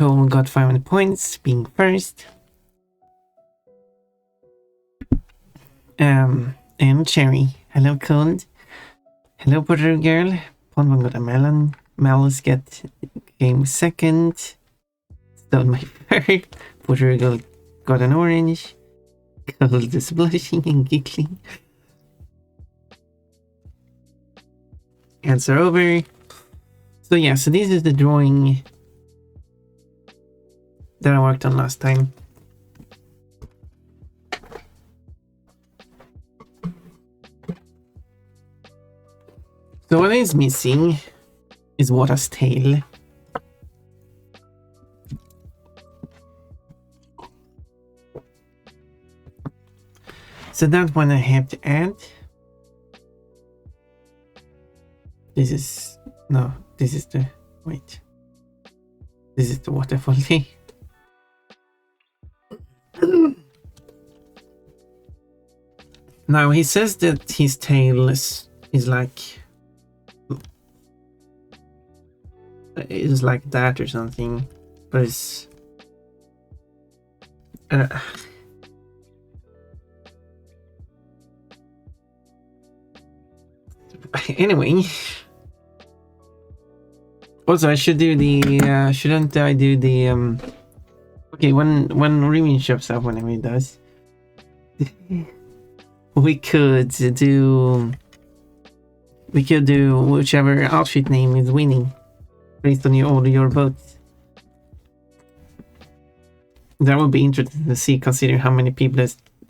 Cole got 500 points, being first. And Cherry. Hello, Cold. Hello, Butter Girl. Ponbon got a melon. Malice came second. Stole my third. Butter Girl got an orange. Cold is blushing and giggling. Answer over. So yeah, so this is the drawing that I worked on last time. So what is missing is Water's tail. So that one I have to add. This is the wait. This is the waterfall thing. Now he says that his tail is like that or something, but it's anyway. Also, I should do the shouldn't I do the okay, when Remy shows up, whenever he does, we could do whichever outfit name is winning based on all your votes. That would be interesting to see, considering how many people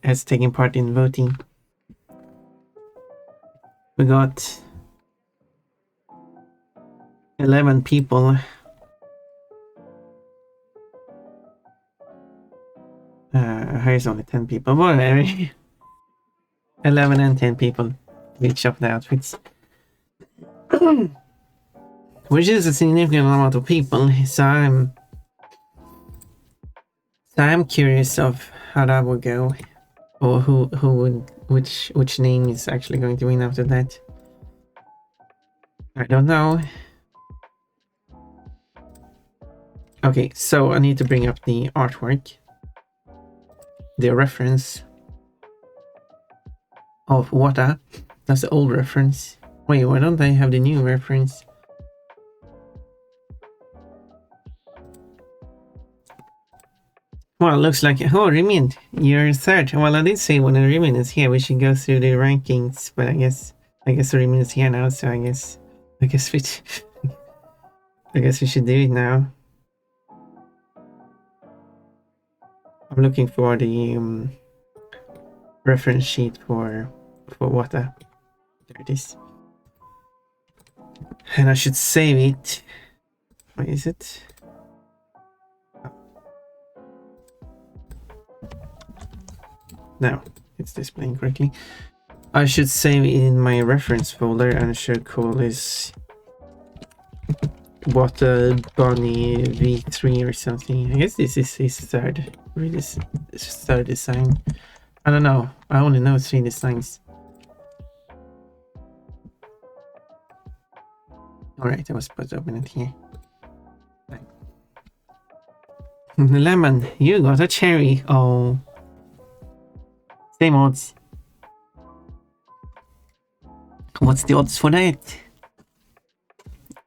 has taken part in voting. We got 11 people. Here's only 10 people. Whatever. 11 and 10 people each of the outfits. Which is a significant amount of people, so I'm curious of how that will go, or which name is actually going to win after that. I don't know. Okay, so I need to bring up the artwork, the reference of water. That's the old reference. Wait, why don't they have the new reference? Well, looks like, oh, Remind, you're third. Well, I did say when Remind is here, we should go through the rankings, but I guess Remind is here now, so I guess we should do it now. I'm looking for the reference sheet for water. There it is. And I should save it. Where is it? Now it's displaying correctly. I should save it in my reference folder, and I should call this Water Bunny V3 or something. I guess this is his third design. I don't know. I only know 3 designs. Alright, I was supposed to open it here. Lemon, you got a cherry. Oh. Same odds. What's the odds for that?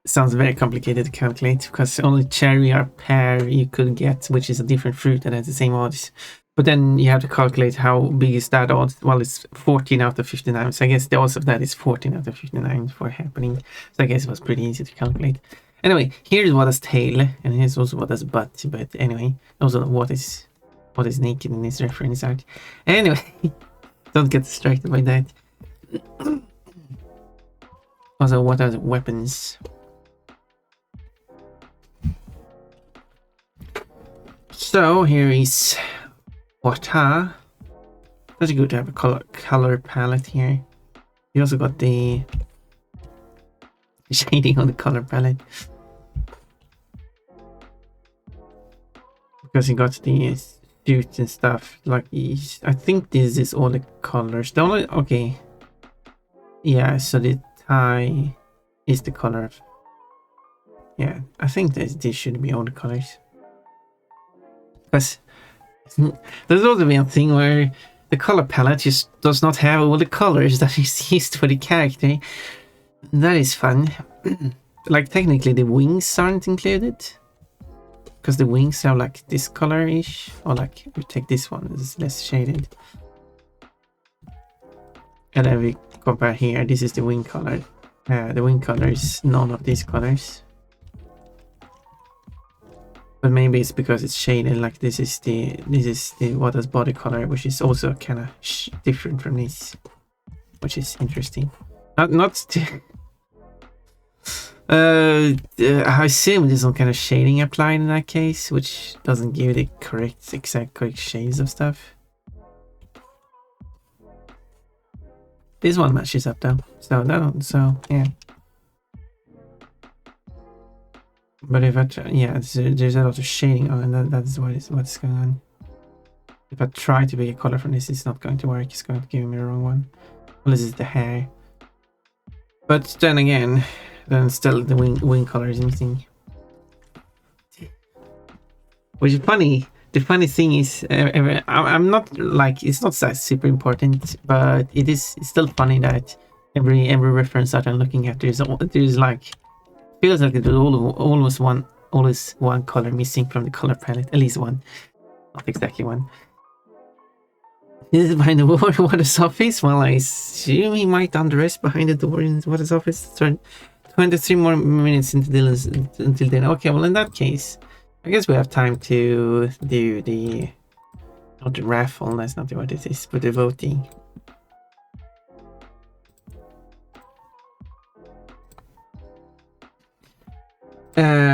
Sounds very complicated to calculate, because only cherry or pear you could get, which is a different fruit that has the same odds. But then you have to calculate how big is that odds. Well, it's 14 out of 59, so I guess the odds of that is 14 out of 59 for happening. So I guess it was pretty easy to calculate. Anyway, here's Water's tail, and here's also Water's butt. But anyway, also what is naked in this reference art. Anyway, don't get distracted by that. Also, what are the weapons? So here is water. That's good to have a color palette here. You also got the shading on the color palette, because you got the suits and stuff. Like, I think this is all the colors. The only, okay, yeah. So the tie is the color. Yeah, I think this should be all the colors. Because there's also been a thing where the color palette just does not have all the colors that is used for the character. That is fun. Like technically the wings aren't included. Because the wings are like this color-ish. Or like, we take this one, it's less shaded. And then we compare here, this is the wing color. The wing color is none of these colors. But maybe it's because it's shaded, like this is the water's body color, which is also kind of different from this. Which is interesting. I assume there's some kind of shading applied in that case, which doesn't give the exact correct shades of stuff. This one matches up though, so yeah. But if I try, yeah, there's a lot of shading on, and that's what's going on. If I try to pick a color from this, it's not going to work. It's going to give me the wrong one. Unless it's the hair. But then again, then still the wing color is missing. Which is funny. The funny thing is, I'm not like, it's not that super important, but it's still funny that every reference that I'm looking at, there's like, feels like there's always one color missing from the color palette, at least one, not exactly one. This is behind the water's office. Well, I assume he might undress behind the door in the water's office. 23 more minutes until then. Okay, well in that case, I guess we have time to do the, not the raffle, that's not what it is, but the voting.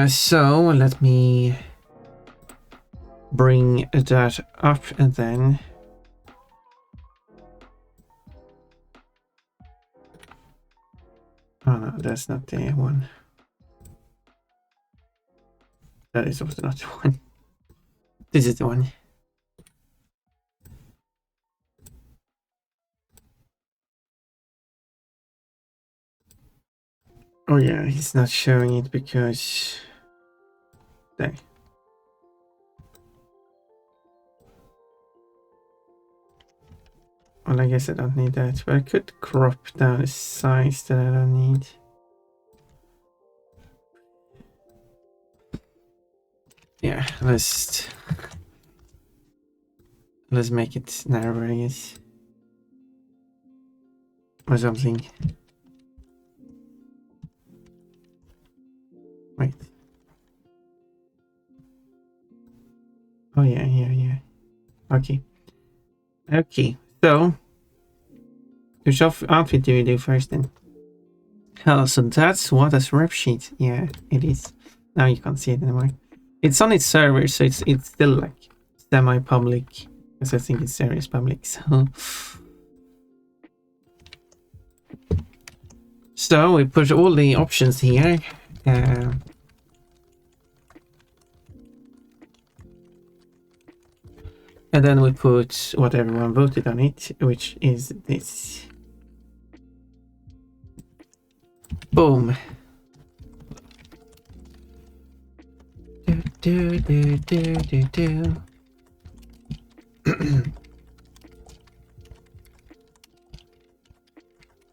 So let me bring that up and then oh no, that's not the one. That is also not the one. This is the one. Oh yeah, he's not showing it because there. Well, I guess I don't need that, but I could crop down the size that I don't need. Yeah, let's make it narrower, I guess. Or something. Wait. Oh yeah. Okay. So which outfit do we do first then? Oh, so that's what a rep sheet. Yeah, it is. Now you can't see it anymore. It's on its server, so it's still like semi-public, because I think its server is public. So we put all the options here. And then we put what everyone voted on it, which is this. Boom. Do.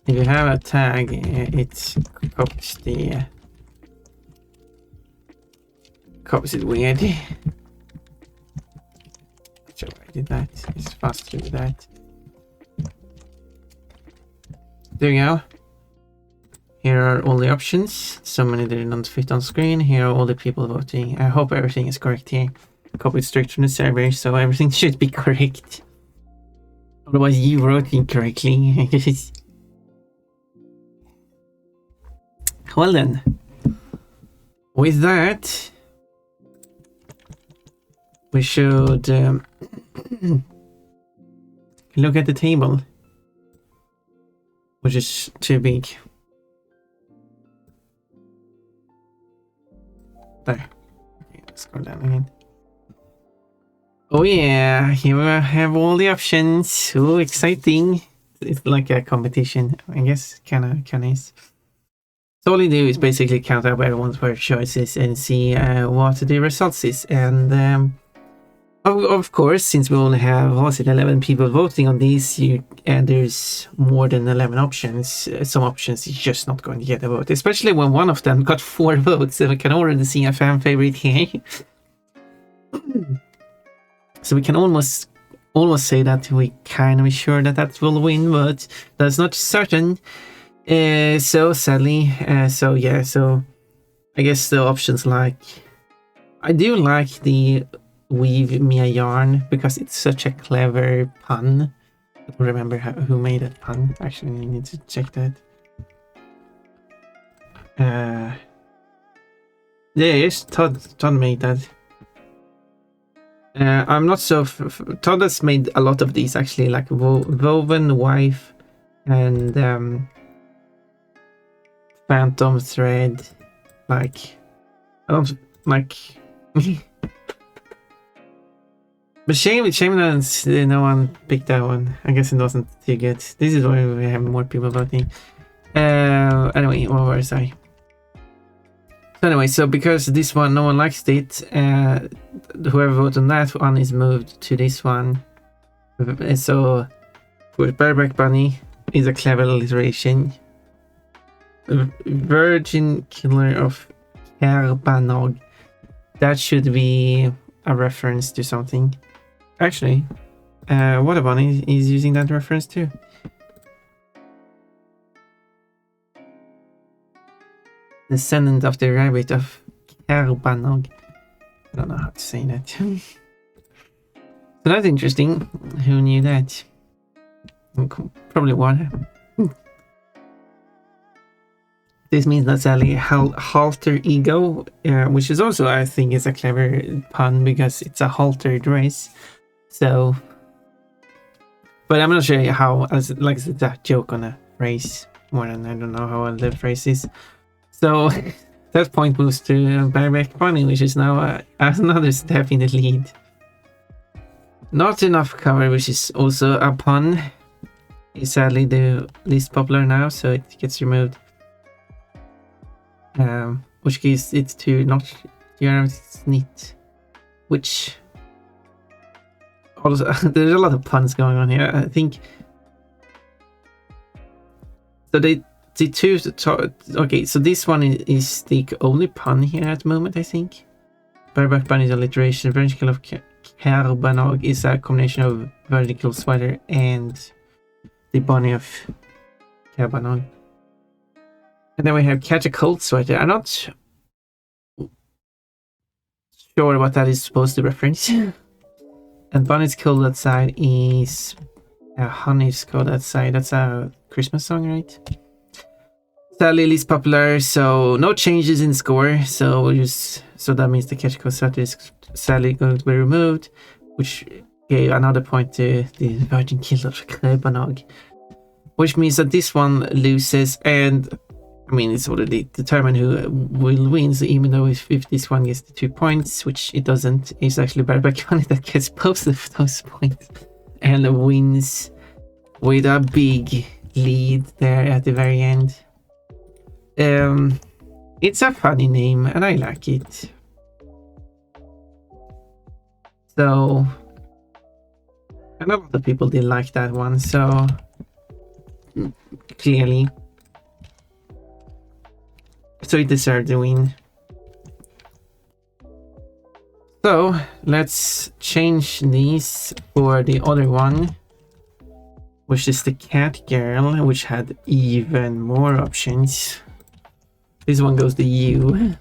If you have a tag, it copies it weird. So I did that. It's faster with that. There you go. Here are all the options. So many that don't fit on screen. Here are all the people voting. I hope everything is correct here. Copied straight from the server, so everything should be correct. Otherwise you wrote incorrectly. Well then. With that, we should look at the table, which is too big. There. Okay, let's go down again. Oh yeah, here we have all the options. So exciting. It's like a competition, I guess. Kinda is. So all you do is basically count up everyone's choices and see what the results is. And Of course, since we only have, what was it, 11 people voting on these, and there's more than 11 options, some options is just not going to get a vote, especially when one of them got 4 votes, so we can already see a fan favorite here. So we can almost say that we kind of sure that will win, but that's not certain. So sadly, so yeah, so I guess the options like, I do like the weave me a yarn because it's such a clever pun. I don't remember who made that pun. Actually, I need to check that. Yeah, yes, Todd made that. I'm not so. Todd has made a lot of these actually, like woven wife and phantom thread. Like, I don't like. But shame that no one picked that one. I guess it wasn't too good. This is why we have more people voting. Anyway, what was I? So anyway, so because this one no one likes it, whoever voted on that one is moved to this one. So for Bareback Bunny is a clever alliteration. Virgin Killer of Kerbanog. That should be a reference to something. Actually, Water Bunny is using that reference too. Descendant of the rabbit of Kerbanog. I don't know how to say that. So that's interesting. Who knew that? Probably water. This means that Sally halter ego, which is also, I think, is a clever pun because it's a halter dress. So, but I'm not sure how, like it's a joke on a phrase more than I don't know how the phrase is. So that point moves to Bareback Bunny, which is now another step in the lead. Not enough cover, which is also a pun, is sadly the least popular now, so it gets removed. Which gives it to not Snit, which also there's a lot of puns going on here. I think so. The two okay. So this one is the only pun here at the moment. I think Bareback Bunny's alliteration. Vertical of Kerbanog is a combination of vertical sweater and the bunny of Kerbanog. And then we have Catch a Cold Sweater. I'm not sure what that is supposed to reference. And Bunny's Cold Outside is Honey's Cold Outside. That's a Christmas song, right? Sadly, least popular, so no changes in score. So that means the Catch a Cold Sweater is sadly going to be removed, which gave another point to the Virgin Killer of Kerbanog, which means that this one loses. And I mean, it's already determined who will win, so even though if this one gets the 2 points, which it doesn't, it's actually Bareback Bunny that gets both of those points and wins with a big lead there at the very end. It's a funny name and I like it. So, and a lot of people did like that one, so clearly. So it deserved the win. So let's change these for the other one, which is the Cat Girl, which had even more options. This one goes to you.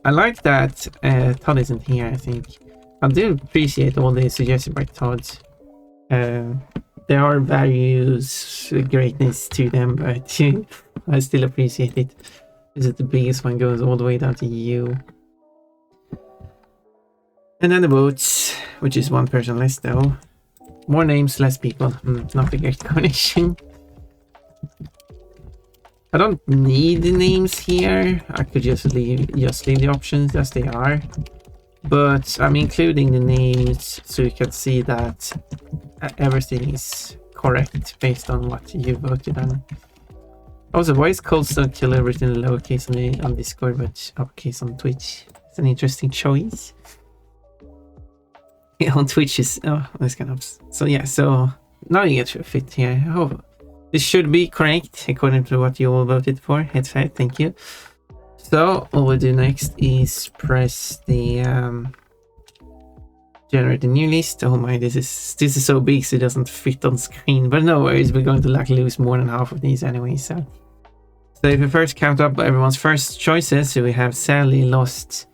I like that Todd isn't here, I think. I do appreciate all the suggestions by Todd. There are various greatness to them, but I still appreciate it. This is the biggest one, goes all the way down to you. And then the votes, which is one person less though. More names, less people. Not a great combination. I don't need the names here. I could just leave the options as they are. But I'm including the names so you can see that everything is correct based on what you voted on. Also, why is Cold Stone Killer written in lowercase on Discord but uppercase on Twitch? It's an interesting choice. on Twitch is this kind of. So yeah, so now you get to fit here. Oh, this should be correct according to what you all voted for. Headset, thank you. So what we'll do next is press the generate a new list. Oh my, this is so big, so it doesn't fit on screen. But no worries, we're going to like lose more than half of these anyway. So if we first count up everyone's first choices, so we have Sally lost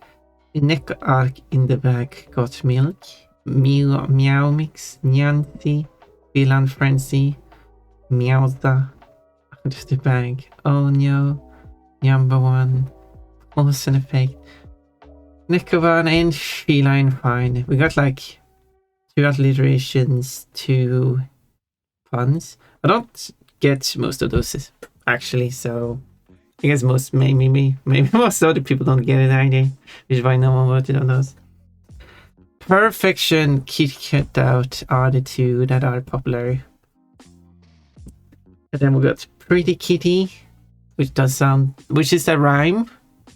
neck arc in the bag, got milk, meow mix, Nyanti, Villain Frenzy, Meowda, out of the bag, oh no, Yamba one, Olsen effect, Nikovan and Feline fine. We got like 2 alliterations, 2 puns. I don't get most of those actually, so I guess maybe most other people don't get it either, which is why no one voted on those. Perfection, Kit Kat out are the 2 that are popular. And then we got Pretty Kitty, which is a rhyme.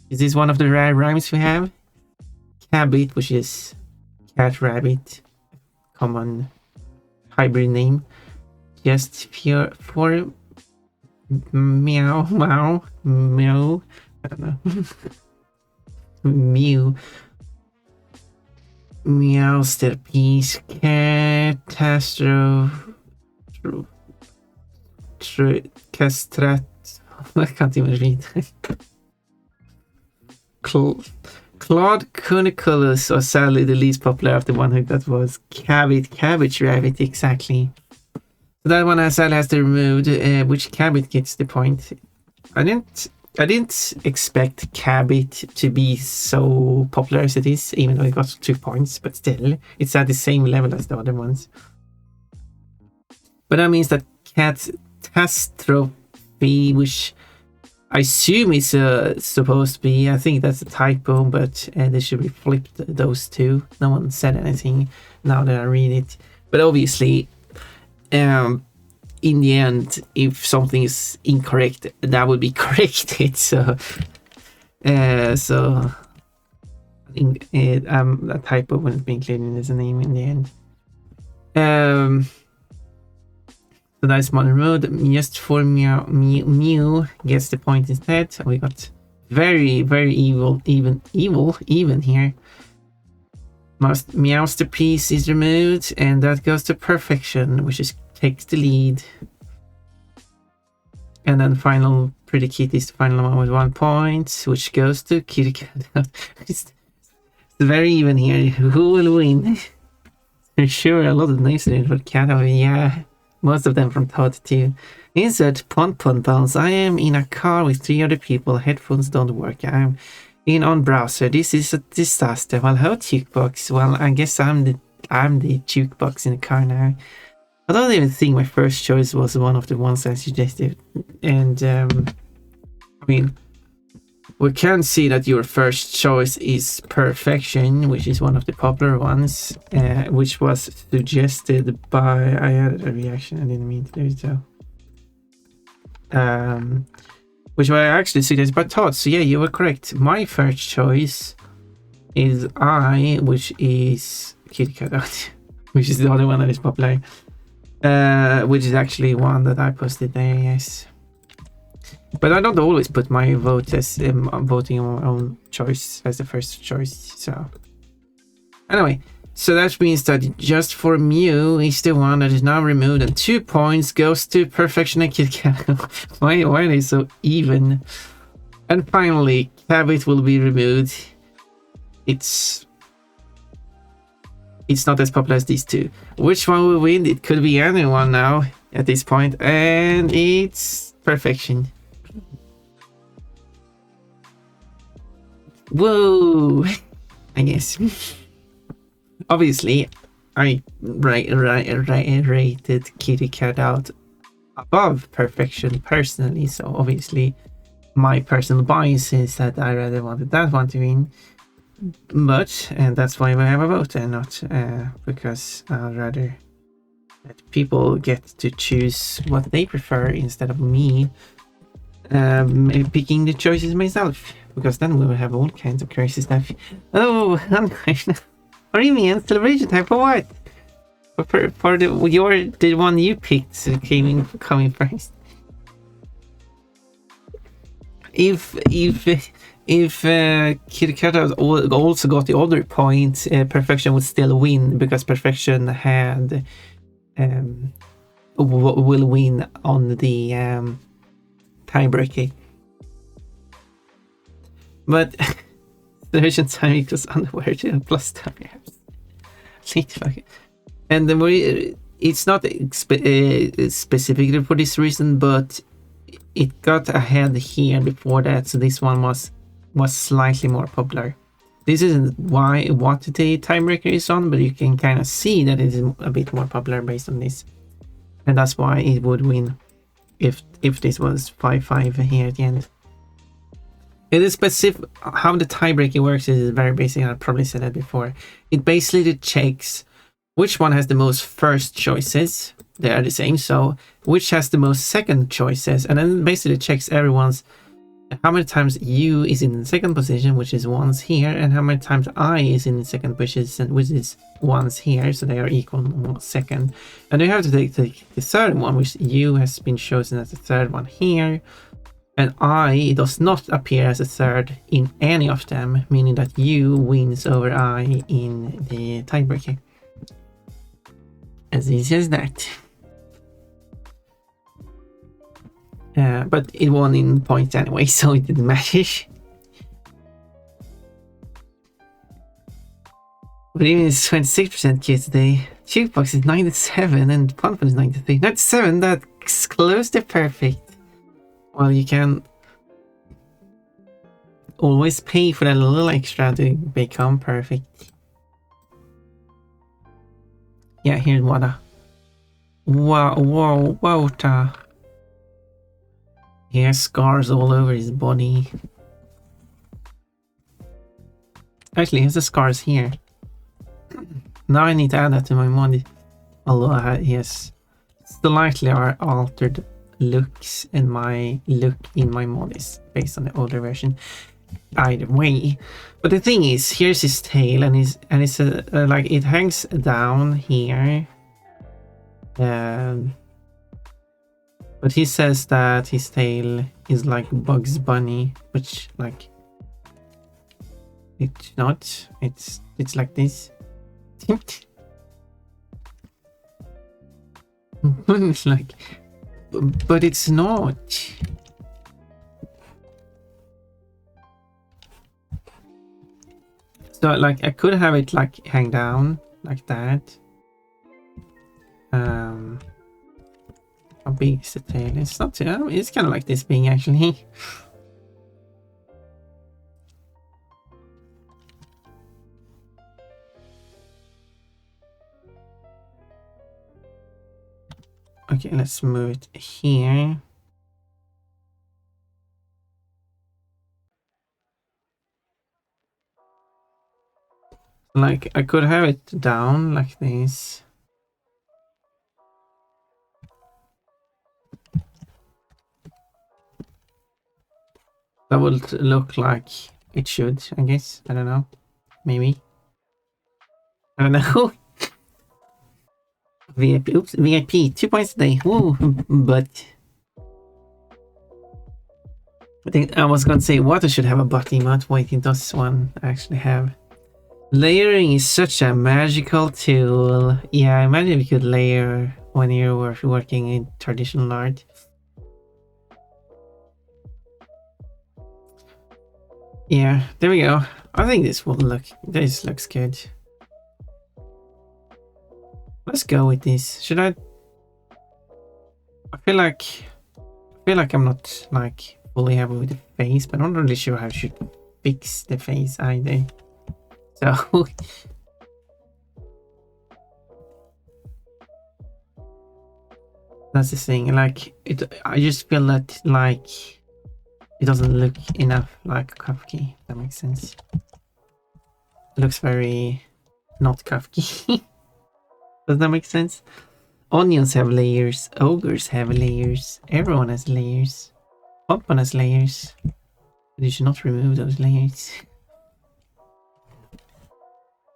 Is this one of the rare rhymes we have? Cabbit, which is cat rabbit, common hybrid name. Just for meow, I don't know. Mew. Meowsterpiece, castrat. I can't even read. Claude Cuniculus, or sadly the least popular of the one that was Cabbage Rabbit, exactly. So that one sadly has to remove which Cabbit gets the point. I didn't expect Cabbit to be so popular as it is, even though it got 2 points, but still, it's at the same level as the other ones. But that means that Catastrophe, which I assume is supposed to be, I think that's a typo, but they should be flipped, those 2. No one said anything now that I read it. But obviously, in the end, if something is incorrect, that would be corrected. So I think a typo wouldn't be included as a name in the end. So that's Modern Road. Just for Mew gets the point instead. So we got very, very evil here. Meowsterpiece is removed, and that goes to Perfection, which takes the lead. And then final Pretty Kitty is the final one with 1 point, which goes to Kitty Cat. It's very even here. Who will win? There's sure a lot of names in it, but Cat, yeah. Most of them from Todd too. Insert Pon Bounce. I am in a car with 3 other people. Headphones don't work. I'm in on browser. This is a disaster. Well, how jukebox? Well, I guess I'm the jukebox in the car now. I don't even think my first choice was one of the ones I suggested. And I mean, we can see that your first choice is Perfection, which is one of the popular ones, which was suggested by, I added a reaction, I didn't mean to do it, so. Which was actually suggested by Todd, so yeah, you were correct. My first choice is which is Kitty Cat, which is the other one that is popular, which is actually one that I posted there, yes. But I don't always put my vote as voting on my own choice as the first choice. So anyway, so that means that Just for Mew is the one that is now removed, and 2 points goes to Perfection and Kit Kat. why are they so even? And finally, Cabbit will be removed. It's not as popular as these 2. Which one will win? It could be anyone now at this point, and it's Perfection. Whoa! I guess. Obviously, I rated Kitty Cat out above Perfection personally, so obviously my personal bias is that I rather wanted that one to win. But, and that's why we have a vote, and not because I'd rather that people get to choose what they prefer instead of me picking the choices myself, because then we will have all kinds of crazy stuff. Oh, What do you mean? Celebration time for what? For the one you picked coming first. If Kit Kat also got the other point, Perfection would still win because Perfection had will win on the tiebreaker. But celebration time equals underwear to plus time. And it's not specifically for this reason, but it got ahead here before that, so this one was slightly more popular. This isn't what the tiebreaker is on, but you can kind of see that it is a bit more popular based on this, and that's why it would win if this was 5-5 here at the end. It is specific. How the tiebreaker works is very basic. I probably said that before. It basically checks which one has the most first choices. They are the same. So which has the most second choices, and then basically checks everyone's how many times U is in the second position, which is once here, and how many times I is in the second position, which is once here. So they are equal second. And you have to take the third one, which U has been chosen as the third one here. And I does not appear as a third in any of them, meaning that U wins over I in the tiebreaker. As easy as that. But it won in points anyway, so it didn't matter. But even it's 26% Q today. Jukebox is 97 and Funfun is 93. 97, that's close to perfect. Well, you can always pay for that little extra to become perfect. Yeah, here's water. Water. He has scars all over his body. Actually, he has the scars here. Now I need to add that to my mod. Although he has slightly altered looks, and my look in my mod is based on the older version. Either way, but the thing is, here's his tail, and it's like it hangs down here. But he says that his tail is like Bugs Bunny, which like it's not. It's like this. It's like, but it's not. So like I could have it like hang down like that. How big is the tail? It's not too, it's kind of like this being actually. Okay, let's move it here. Like I could have it down like this. That would look like it should, I guess. I don't know. Maybe. I don't know. VIP. Oops. VIP. 2 points today. Woo. But I think I was going to say water should have a butt emote. Wait, it does one actually have. Layering is such a magical tool. Yeah, imagine if you could layer when you were working in traditional art. Yeah, there we go. I think this looks good. Let's go with this. Should I feel like I'm not like fully happy with the face, but I'm not really sure how I should fix the face either. So that's the thing. Like I just feel that like it doesn't look enough like Kafki. That makes sense. It looks very not Kafki. Does that make sense? Onions have layers. Ogres have layers. Everyone has layers. Popcorn has layers. But you should not remove those layers.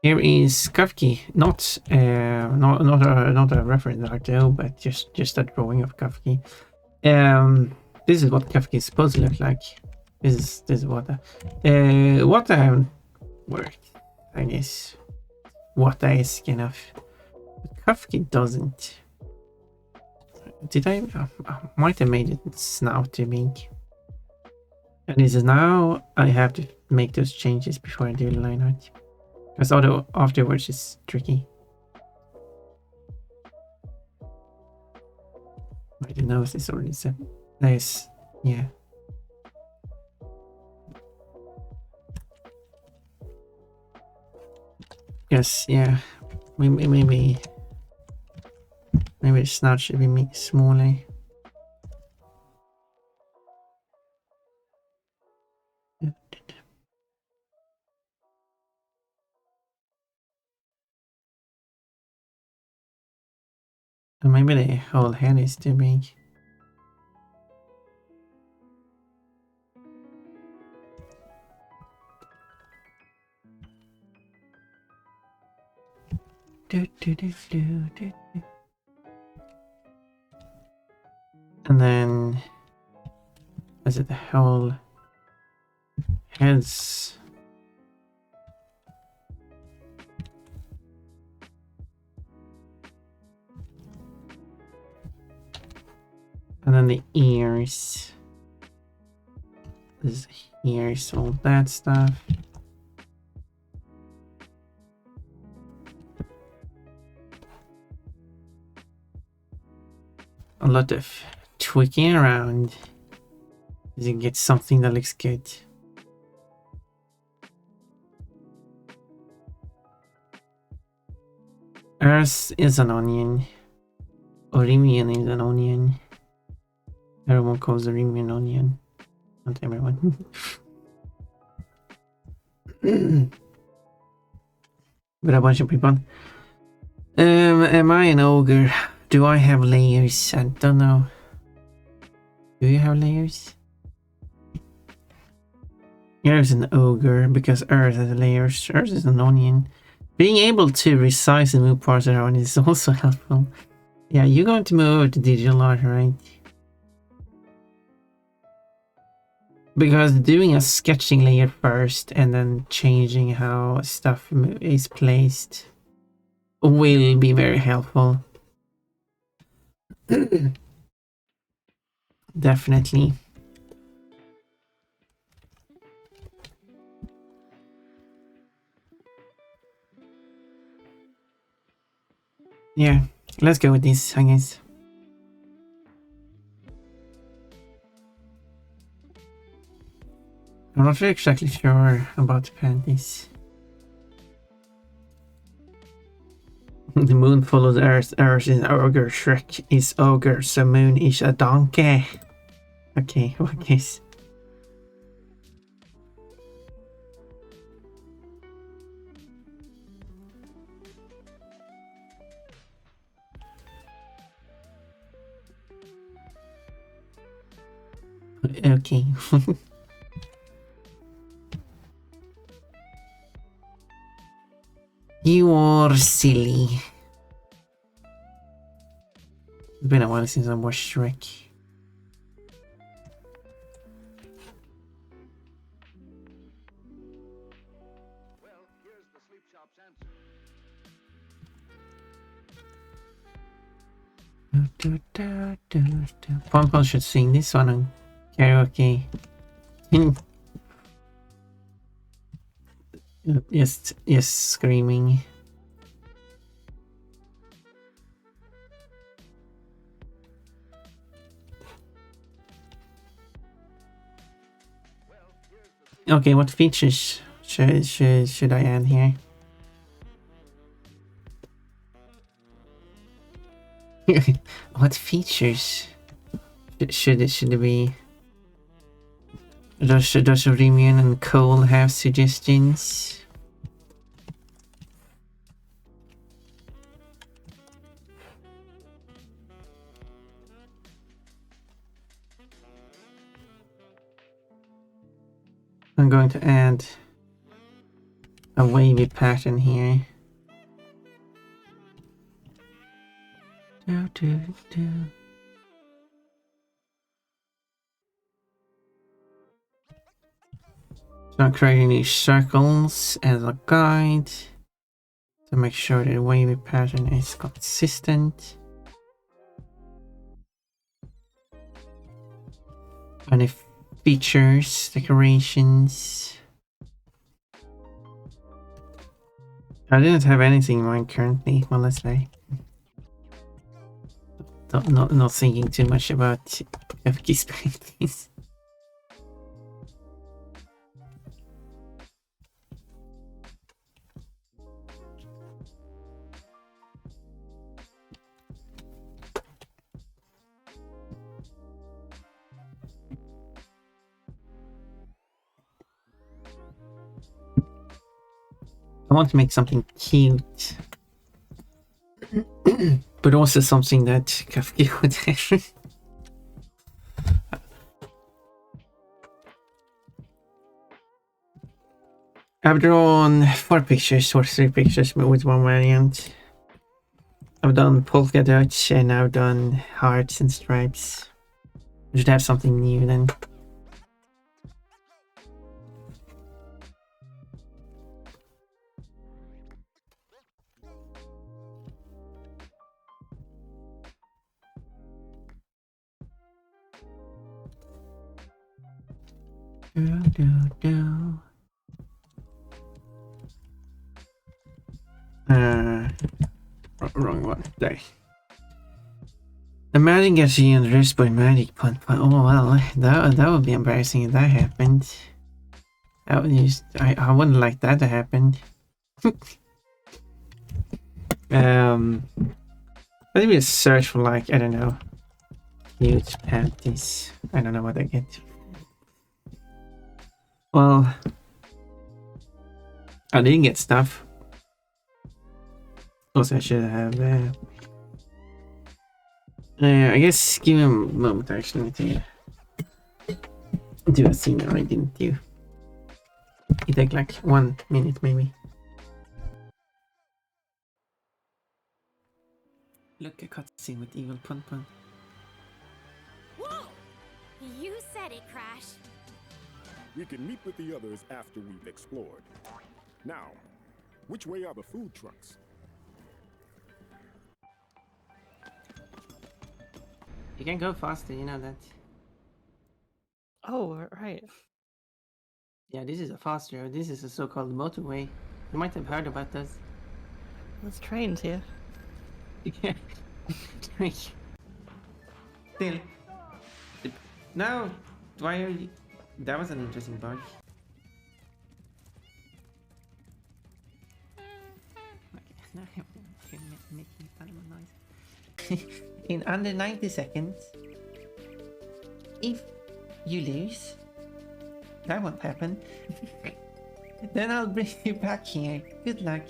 Here is Kafki, not a reference art though, but just a drawing of Kafki. This is what Kafki is supposed to look like. This is what worked, I guess. What is kind of, but Kafki doesn't. Did I might have made it snout too big. And this is now I have to make those changes before I do the line art. Because afterwards it's tricky. The nose is already set. Nice. Yeah. Yes, yeah. Maybe the snout should be smaller. Or maybe the whole head is too big. And then is it the whole heads? And then the ears. This ears, all that stuff. A lot of tweaking around to get something that looks good. Earth is an onion. Orimian is an onion. Everyone calls Orimian onion. Not everyone. But a bunch of people. Am I an ogre? Do I have layers? I don't know. Do you have layers? Earth is an ogre because Earth has layers. Earth is an onion. Being able to resize and move parts around is also helpful. Yeah, you're going to move over to digital art, right? Because doing a sketching layer first and then changing how stuff is placed will be very helpful. Definitely. Yeah, let's go with this, I guess. I'm not exactly sure about the panties. The moon follows Earth. Earth is ogre. Shrek is ogre. So moon is a donkey. Okay, I guess. Okay. You are silly. It's been a while since I watched Shrek. Well, here's the sleep shop's answer. Pompon should sing this one on karaoke. Yes, screaming. Okay, what features should I add here? What features should it be? Does Remian and Cole have suggestions? I'm going to add a wavy pattern here. Do, do, do. So I'm creating these circles as a guide to make sure the wavy pattern is consistent. And if features, decorations. I didn't have anything in mind currently, well, let's say. Not thinking too much about FK's paintings. I want to make something cute. But also something that Kafka would have. I've drawn 4 pictures or 3 pictures with one variant. I've done polka dots and I've done hearts and stripes. I should have something new then. Wrong one. There. The magic gets you undressed by magic pun. Oh well, that would be embarrassing if that happened. That would just, I wouldn't like that to happen. Maybe a search for like, I don't know, huge panties. I don't know what I get. Well, I didn't get stuff. Also, I should have. I guess give me a moment actually to do a thing that I didn't do. It take like 1 minute maybe. Look, a cutscene with evil Pun Pun. Whoa! You said it, Crash. We can meet with the others after we've explored. Now, which way are the food trucks? You can go faster, you know that. Oh, right. Yeah, this is a fast road. This is a so-called motorway. You might have heard about this. There's trains here. Yeah. Still. No! Why are you... That was an interesting bug. Making animal noise. In under 90 seconds, if you lose, that won't happen. Then I'll bring you back here. Good luck.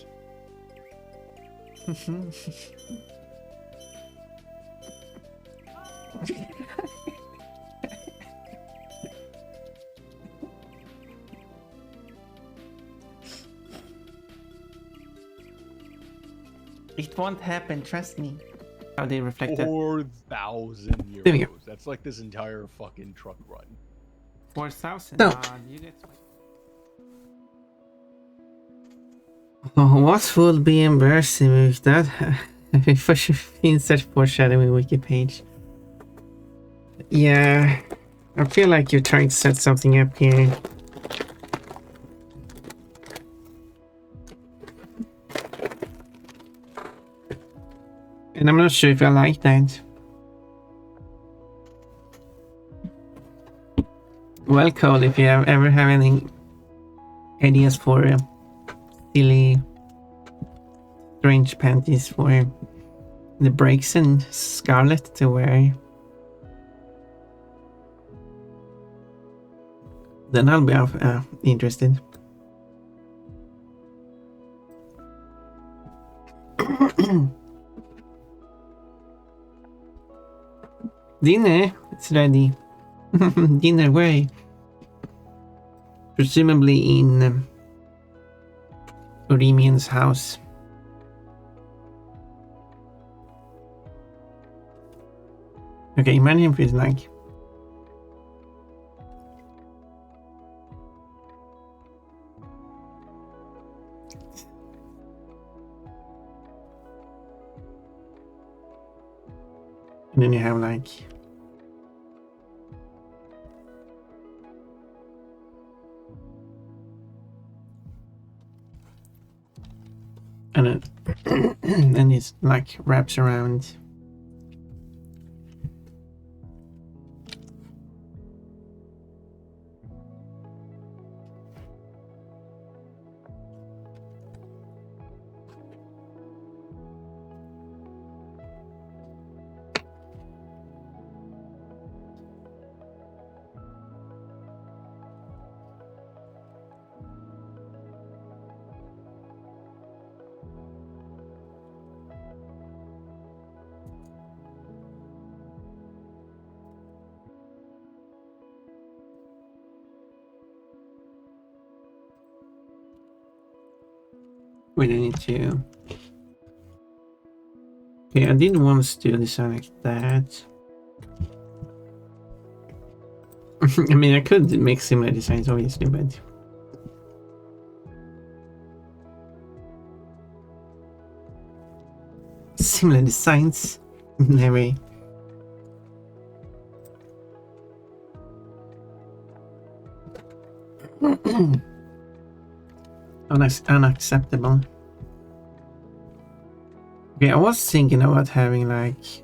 It won't happen, trust me. How they reflect that. 4,000 euros. There we go. That's like this entire fucking truck run. 4,000. No. You get... What would be embarrassing if that? If I should insert foreshadowing wiki page. Yeah, I feel like you're trying to set something up here. And I'm not sure if I like that. Well, Cole, if you ever have any ideas for silly, strange panties for the Breaks and Scarlet to wear, then I'll be interested. Dinner, it's ready. Dinner way. Presumably in Orimian's house. Okay, imagine if it's like and then you have like and then and it's like wraps around. We don't need to. Okay, I did once do design like that. I mean, I could make similar designs, obviously, but similar designs, very unacceptable. Okay, I was thinking about having like,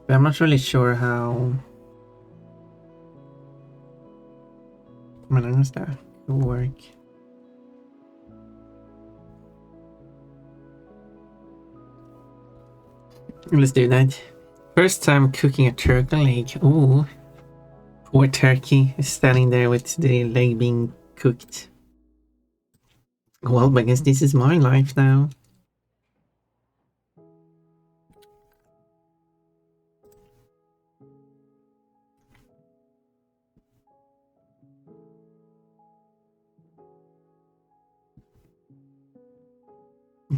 but I'm not really sure how. How does that work? Let's do that. First time cooking a turkey leg. Ooh, poor turkey is standing there with the leg being cooked. Well, I guess this is my life now.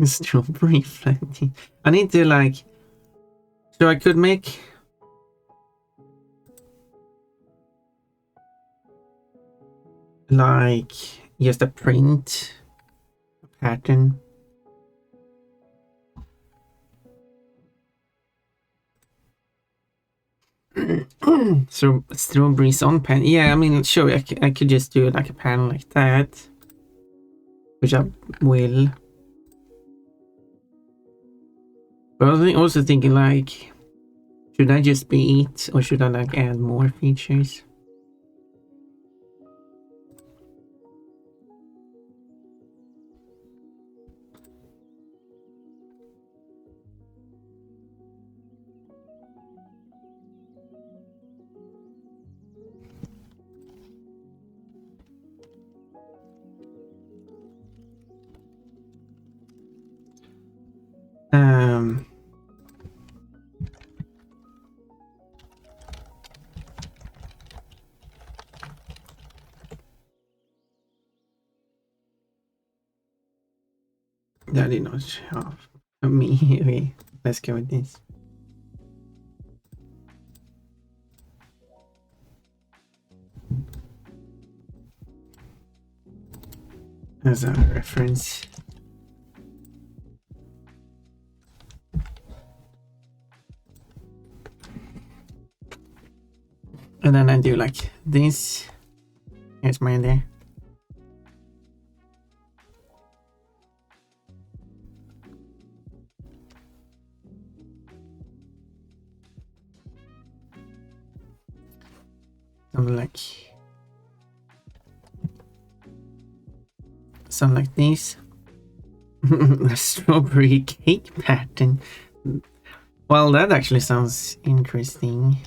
Strawberry floating. I need to like. So I could make. Like just a print pattern. So strawberries on pen. Yeah, I mean, sure, I could just do like a panel like that, which I will. But I was also thinking like, should I just be it or should I like add more features? That did not help me. Okay, let's go with this. As a reference. And then I do like this. Here's my idea. Something like this. A strawberry cake pattern. Well, that actually sounds interesting.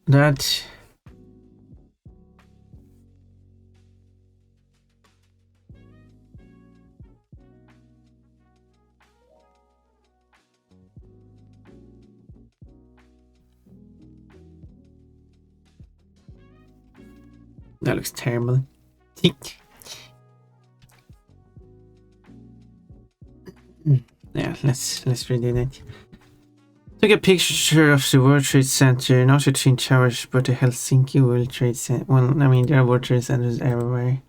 That That looks terrible. Tick. Yeah, let's redo that. Took a picture of the World Trade Center, not the Twin Towers, but the Helsinki World Trade Center. Well, I mean, there are World Trade Centers everywhere.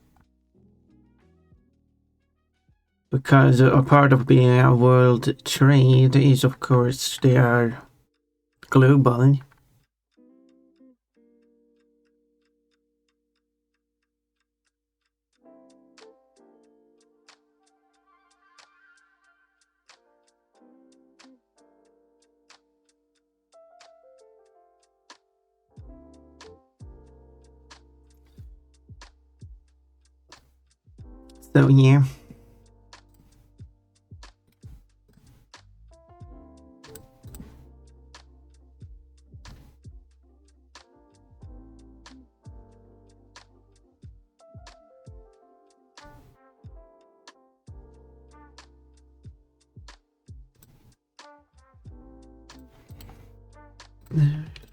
Because a part of being a world trade is, of course, they are global. So, yeah.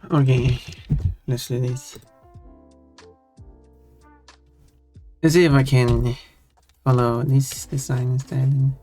Okay, let's do this. Let's see if I can follow this design instead.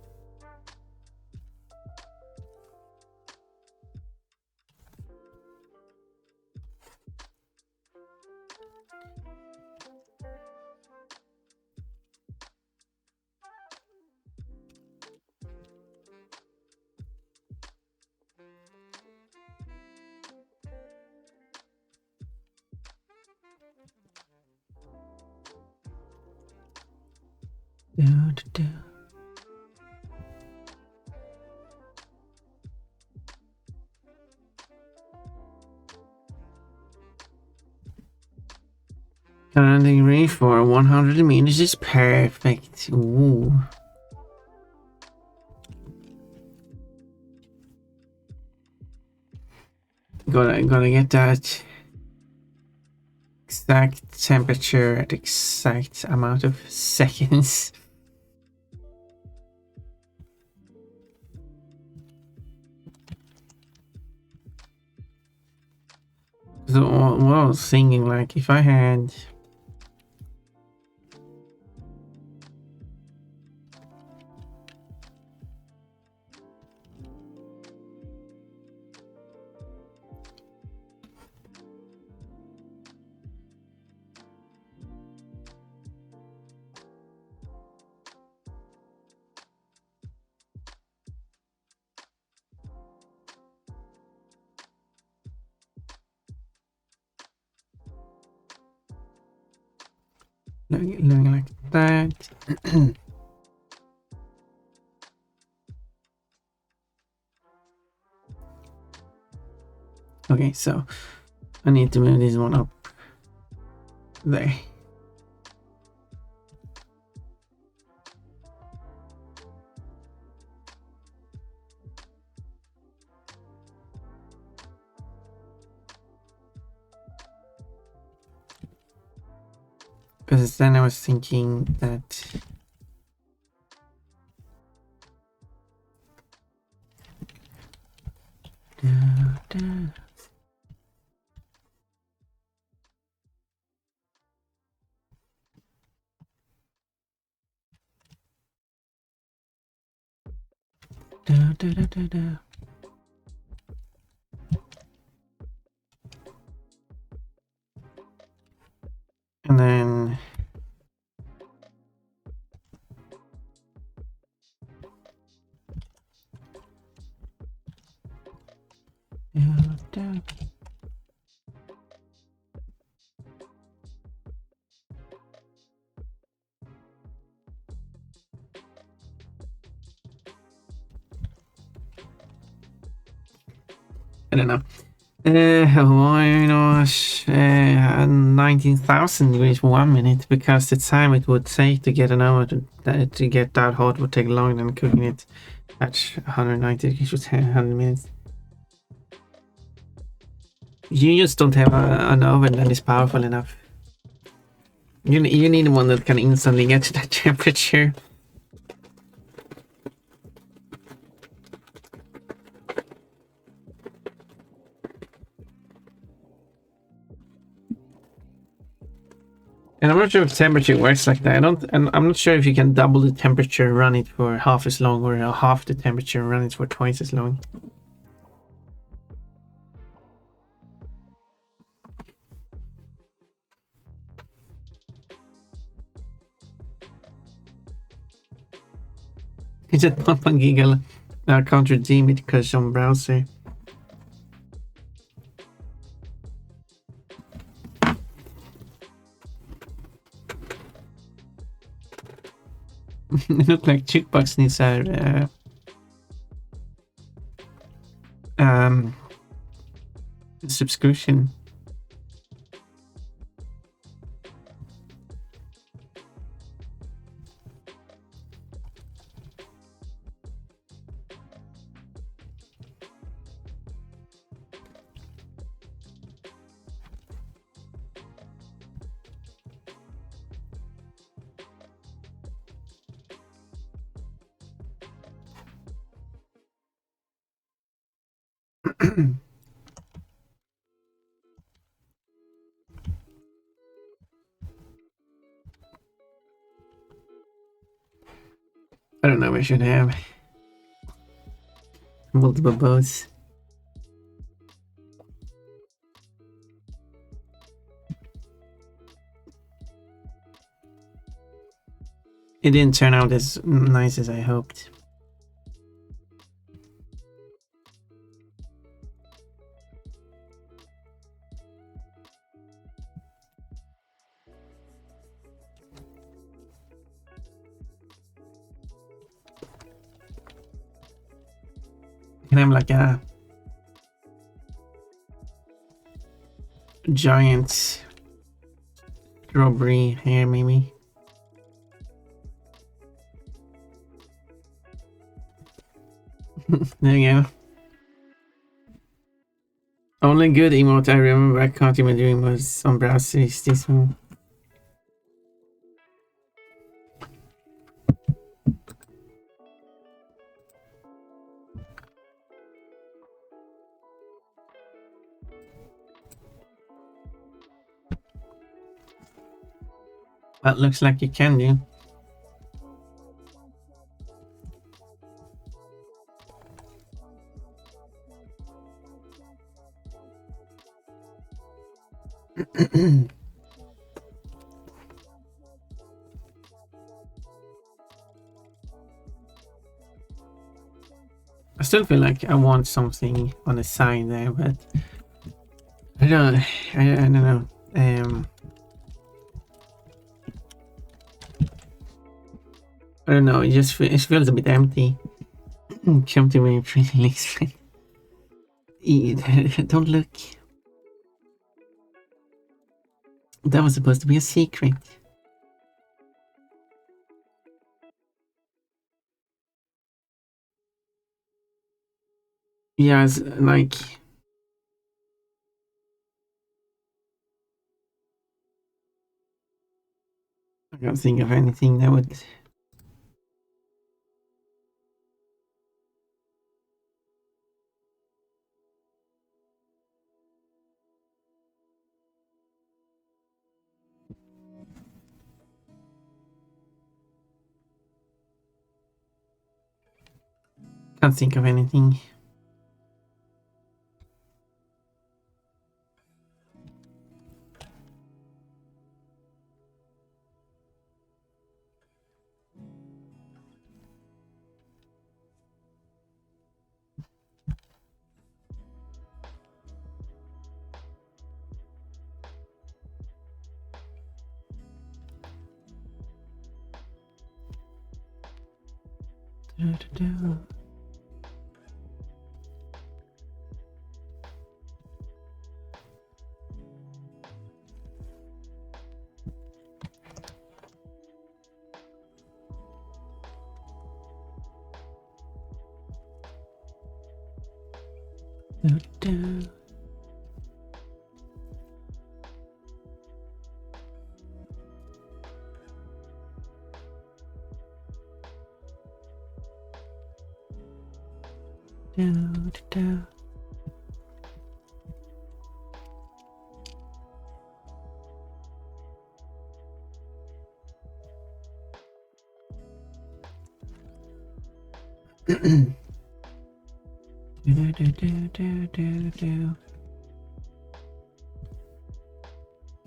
Landing range for 100 meters is perfect. Ooh. Gotta get that exact temperature at exact amount of seconds. So what I was thinking, like, if I had living like that. Okay, so I need to move this one up there. Because then I was thinking that and then I don't know. Why not 19,000 degrees for 1 minute? Because the time it would take to get an hour to get that hot would take longer than cooking it at 190 degrees for 100 minutes. You just don't have an oven that is powerful enough. You need one that can instantly get to that temperature. And I'm not sure if temperature works like that. And I'm not sure if you can double the temperature, run it for half as long, or half the temperature, run it for twice as long. He said 1 giggle. I can't redeem it because on browser. It looked like Chickbox needs a subscription. I don't know, we should have multiple boats. It didn't turn out as nice as I hoped. And I'm like a giant strawberry hair, maybe. There you go. Only good emote I remember I can't even doing was on browser is this one. That looks like you can do. I still feel like I want something on the side there, but I don't know. I don't know. It feels a bit empty. Come to me, pretty leaks. Don't look. That was supposed to be a secret. Yeah, it's like I can't think of anything that would. Can't think of anything.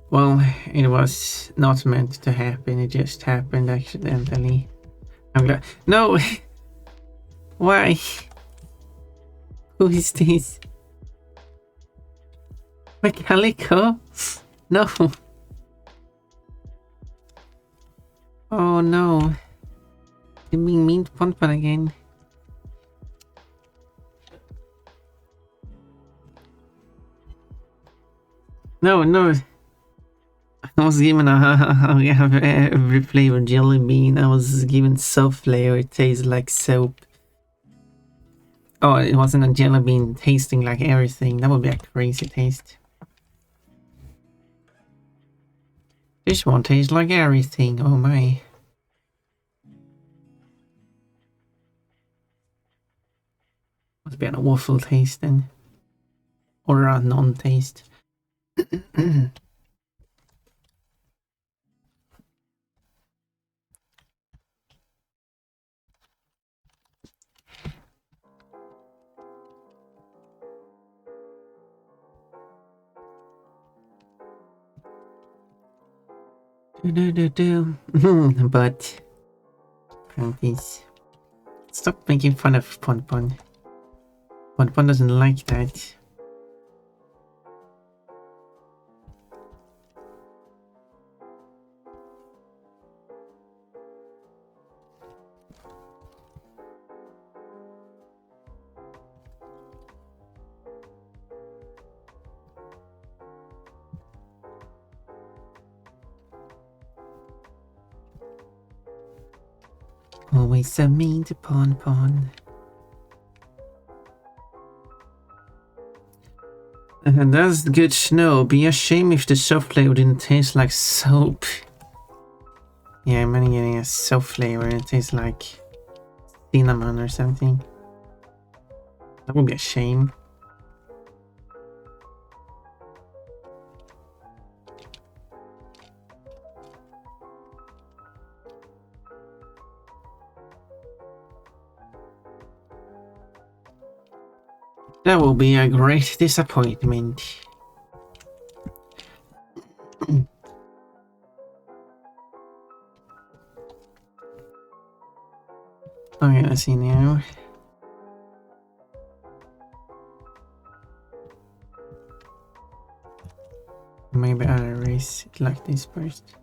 Well, it was not meant to happen. It just happened accidentally. I'm glad. No! Why? Who is this? My Calico? No! Oh no. You're being mean to Ponpon again. No, no. I was given every flavor jelly bean. I was given soap flavor. It tastes like soap. Oh, it wasn't a jelly bean tasting like everything. That would be a crazy taste. This one tastes like everything. Oh my. Must be a waffle taste then. Or a non-taste. But please stop making fun of Ponpon. Ponpon doesn't like that. Always so mean to Ponpon. And that's good to know. Be a shame if the soap flavor didn't taste like soap. Yeah, I'm only getting a soap flavor and it tastes like cinnamon or something. That would be a shame. That will be a great disappointment. Okay, let's see now. Maybe I'll erase it like this first.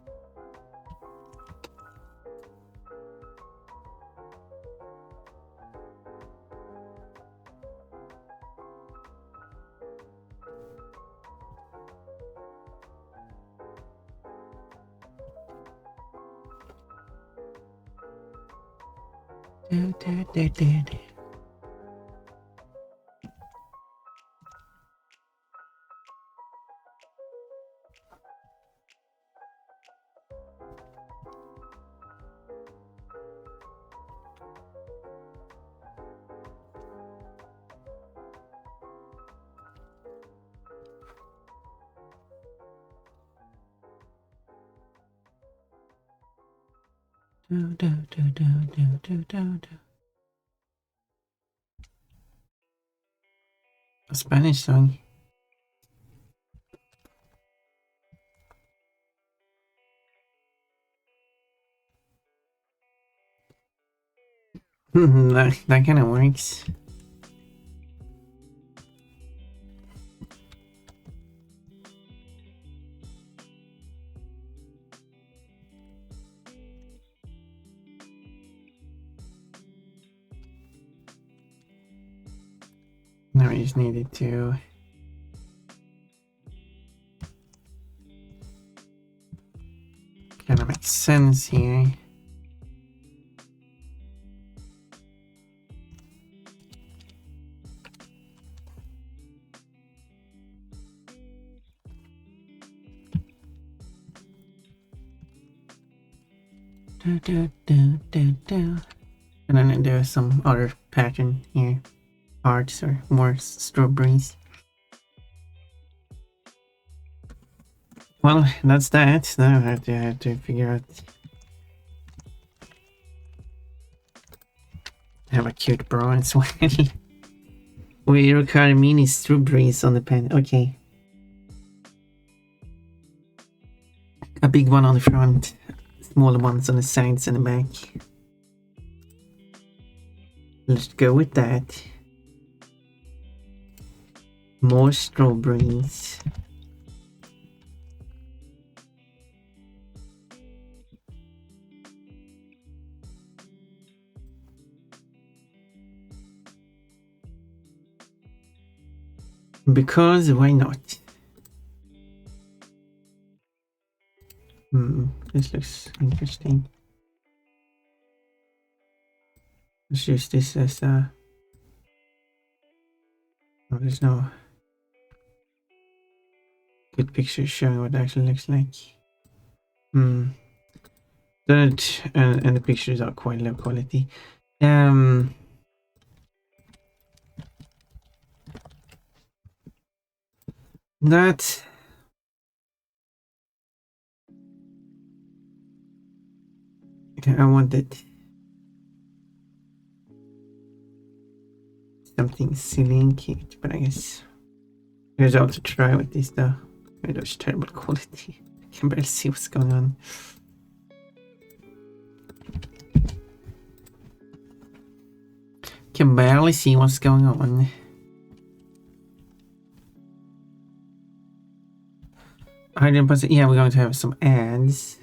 A Spanish song. that kind of works. Now we just needed to kind of make sense here. And then there's some other pattern here. Hearts or more strawberries. Well, that's that. Now I have to figure out have a cute bra as well. We require mini strawberries on the pen. Okay. A big one on the front, smaller ones on the sides and the back. Let's go with that. More strawberries. Because why not? This looks interesting. Let's use this as a... Oh, there's no good picture showing what it actually looks like. That and the pictures are quite low quality. That I wanted something silly and cute, but I guess there's also try with this though. It was terrible quality. I can barely see what's going on. Can barely see what's going on. 100%. Yeah, we're going to have some ads.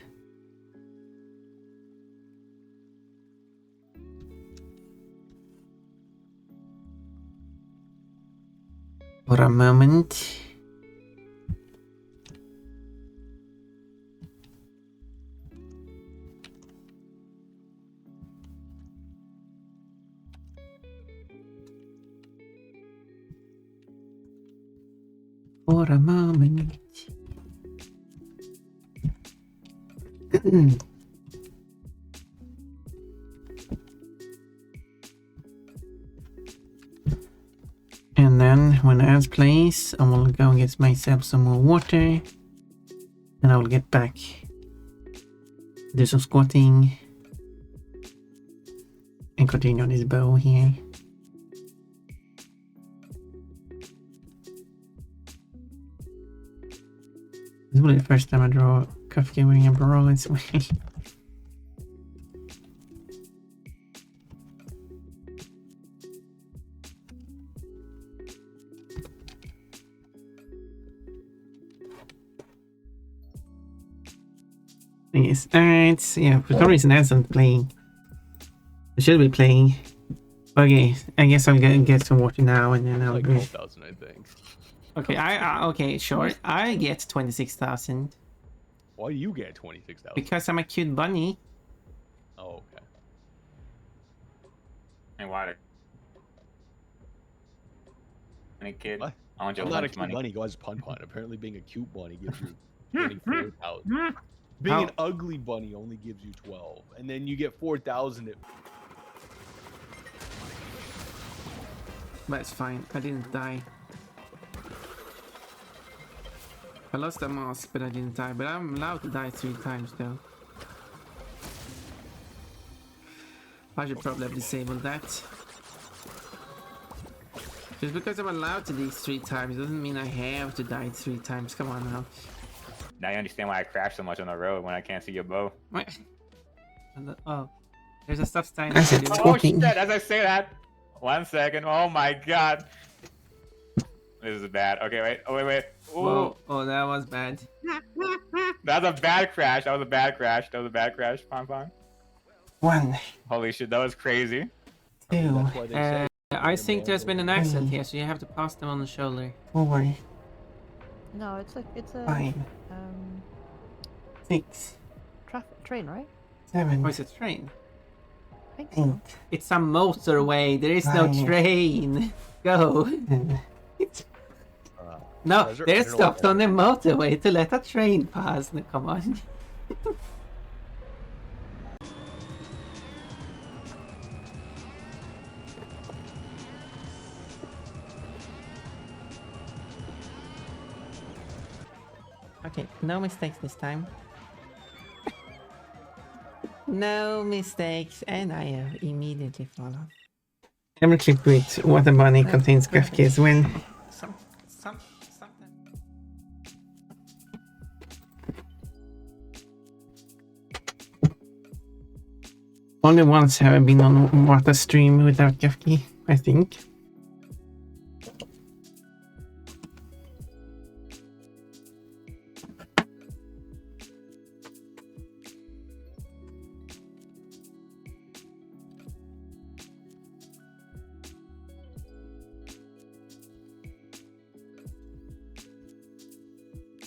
For a moment. For a moment. And then when the ads plays, I will go and get myself some more water. And I will get back. Do some squatting. And continue on this bow here. This will be the first time I draw Kafka wearing a bra as well. Yes, alright, so yeah, for some reason that's not playing. It should be playing. Okay, I guess I'm gonna get some water now and then I'll Like be... 12,000, I think. Okay, okay, sure. I get 26,000 Why do you get 26,000? because I'm a cute bunny. Oh, okay. And water. Any kid? What? I want your I'm not a lunch cute money. bunny, guys. Pun pun. Apparently, being a cute bunny gives you 24,000. Being How- an ugly bunny only gives you 12, and then you get 4,000. That's fine, I didn't die. I lost a mask, but I didn't die. But I'm allowed to die 3 times though. I should probably have disabled that. Just because I'm allowed to die 3 times doesn't mean I have to die 3 times. Come on now. Now you understand why I crash so much on the road when I can't see your bow. What? Oh, there's a stop sign. Oh shit, as I say that. 1 second. Oh my god. This is bad. Okay, wait. Oh, wait. Ooh. Whoa. Oh, that was bad. That was a bad crash. That was a bad crash. That was a bad crash. Pong. 1, Holy shit, that was crazy. 2. That's why they say I think there's been an accident here, so you have to pass them on the shoulder. 4, No, it's a 5, 6, train, right? 7. Oh, it's a train. I think so. It's a motorway. There is no train. Go. No, Desert they're Mineral stopped on the motorway to let a train pass. No, come on. Okay, no mistakes this time. No mistakes, and I have immediately fall off. Every clip with Water Bunny contains graphics when only once have I been on Water stream without Gafki, I think.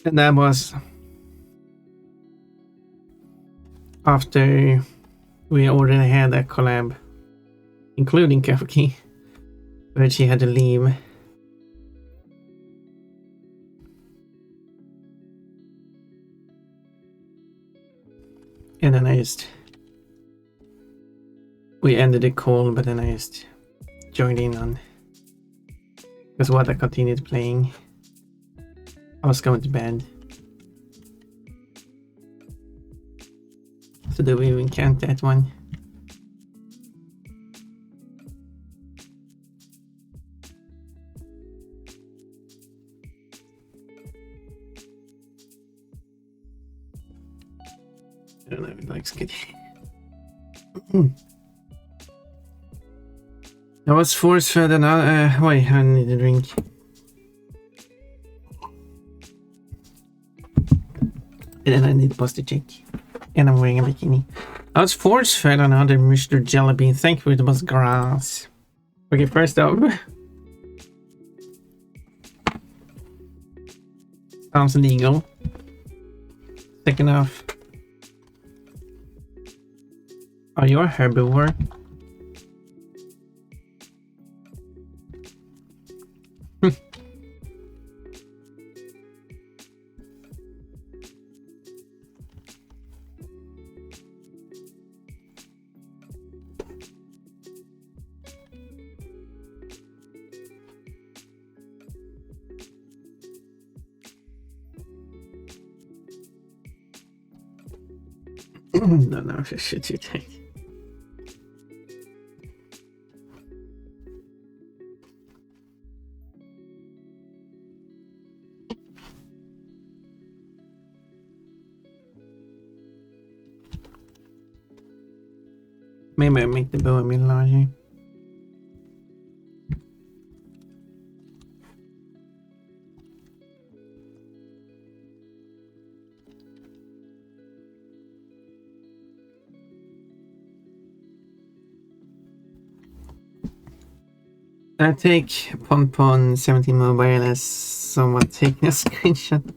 And that was after we already had a collab, including Kafki, but she had to leave. And then we ended the call, but then I just joined in on, because what I continued playing. I was going to bed. So do we even count that one? I don't know if it looks good. I was force fed and wait, I need a drink. And then I need a posture check. And I'm wearing a bikini. I was force fed another Mr. Jellybean. Thank you, it was grass. Okay, first up. Sounds legal. Second off. Are you a herbivore? Don't know if I should take. Maybe I make the bow a bit larger. I take Ponpon 17 mobile as someone taking a screenshot.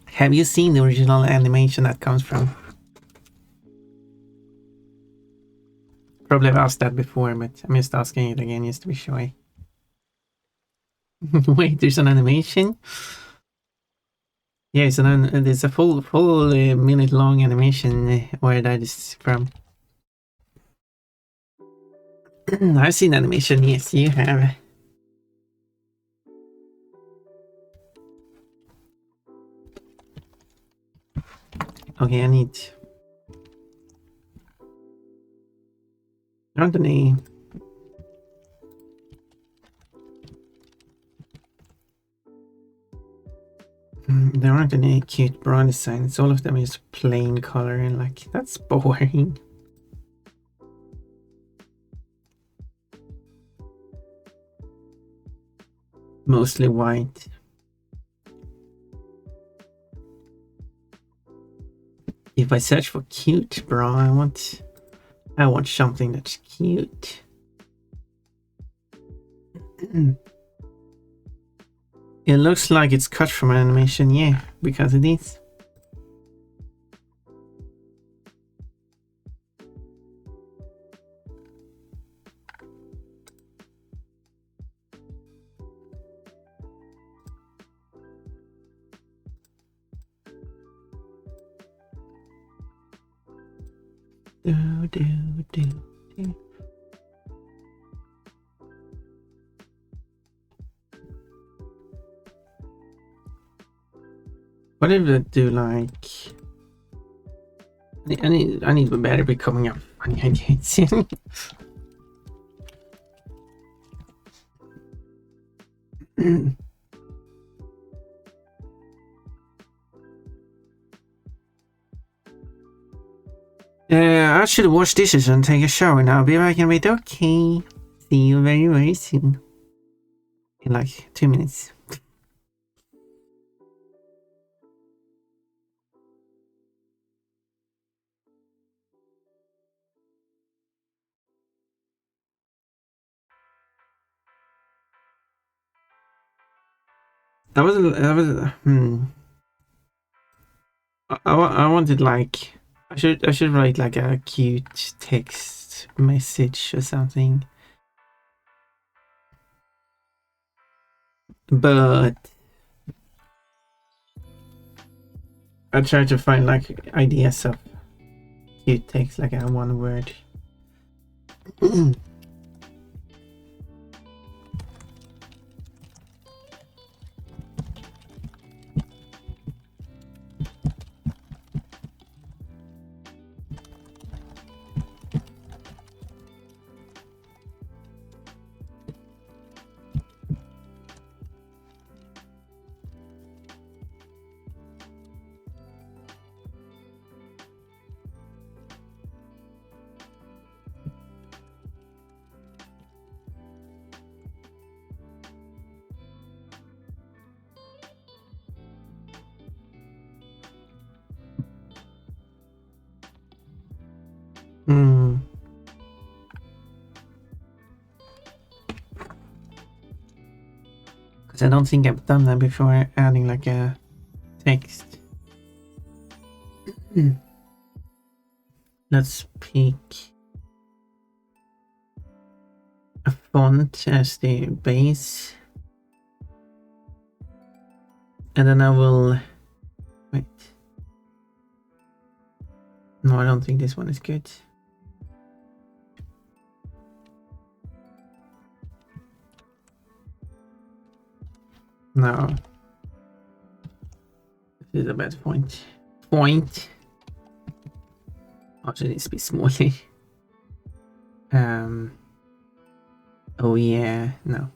Have you seen the original animation that comes from? Probably I've asked that before, but I'm just asking it again just to be sure. Wait, there's an animation? Yeah, there's a full minute long animation where that is from. I've seen animation, yes, you have. Okay, I need... There aren't any... There aren't any cute bra designs. All of them is plain color and like, that's boring. Mostly white. If I search for cute bra, I want something that's cute. It looks like it's cut from an animation, yeah, because it is. Do. What if I do like... I need a battery coming up 198. I should wash dishes and take a shower now. I'll be back in a bit. Okay. See you very, very soon. In like 2 minutes. That was I wanted like I should write like a cute text message or something. But I try to find like ideas of cute text, like a one word. Hmm. Because I don't think I've done that before, adding like a text. Let's pick a font as the base. And then I will... Wait. No, I don't think this one is good. No. This is a bad point. Also needs to be smaller. Oh yeah, no.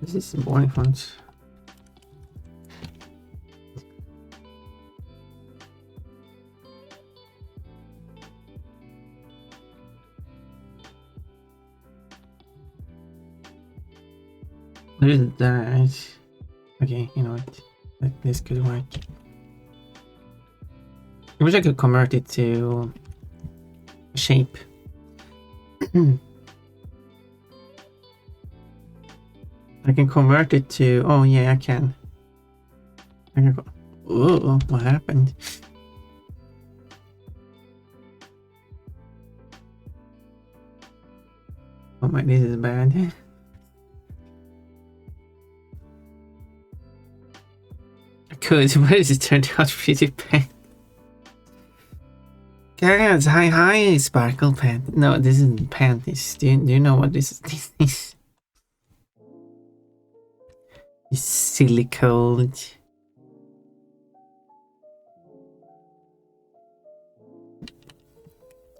This is some boring fonts. What is that? Okay, you know what? This could work. I wish I could convert it to shape. I can convert it to... Oh yeah, I can. I can go... Oh, what happened? Oh my, this is bad. I could, but it turned out pretty bad. Guys, hi, Sparkle Pant. No, this isn't Panties. Do you know what this is? It's silly cold.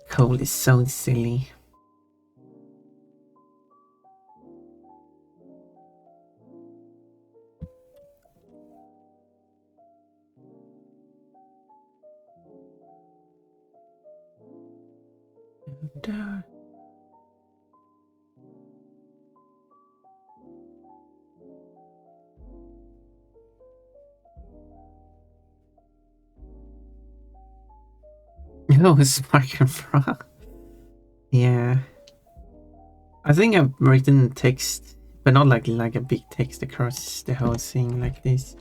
Cold is so silly. Oh, Spark and Frog. Yeah. I think I've written text, but not like a big text across the whole thing like this.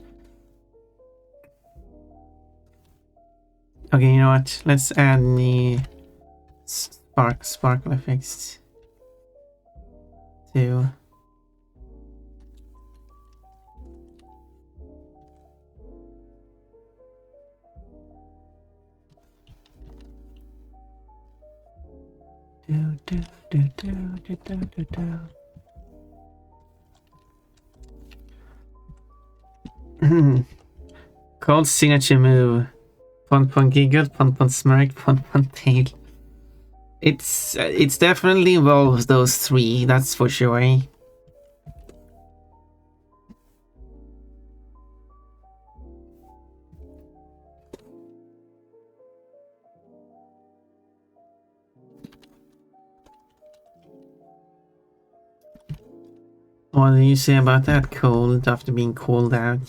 Okay, you know what? Let's add the sparkle effects to... Cold signature move. Pun pun giggle, pun pun smirk, pun pun tail. It's definitely involves those three, that's for sure. What do you say about that, cold, after being called out?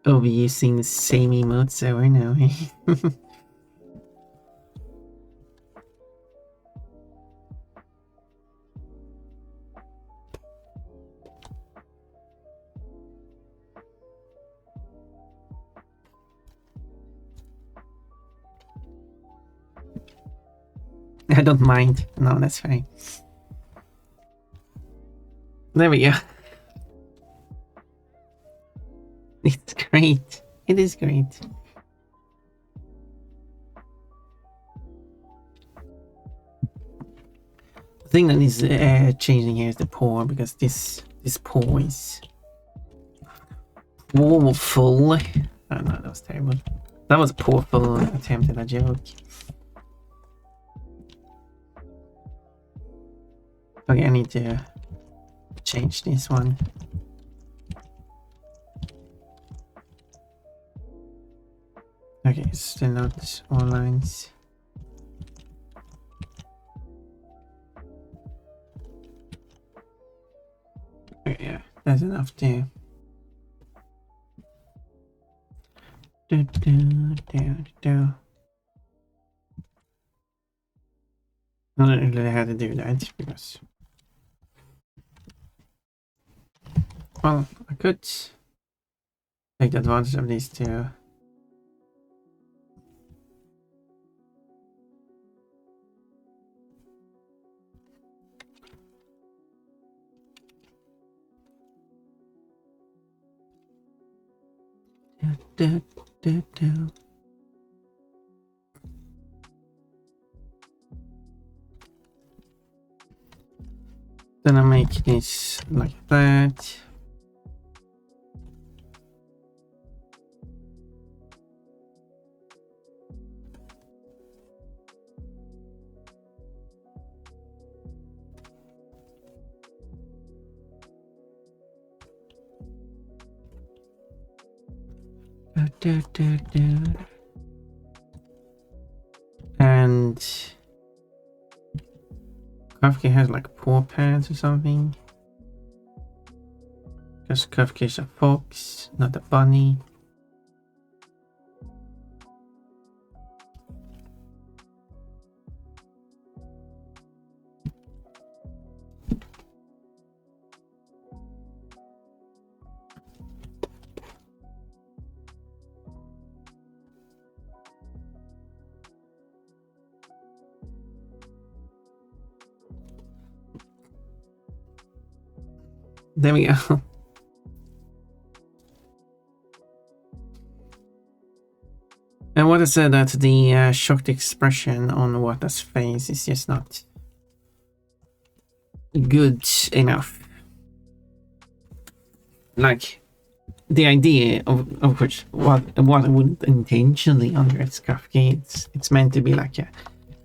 Overusing the same emotes over and over. I don't mind. No, that's fine. There we go. It's great. It is great. The thing that is changing here is the paw, because this paw is awful. Oh no, that was terrible. That was a pawful attempt at a joke. Okay, I need to change this one. Okay, still not all lines. Okay, yeah, that's enough to do. I don't really how to do that because, well, I could take advantage of these two. Do. Then I make this like that. And Kafka has like paw pads or something. Because Kafka is a fox, not a bunny. There we go. And what I said that the shocked expression on Wata's face is just not good enough. Like the idea of which what wouldn't intentionally undress Kafka. It's meant to be like a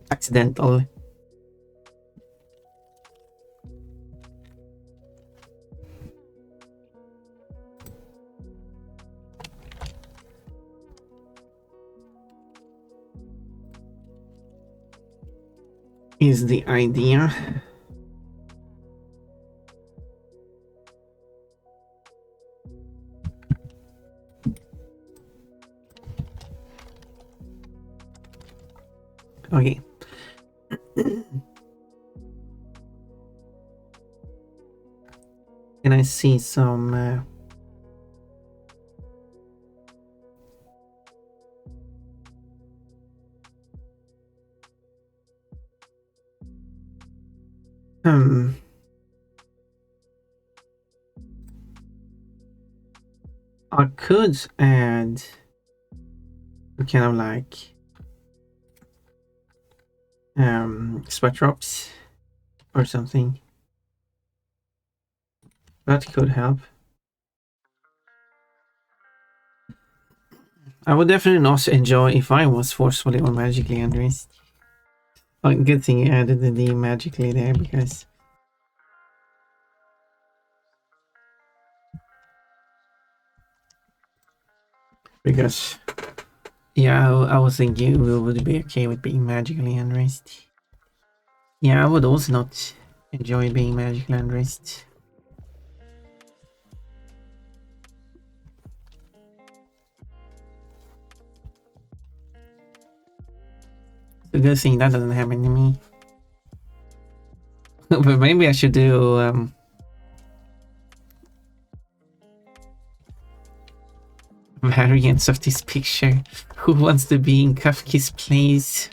accidental. Is the idea. Okay. Can I see some I could add kind of like sweat drops or something. That could help. I would definitely not enjoy if I was forcefully or magically undressed. Good thing you added the D magically there, because yeah, I was thinking we would be okay with being magically undressed. Yeah, I would also not enjoy being magically undressed. It's a good thing that doesn't happen to me. But maybe I should do variants of this picture. Who wants to be in Kafka's place?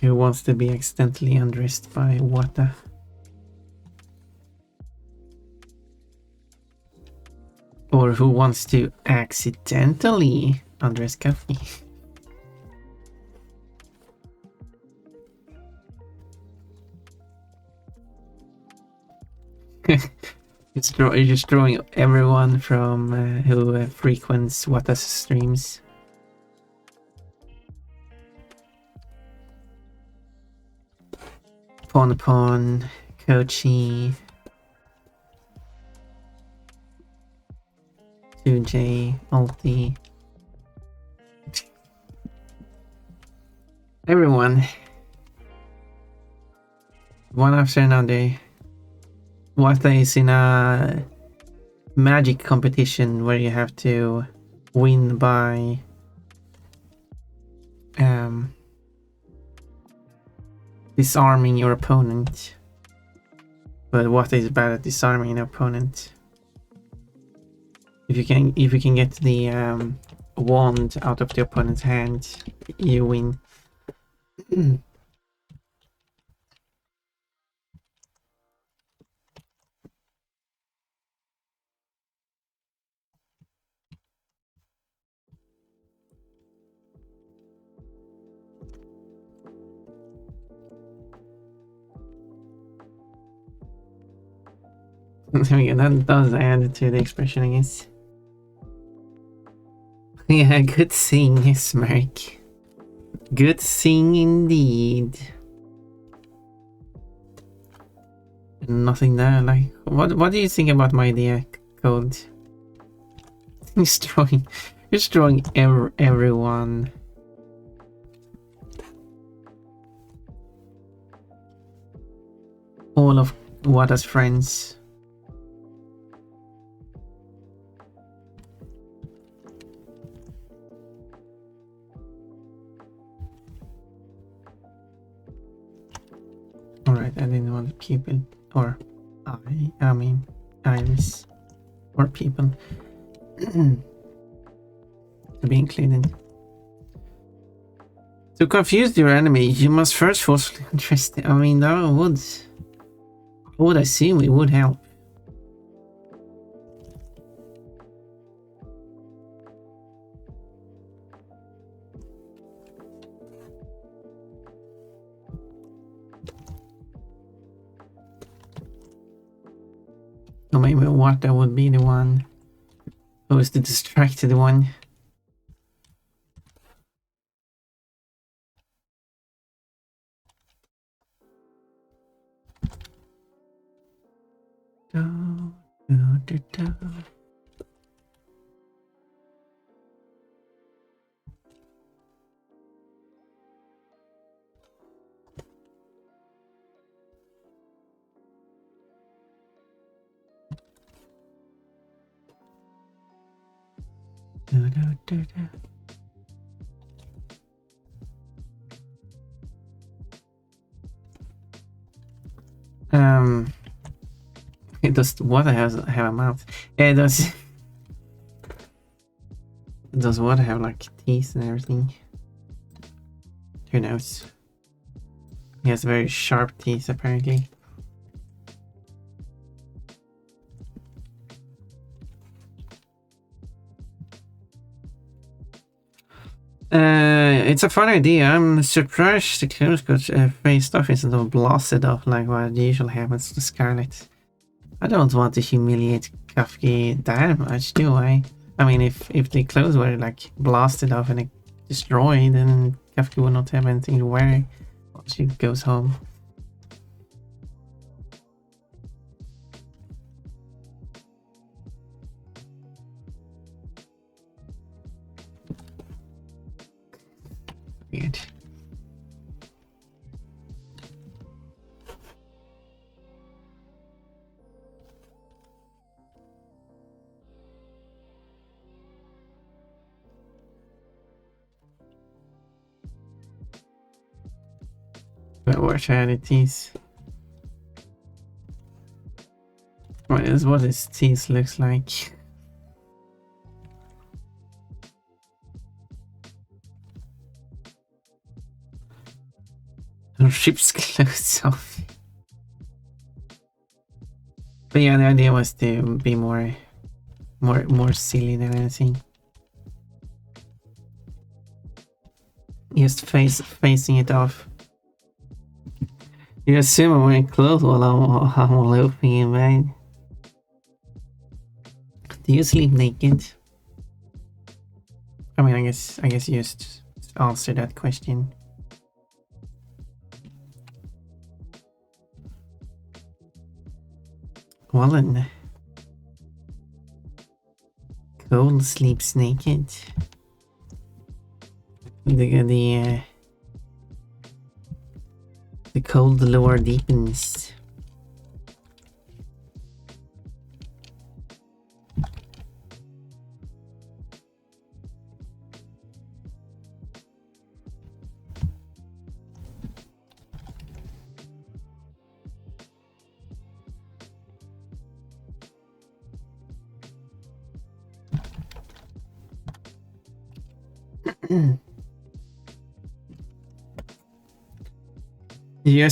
Who wants to be accidentally undressed by Wata? Or who wants to accidentally undress Kafka? You're just drawing everyone from who frequents Wata's streams. Pon, Kochi, 2J, Ulti. Everyone. One after another. Wata is in a magic competition where you have to win by disarming your opponent. But Wata is bad at disarming an opponent. If you can get the wand out of the opponent's hand, you win. There we go, that does add to the expression, I guess. Yeah, good thing, Smirk. Good thing indeed. Nothing there, like, what do you think about my idea, Code? You're destroying everyone. All of Wata's friends. Alright, I didn't want people, or I mean Iris, or people to be included. To confuse your enemy, you must first forcefully interest them. I mean, that would assume it would help. Or maybe Wata would be the one who is the distracted one. Does water have a mouth? Yeah, it does. Does water have like teeth and everything? Who knows? He has very sharp teeth, apparently. It's a fun idea. I'm surprised the clothes got faced off instead of blasted off like what usually happens to Scarlet. I don't want to humiliate Kafki that much, do I? I mean, if the clothes were like blasted off and destroyed, then Kafki would not have anything to wear once she goes home. Weird. But watch out at teeth. What is what his teeth looks like. Rips clothes off. But yeah, the idea was to be more silly than anything. Just facing it off. You assume I'm wearing clothes while I'm loafing in bed. Do you sleep naked? I mean, I guess you just answer that question. Well then, Cole sleeps naked. The cold lore deepens.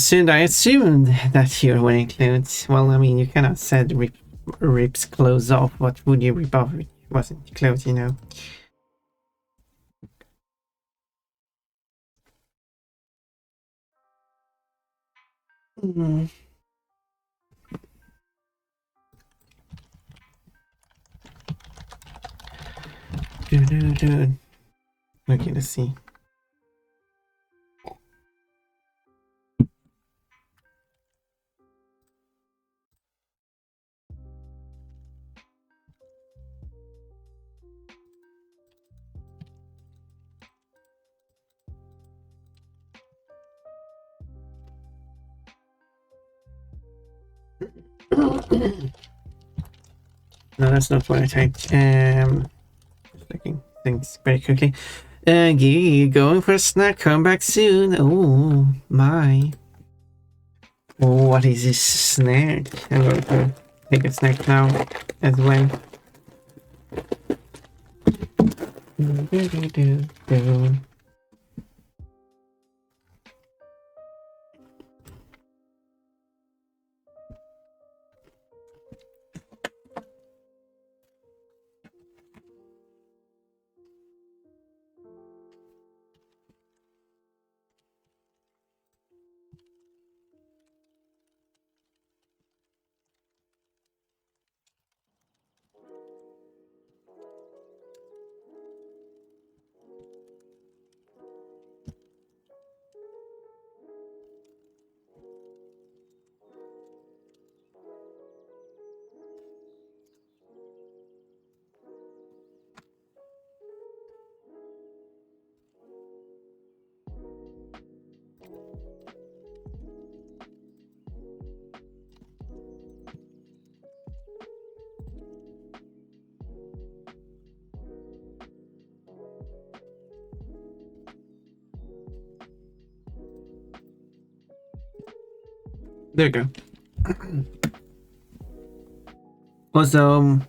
I assumed that you're wearing clothes. Well, I mean, you kind of said rips clothes off. What would you rip off if it wasn't clothes, you know? Mm. Okay, let's see. No, that's not what I typed. Looking things very quickly. Gee, going for a snack. Come back soon. Oh my. Oh, what is this snack? I'm going to take a snack now as well. There you go. Also,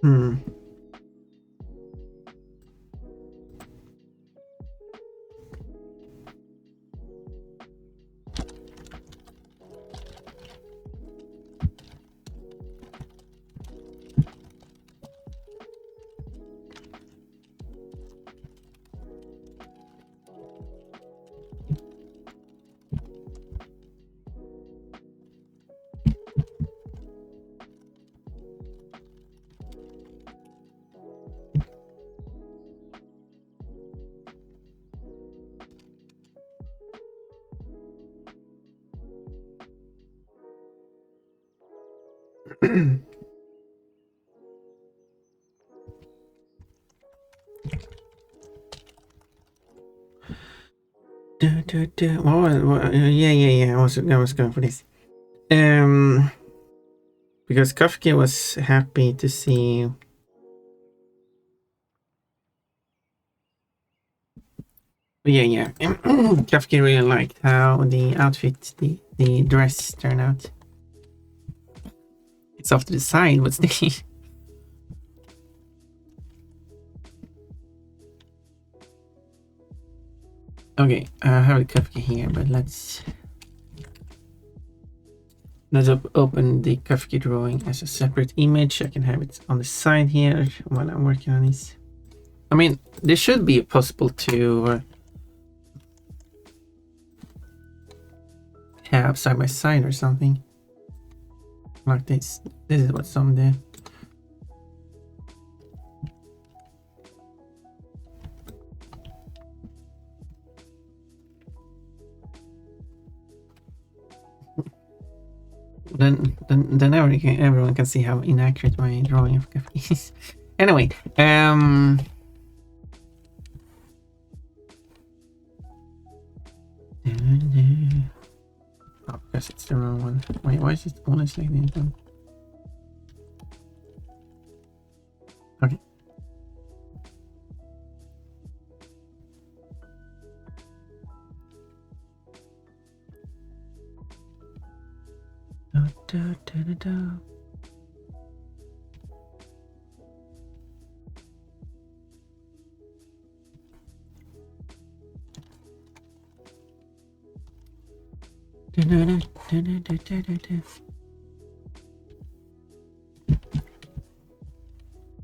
Hmm. Yeah. I was going for this. Because Kafka was happy to see. Yeah. Kafka really liked how the outfit, the dress turned out. It's off to the side, but still. Okay, I have a Kafka here, but let's open the Kafka drawing as a separate image. I can have it on the side here while I'm working on this. I mean, this should be possible to have side by side or something like this. This is what some do. Then everyone can see how inaccurate my drawing of Kafka is. Anyway, oh, because it's the wrong one. Wait, why is it always like that? Okay. Da.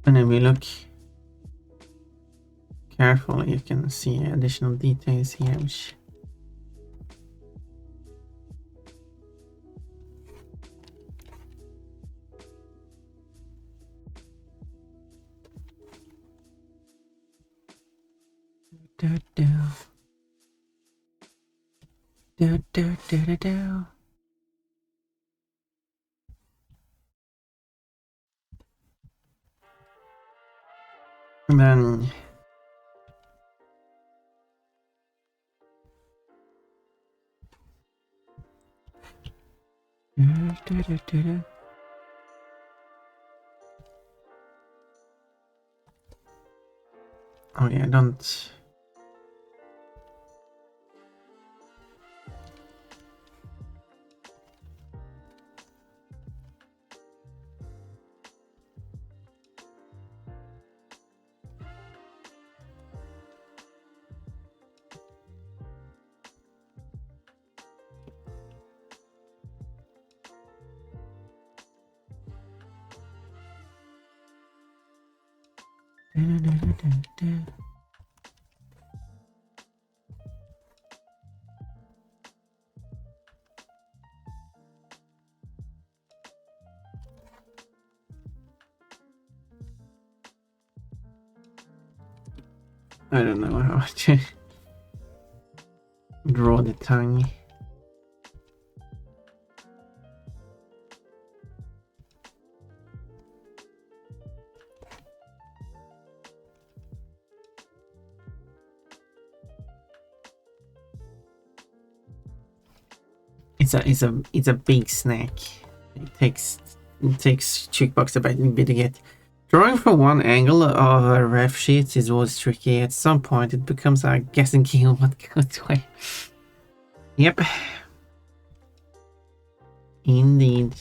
And then we look carefully, you can see additional details here, which And then oh yeah, don't. I don't know how to draw the tongue. It's a big snack. It takes Jukebox a bit to get. Drawing from one angle of a ref sheet is always tricky. At some point, it becomes a guessing game of what goes way. Yep. Indeed.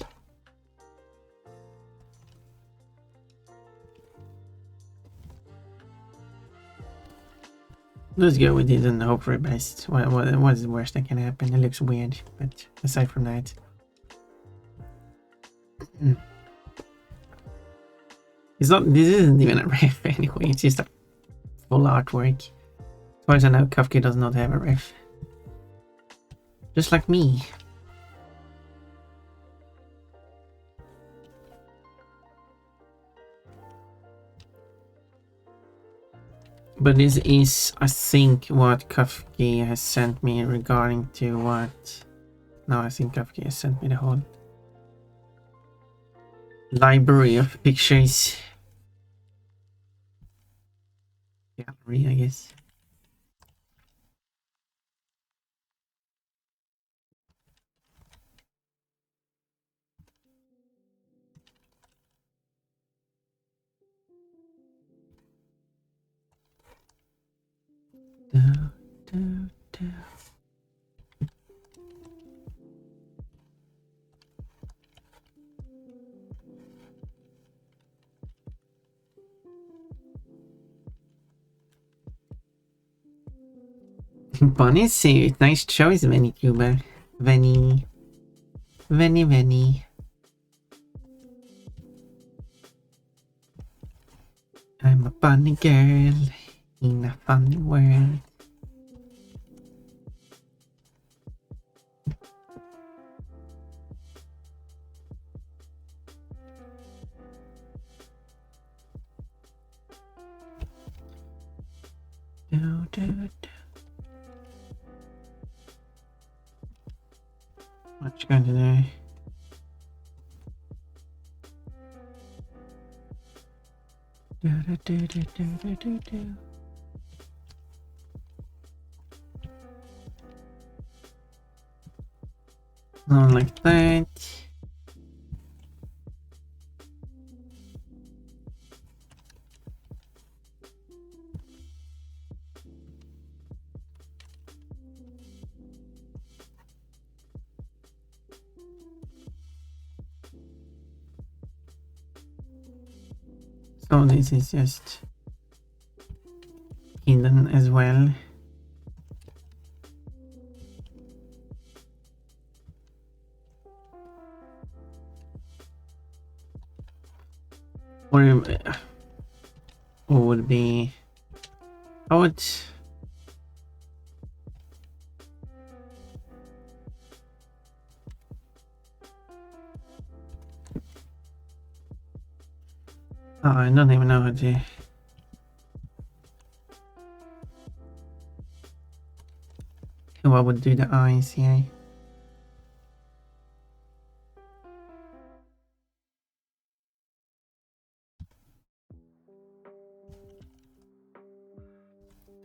Let's go with it and hope for the best. What is the worst that can happen? It looks weird, but aside from that. It's not, this isn't even a ref anyway, it's just a full artwork. As far as I know, Kafka does not have a ref. Just like me. But this is, I think, what Kafka has sent me regarding to what... No, I think Kafka has sent me the whole library of pictures. Gallery, I guess. Do, do, do. Bunny suit, nice choice, VennyTuber. Venny. I'm a bunny girl in a funny world. Do, do, do. What you going to do? Do, do, do, do, do, do, do. Not like that. So this is just hidden as well. Or would be... I would... Oh, I don't even know how to... Who I would do the eyes here.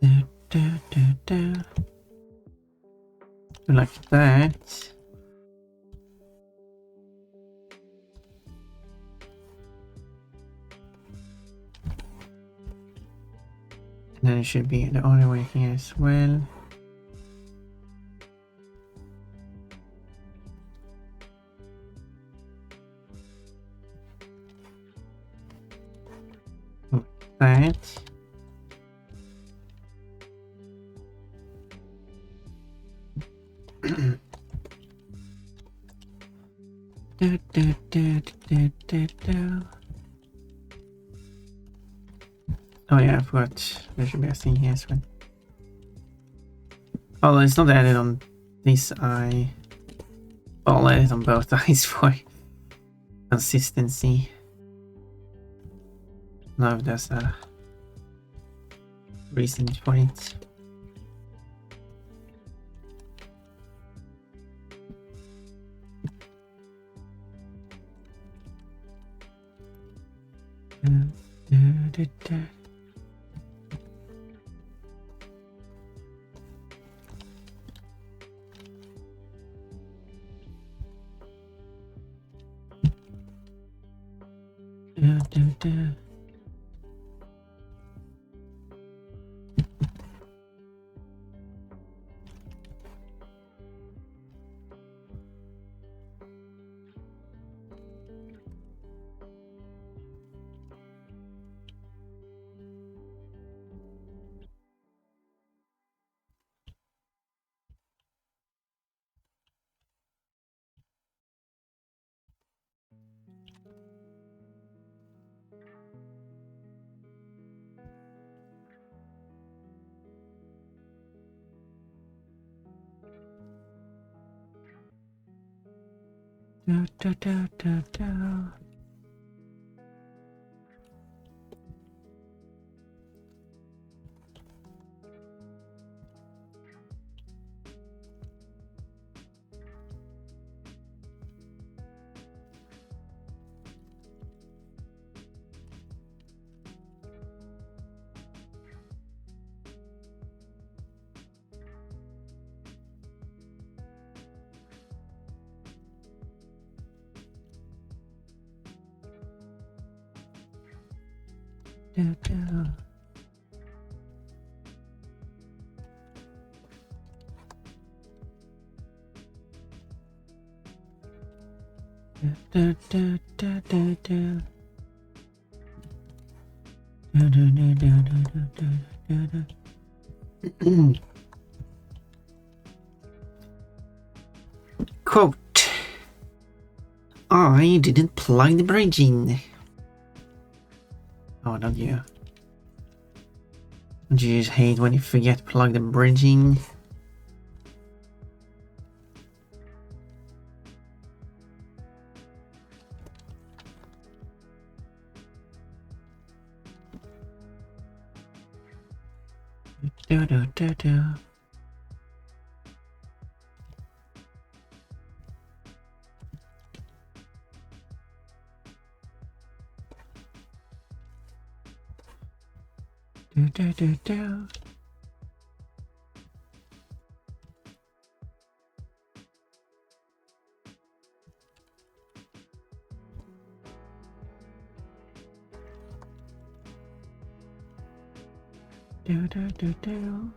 Do, do, do, do. Like that. And then it should be the other way here as well. Like that. Do, do, do, do, do, do. Oh yeah, I forgot. There should be a thing here as well. Although it's not added on this eye. I'll add it on both eyes for consistency. Now if there's a reason for it. Do, do, do, do, do. Do, do. Do, do, do, do, do. Do, do, do, do, do, do, do, do. Quote, I didn't plug the bridge in. Oh, don't you? Don't you just hate when you forget to plug the bridge in? Do do do do. Do do do do. Do do do do.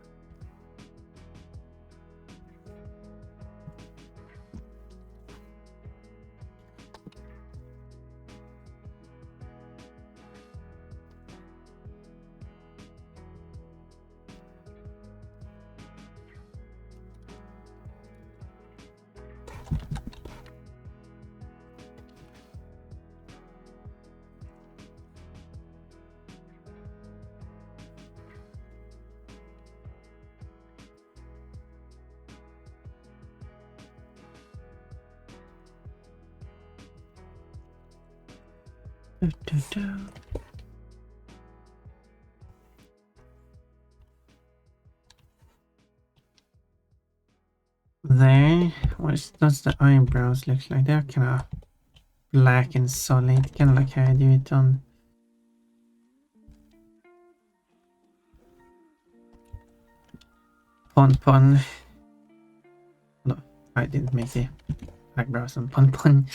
Do, do, do. There, does the eyebrows look like? They're kind of black and solid, kind of like how I do it on. Pon Pon. No, I didn't make the eyebrows on Pon Pon.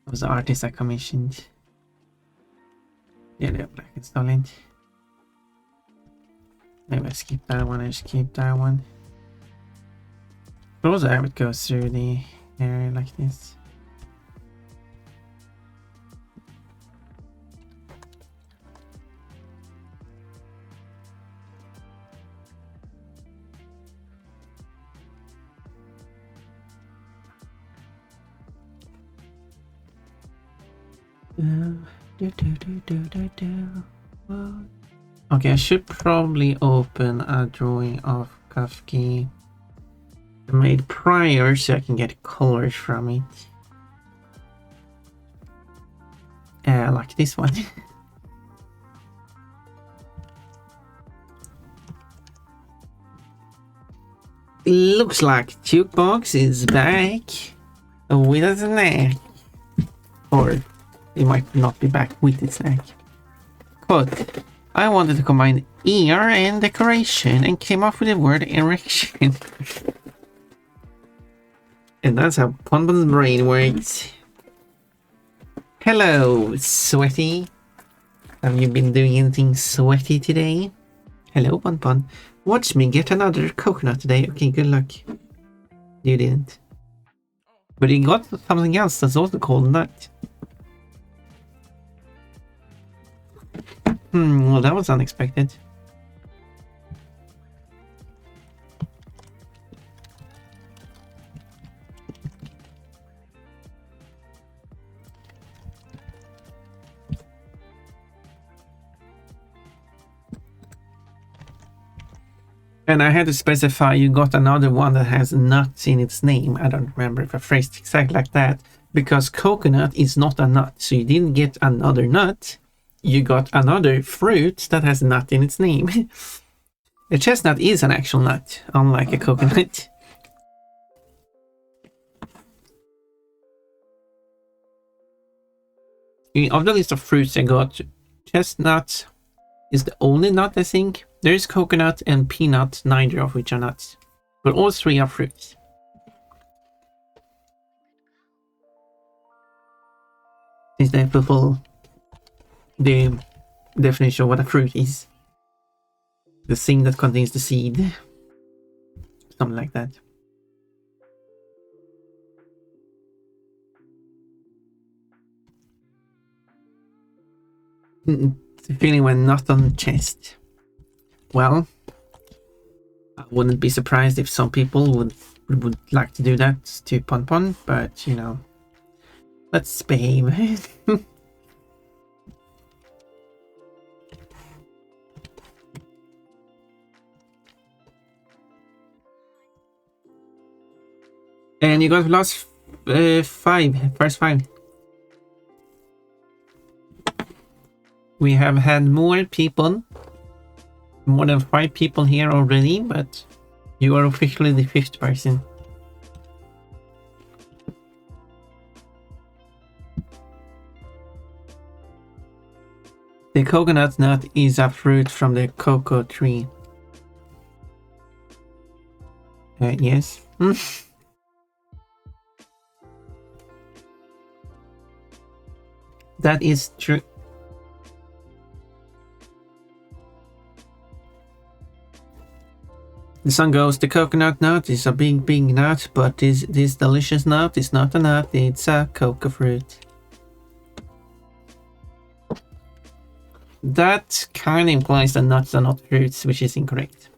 It was the artist I commissioned. Yeah, they're black and solid. Maybe I skip that one, I skip that one. Suppose I would go through the area like this. Okay, I should probably open a drawing of Kafki I made prior so I can get colors from it. Like this one. Looks like Jukebox is back with a snack. Or it might not be back with a snack. Quote, I wanted to combine ear and decoration and came up with the word erection. And that's how Pon Pon's brain works. Hello, Sweaty. Have you been doing anything sweaty today? Hello, Pon Pon. Watch me get another coconut today. Okay, good luck. You didn't. But you got something else that's also called nut. Well, that was unexpected. And I had to specify you got another one that has nuts in its name. I don't remember if I phrased it exactly like that. because coconut is not a nut, so you didn't get another nut. You got another fruit that has nut in its name. A chestnut is an actual nut, unlike a coconut. Of the list of fruits I got, chestnut is the only nut, I think. There is coconut and peanut, neither of which are nuts. But all three are fruits. Since they fulfill the definition of what a fruit is. The thing that contains the seed. Something like that. The feeling when not on chest. Well, I wouldn't be surprised if some people would like to do that to Pon Pon, but you know, let's behave. And you got last first five. We have had more people, more than 5 people here already, but you are officially the 5th person. The coconut nut is a fruit from the cocoa tree. Yes. That is true. The song goes, the coconut nut is a big nut, but this delicious nut is not a nut, it's a cocoa fruit. That kind of implies that nuts are not fruits, which is incorrect.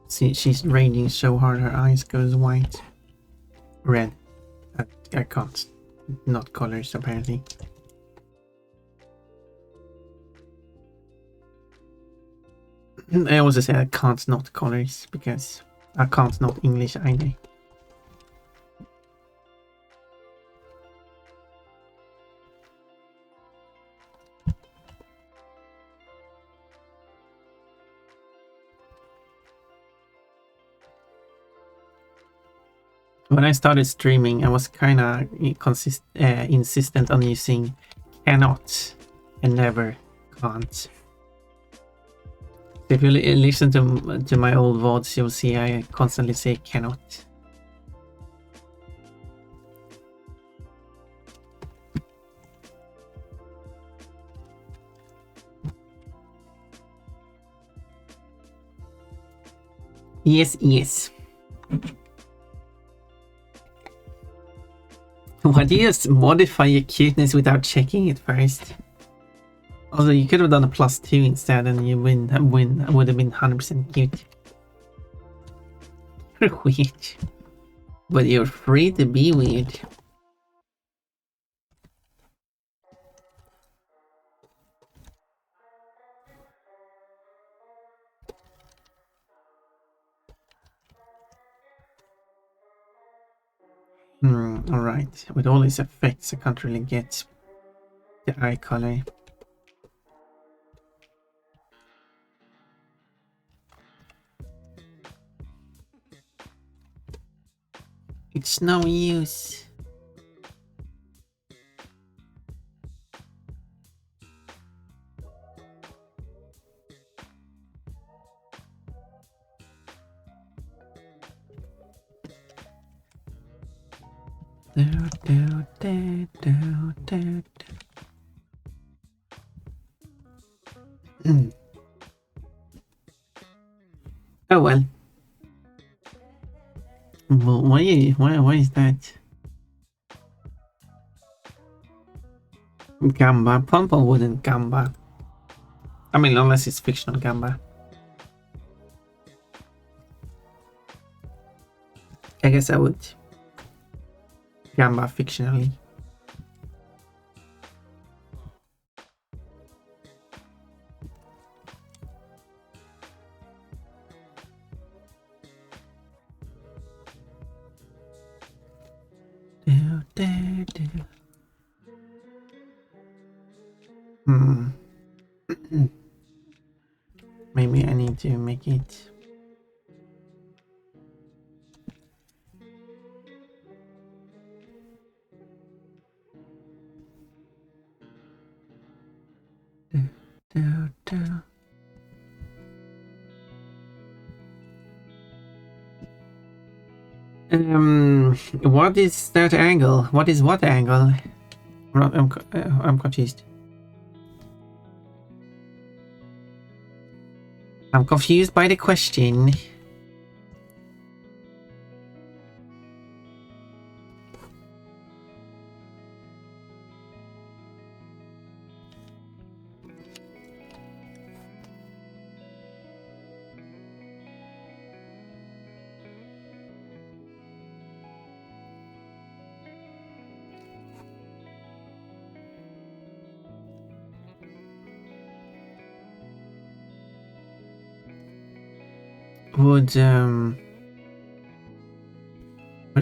See, she's raging so hard her eyes goes white. Red. I can't. Not colors, apparently. I also say I can't not colors, because I can't not English either. When I started streaming, I was kind of insistent on using cannot and never can't. If you listen to my old VODs, you'll see I constantly say cannot. Yes, yes. Why do you just modify your cuteness without checking it first? Although you could have done a +2 instead and you would have been 100% cute. You're weird. But you're free to be weird. Alright. With all these effects, I can't really get the eye color. It's no use. Oh well. Why is that? Gamba. Pumple wouldn't gamba. I mean, unless it's fictional gamba. I guess I would. Gamba fictionally. Hmm. Maybe I need to make it. What is that angle? What is what angle? I'm confused. I'm confused by the question. Would where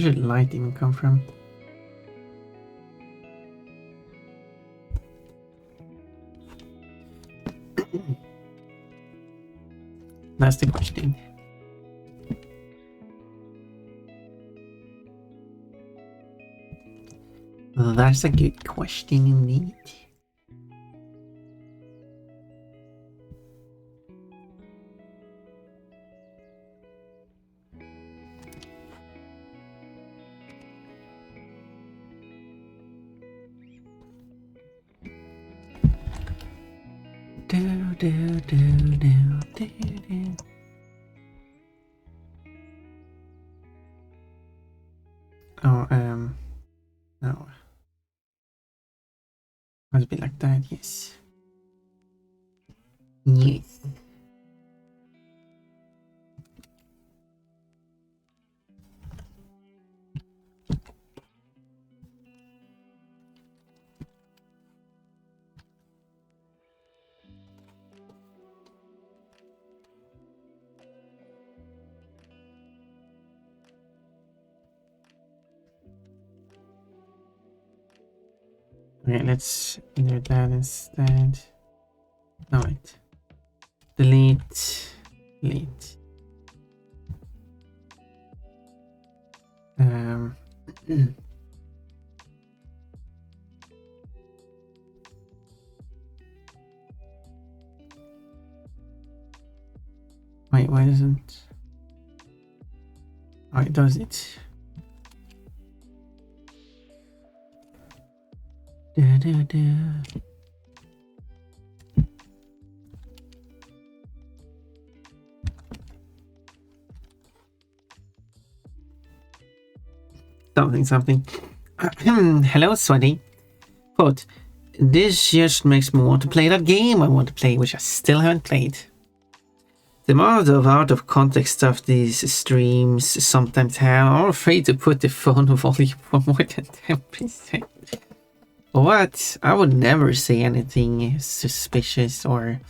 should light even come from? That's the question. That's a good question indeed. Oh, no. Must be like that, yes. Yes. Okay, let's do that instead. No, wait. Delete. Delete. Wait, why doesn't... Oh, it does it. Something. Hello, Sweaty. Quote, this just makes me want to play that game I want to play, which I still haven't played. The amount of out of context stuff these streams sometimes have, I'm afraid to put the phone volume for more than 10%. What? I would never say anything suspicious or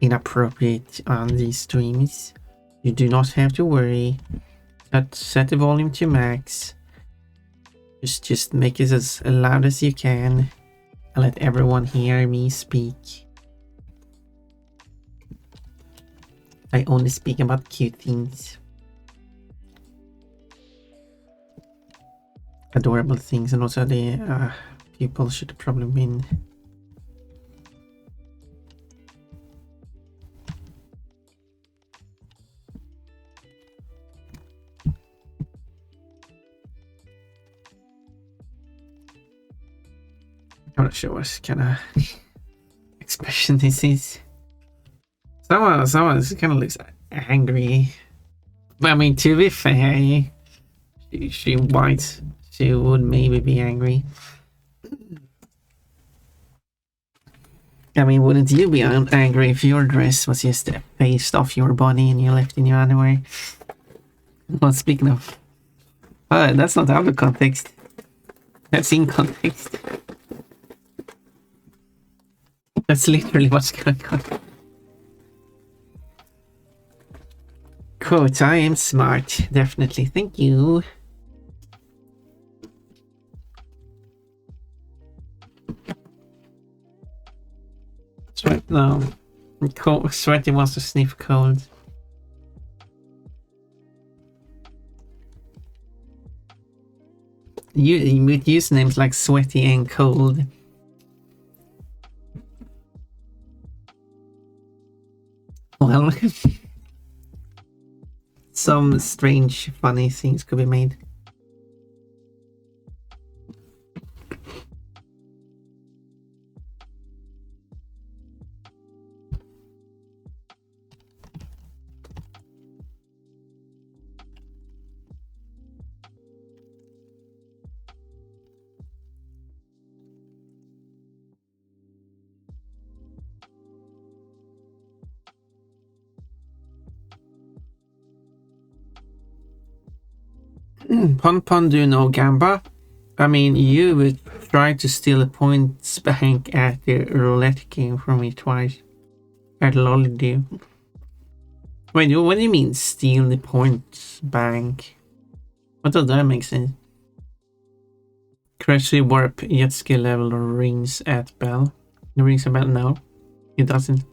inappropriate on these streams. You do not have to worry. Set the volume to max. Just make it as loud as you can and let everyone hear me speak. I only speak about cute things. Adorable things, and also the people should have probably been... I'm not sure what kind of expression this is. Someone kind of looks angry. But I mean, to be fair, she would maybe be angry. I mean, wouldn't you be angry if your dress was just faced off your body and you left in your underwear? Well, speaking of... that's not out of context. That's in context. That's literally what's going on. Quote, I am smart. Definitely. Thank you. No. Cold, Sweaty wants to sniff cold. With usernames like Sweaty and Cold. Well, some strange, funny things could be made. Pon Pon, do you know Gamba? I mean, you would try to steal a points bank at the roulette game from me twice. At lolly do. Wait, what do you mean steal the points bank? What does that make sense? Crashy warp jet skill level rings at bell. It rings a bell? No, it doesn't.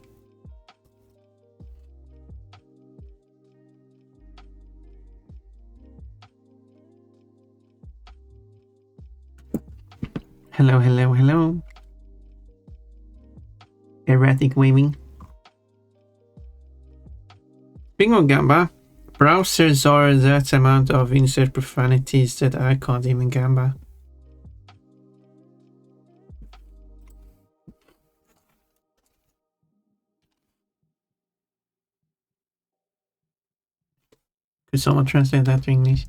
Hello, hello, hello. Erratic waving. Bingo Gamba. Browsers are that amount of insert profanities that I can't even Gamba. Could someone translate that to English?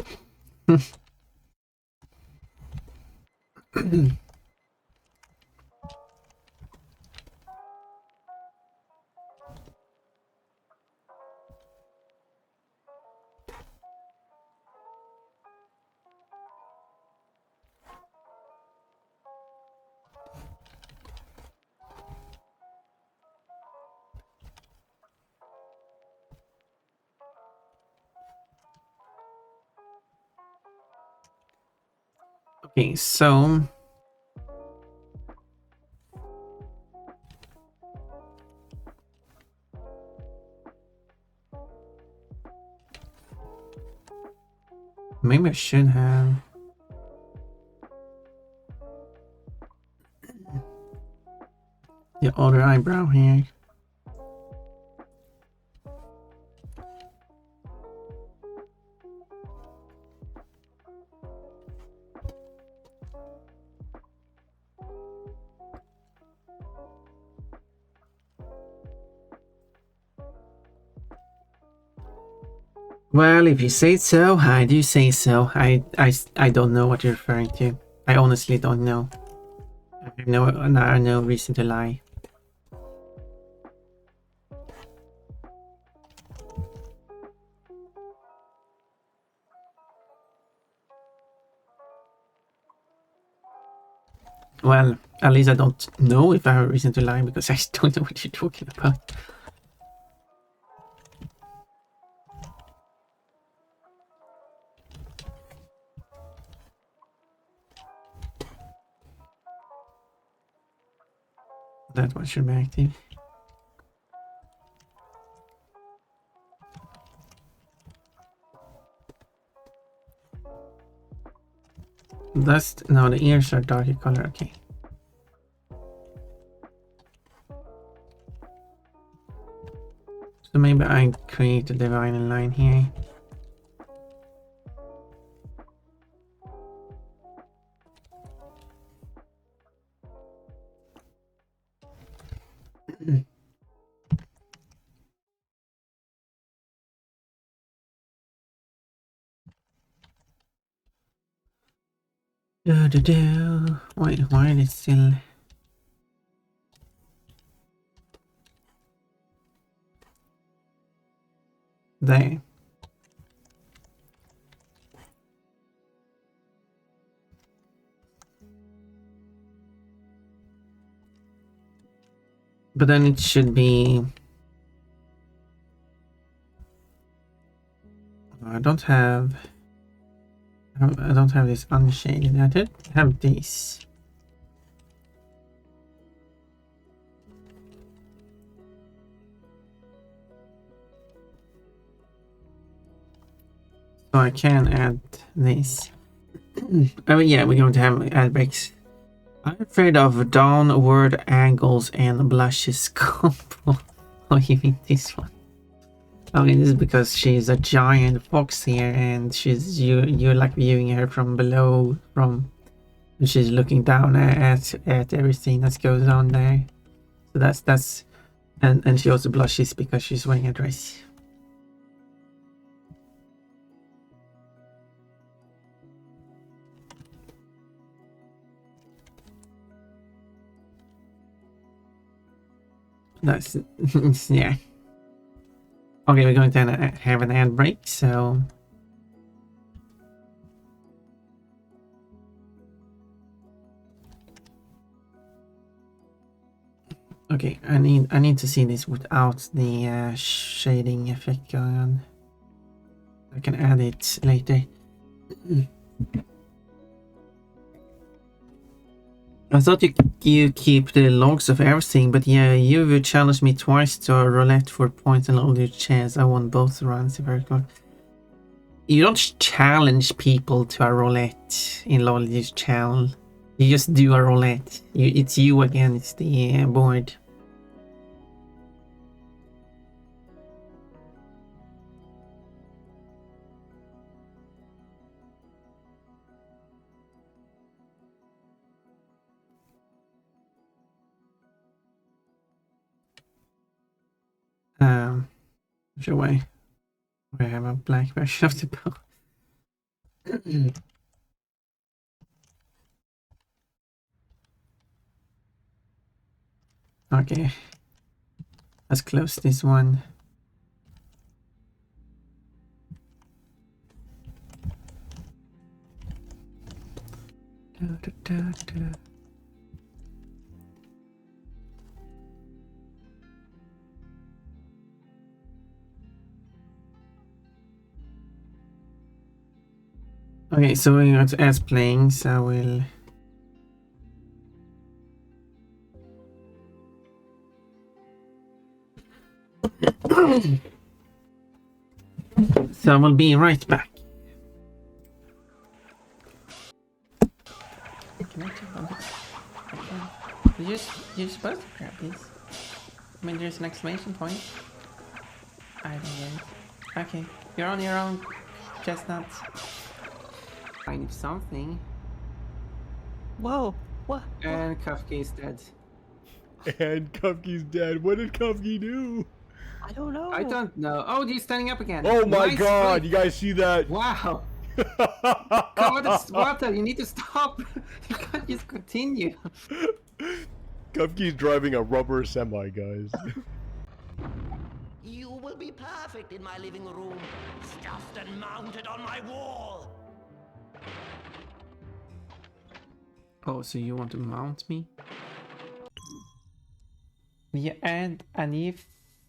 Okay, so maybe I should have the other eyebrow here. Well, if you say so, I do say so. I don't know what you're referring to. I honestly don't know. I have no reason to lie. Well, at least I don't know if I have a reason to lie because I don't know what you're talking about. That one should be active. No, the ears are darker color. Okay. So maybe I create a dividing line here. Wait, why is it still? There. But then it should be. I don't have this unshaded. I did have this. So I can add this. Oh yeah, we're going to have ad breaks. I'm afraid of downward angles and blushes combo. Oh, you mean this one? Okay, this is because she's a giant fox here, and you're like viewing her from below, and she's looking down at everything that goes on there. So that's and she also blushes because she's wearing a dress. That's yeah. Okay, we're going to have an ad break, so okay, I need to see this without the shading effect going on. I can add it later. I thought you keep the logs of everything, but yeah, you challenged me twice to a roulette for points and all your chance. I won both runs if I recall. You don't challenge people to a roulette in Lolly's channel. You just do a roulette. It's you against the board. Sure way. I have a black version of the bow. Okay. Let's close this one. Okay, so we're going to as playing, so I will. So I will be right back. Can I jump on this? You're supposed to grab this. I mean, there's an exclamation point. I don't know. Okay, you're on your own, chestnut. I need something. Whoa! What? And Kafka is dead. And Kufky's dead. What did Kufky do? I don't know. I don't know. Oh, he's standing up again. Oh my Nice god, break. you guys see that? Wow. God, it's water. You need to stop. You can't just continue. Kufky's driving a rubber semi, guys. You will be perfect in my living room, stuffed and mounted on my wall. Oh, so you want to mount me? Yeah, and a new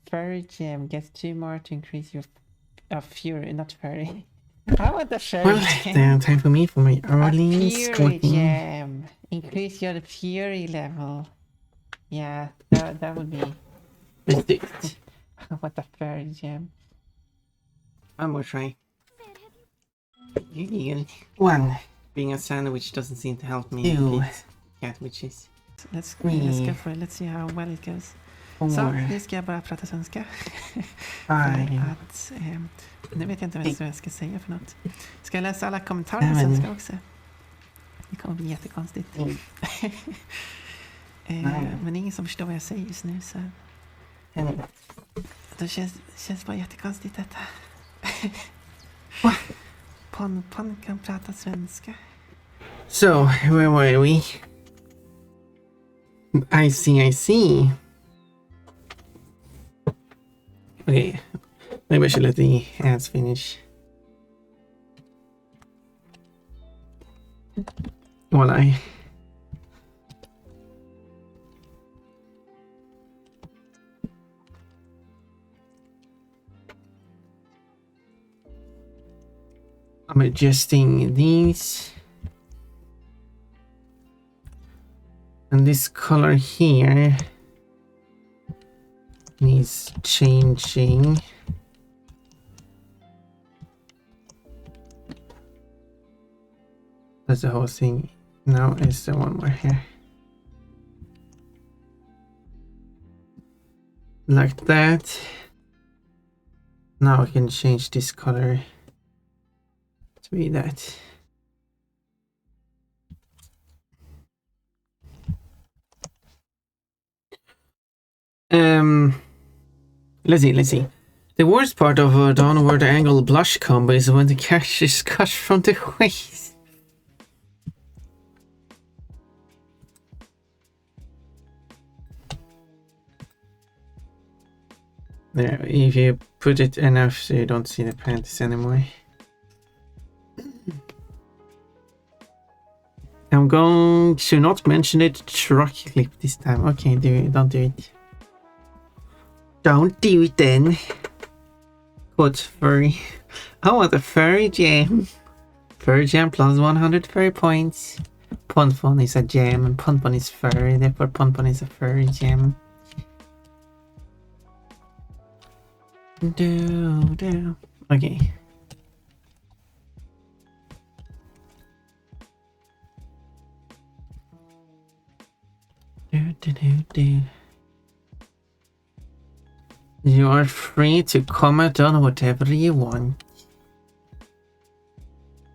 fairy gem gets 2 more to increase your fury, not fairy. I want the fairy gem. Well, time for me for my early Fury gem. Increase your fury level. Yeah, that would be. Let's do it. I want the fairy gem. One more try. One. Being a sandwich doesn't seem to help me. 2 sandwiches. Let's 3 go for it. Let's see how well it goes. 4 Så, nu ska jag bara prata svenska. 5 Att, nu vet jag inte vad jag ska säga för något. Ska jag läsa alla kommentarer på svenska också? Det kommer bli jättekonstigt. Men ingen som förstår vad jag säger just nu, så det känns bara jättekonstigt detta. Pon kan prata svenska. So, where were we? I see. Okay, maybe I should let the ads finish. While I'm adjusting these. And this color here needs changing. That's the whole thing. Now is the one more here. Like that. Now I can change this color to be that. Let's see. The worst part of a downward angle blush combo is when the character is cut from the waist. There, if you put it enough so you don't see the panties anymore. I'm going to not mention it truck clip this time. Okay, don't do it. Don't do it then. What furry? I want a furry gem. Furry gem plus 100 furry points. Ponpon is a gem and Ponpon is furry, therefore Ponpon is a furry gem. Okay. You are free to comment on whatever you want.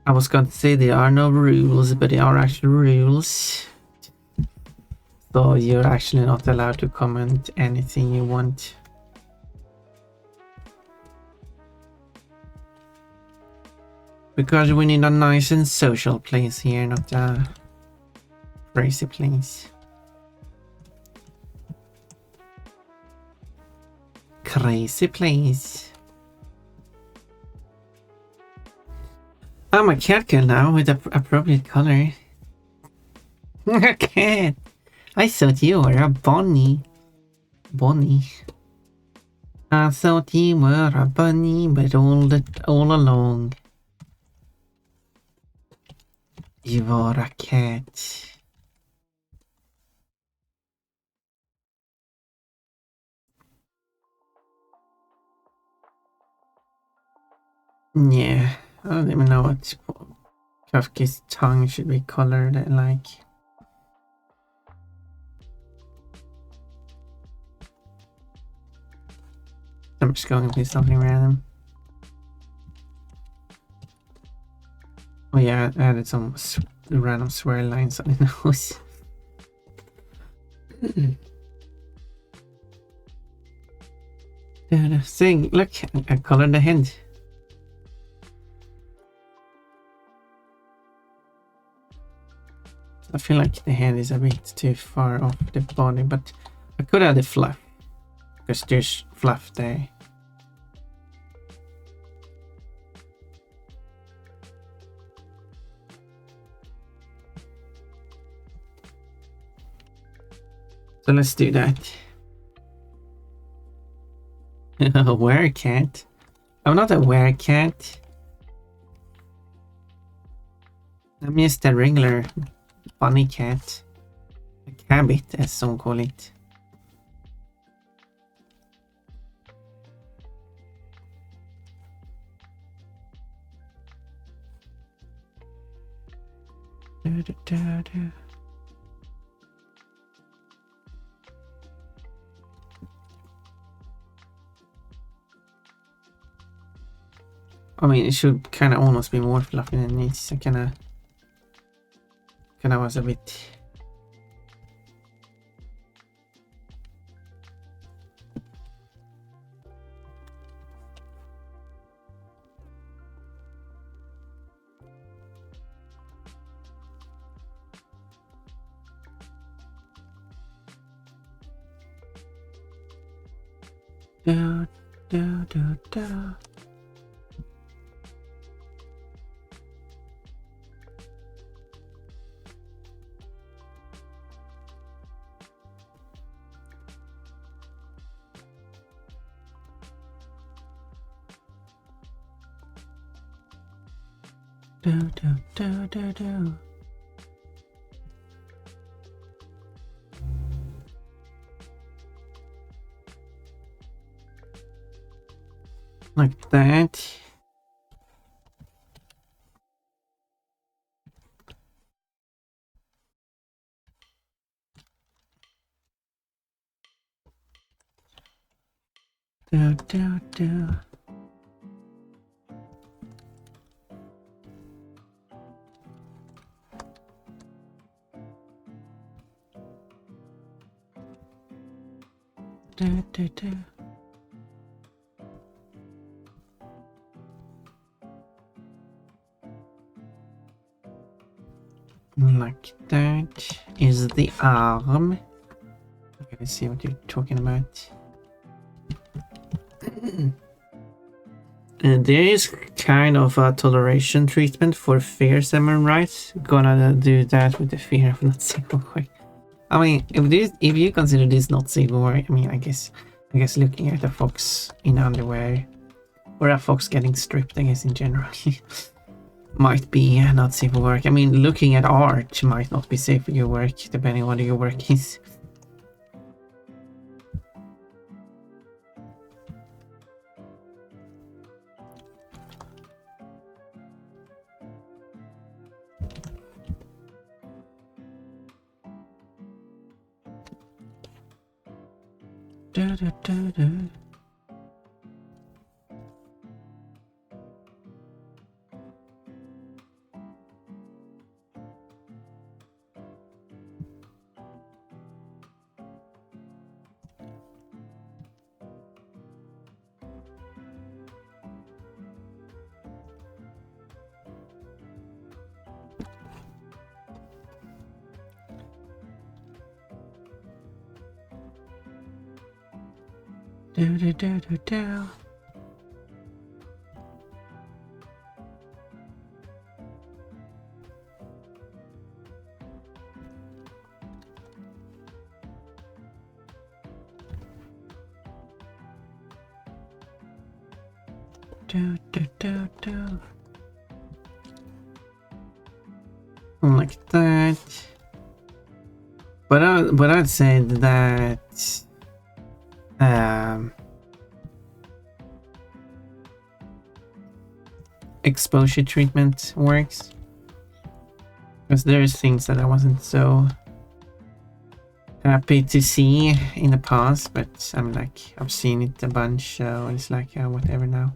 I was going to say there are no rules, but there are actual rules. So you're actually not allowed to comment anything you want. Because we need a nice and social place here, not a crazy place. Crazy place. I'm a cat girl now with the appropriate color. A cat. I thought you were a bunny. Bunny. I thought you were a bunny, but all along you are a cat. Yeah, I don't even know what Kafka's tongue should be colored like. I'm just going to do something random. Oh yeah, I added some random swear lines on the nose. Thing, look, I colored the head. I feel like the head is a bit too far off the body, but I could add the fluff, because there's fluff there. So let's do that. A werecat? I'm not a werecat. I'm just a regular bunny cat. A cabbit, as some call it. I mean, it should kind of almost be more fluffy than this. I kind of was a bit. Da, da, da, da. Do, do, do, do, do. Like that. Do, do, do. Do, do, do. Like that is the arm. Okay, let's see what you're talking about. There is kind of a toleration treatment for fear, am right? Gonna do that with the fear of not single work. I mean, if you consider this not single work, I mean, I guess looking at a fox in underwear or a fox getting stripped, I guess in general, might be not safe for work. I mean, looking at art might not be safe for your work, depending on what your work is. Da, da, da, da. Do, do, do, do, do. Do, do, do, do. Like that. But I'd say that exposure treatment works, because there's things that I wasn't so happy to see in the past, but I'm like, I've seen it a bunch, so it's like whatever now.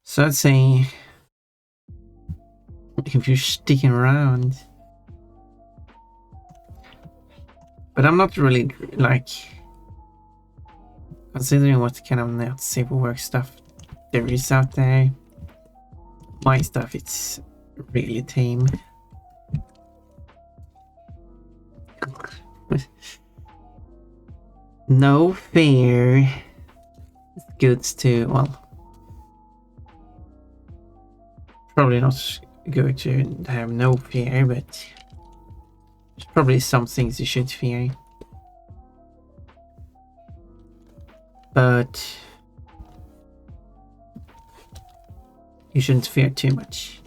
So I'd say if you're sticking around, but I'm not really like considering what kind of not safe for work stuff there is out there. My stuff, it's really tame. No fear. It's good to, well, probably not good to have no fear, but there's probably some things you should fear. But you shouldn't fear too much.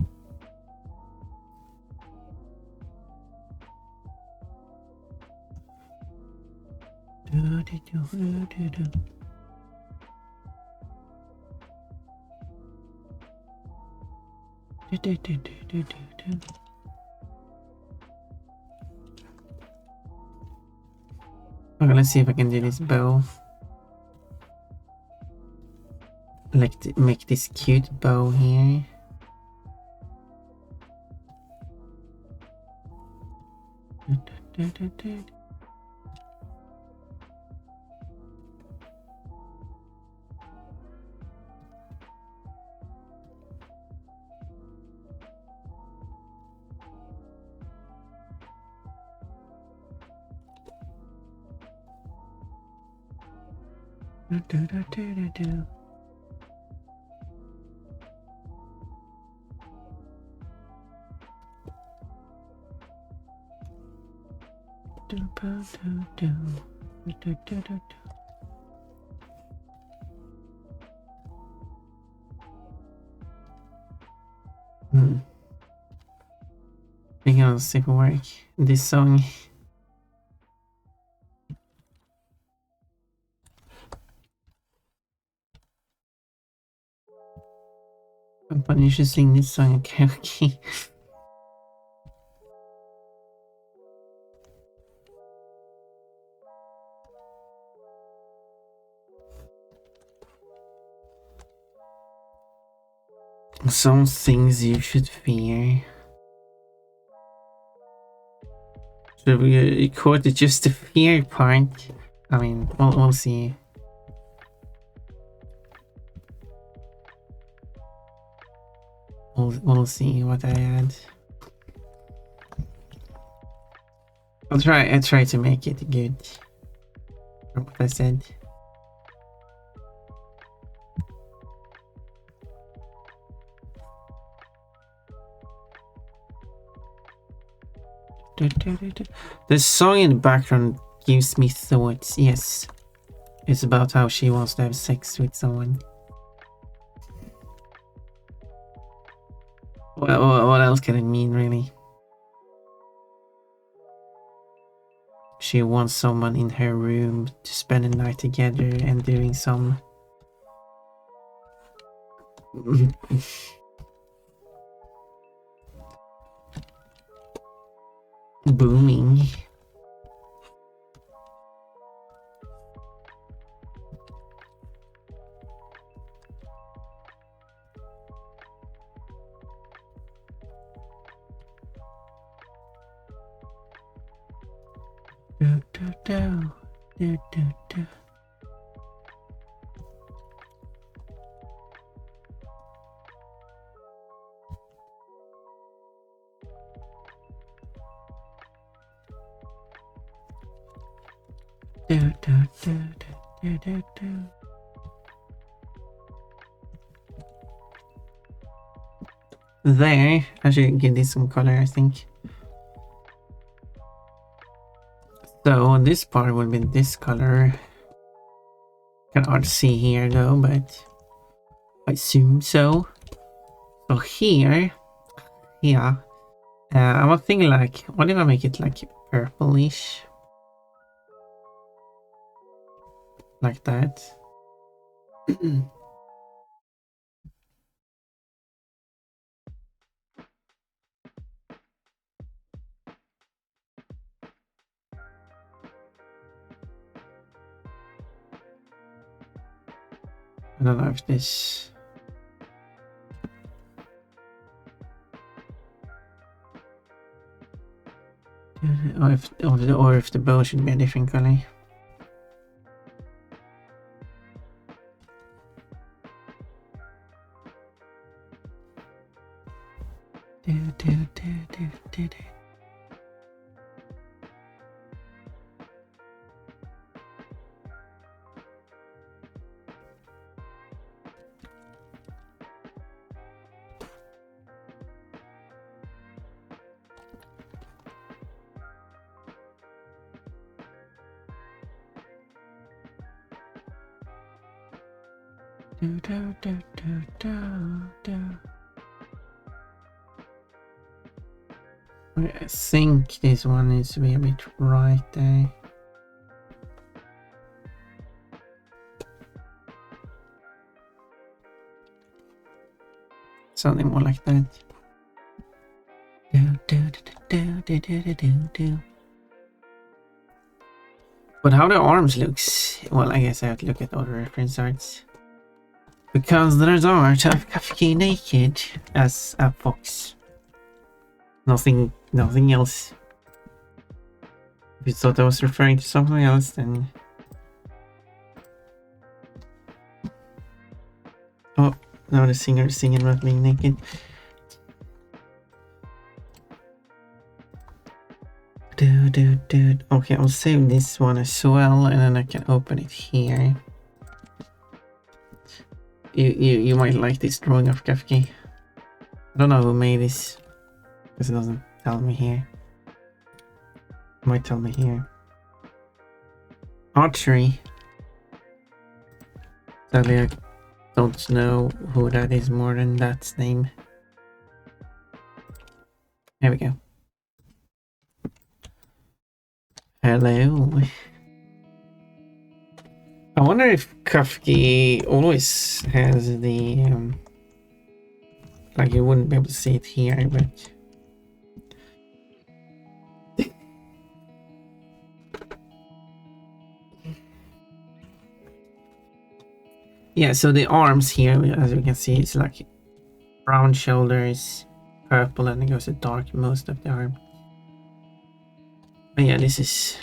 Okay, let's see if I can do this bow. Like to make this cute bow here. Thinking of safe work. This song. But you should sing this song in karaoke. Some things you should fear. Should we record just the fear part? I mean, we'll see. We'll see what I add. I'll try to make it good. From what I said. The song in the background gives me thoughts. Yes, it's about how she wants to have sex with someone. What else can it mean, really? She wants someone in her room to spend the night together and doing some booming. There, I should give this some color, I think. So this part will be this color. Can hard see here though, but I assume so. So here, yeah. I was thinking like, what if I make it like purplish? Like that. I don't know if this... Or if the bow should be a different color. I think this one needs to be a bit right there. Something more like that. But how the arms looks? Well, I guess I have to look at other reference arts. Because there's art of Kafka naked as a fox. Nothing else. If you thought I was referring to something else, then... Oh, now the singer is singing about being naked. Okay, I'll save this one as well, and then I can open it here. You might like this drawing of Kafka. I don't know who made this, because it doesn't tell me here. It might tell me here. Archery. Sadly, I don't know who that is more than that name. There we go. Hello. I wonder if Kafka always has the like you wouldn't be able to see it here, but yeah. So the arms here, as you can see, it's like brown shoulders, purple, and it goes to dark most of the arm. But yeah, this is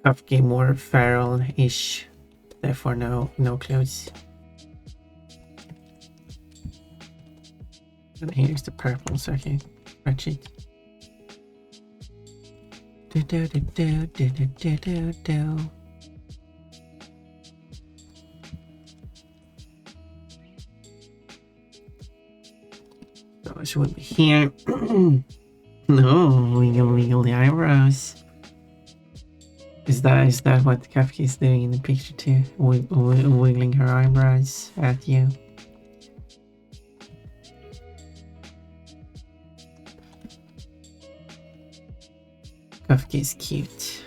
Kafki more feral-ish, therefore no clothes. And here's the purple, so I can stretch it. Do do do do do do do do. So it would be here. No, wiggle the eyebrows. Is that what Kafka is doing in the picture too? Wiggling her eyebrows at you. Kafka is cute.